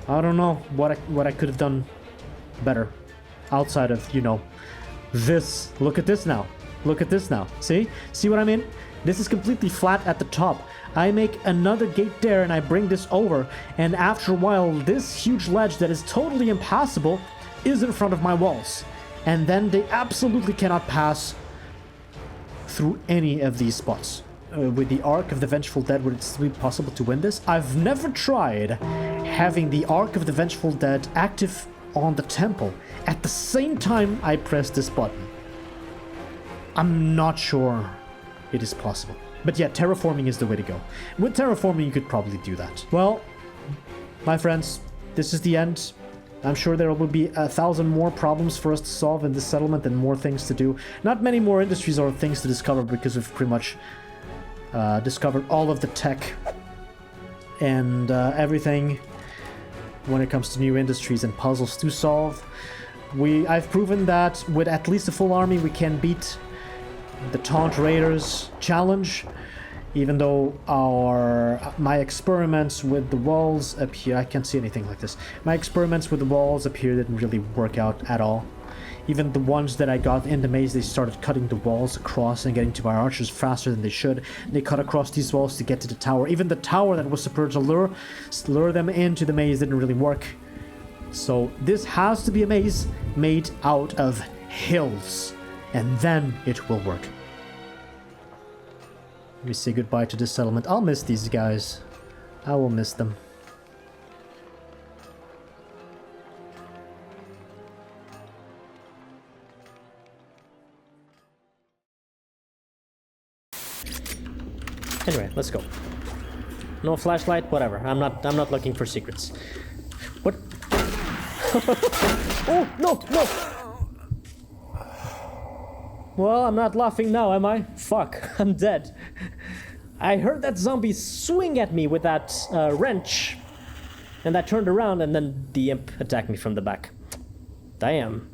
I don't know what I could have done better. Outside of, you know, this. Look at this now. Look at this now. See? See what I mean? This is completely flat at the top. I make another gate there and I bring this over. And after a while, this huge ledge that is totally impassable is in front of my walls. And then they absolutely cannot pass through any of these spots. With the Ark of the Vengeful Dead, would it still be possible to win this? I've never tried having the Ark of the Vengeful Dead active on the temple at the same time I press this button. I'm not sure it is possible. But yeah, terraforming is the way to go. With terraforming, you could probably do that. Well, my friends, this is the end. I'm sure there will be 1,000 more problems for us to solve in this settlement and more things to do. Not many more industries or things to discover because we've pretty much discovered all of the tech and everything when it comes to new industries and puzzles to solve. I've proven that with at least a full army we can beat the Taunt Raiders challenge, Even though my experiments with the walls up here, I can't see anything like this. My experiments with the walls up here didn't really work out at all. Even the ones that I got in the maze, they started cutting the walls across and getting to my archers faster than they should. They cut across these walls to get to the tower. Even the tower that was supposed to lure them into the maze didn't really work. So this has to be a maze made out of hills, and then it will work. Let me say goodbye to this settlement. I'll miss these guys. I will miss them. Anyway, let's go. No flashlight, whatever. I'm not looking for secrets. What? Oh, no, no! Well, I'm not laughing now, am I? Fuck, I'm dead. I heard that zombie swing at me with that wrench, and I turned around and then the imp attacked me from the back. Damn.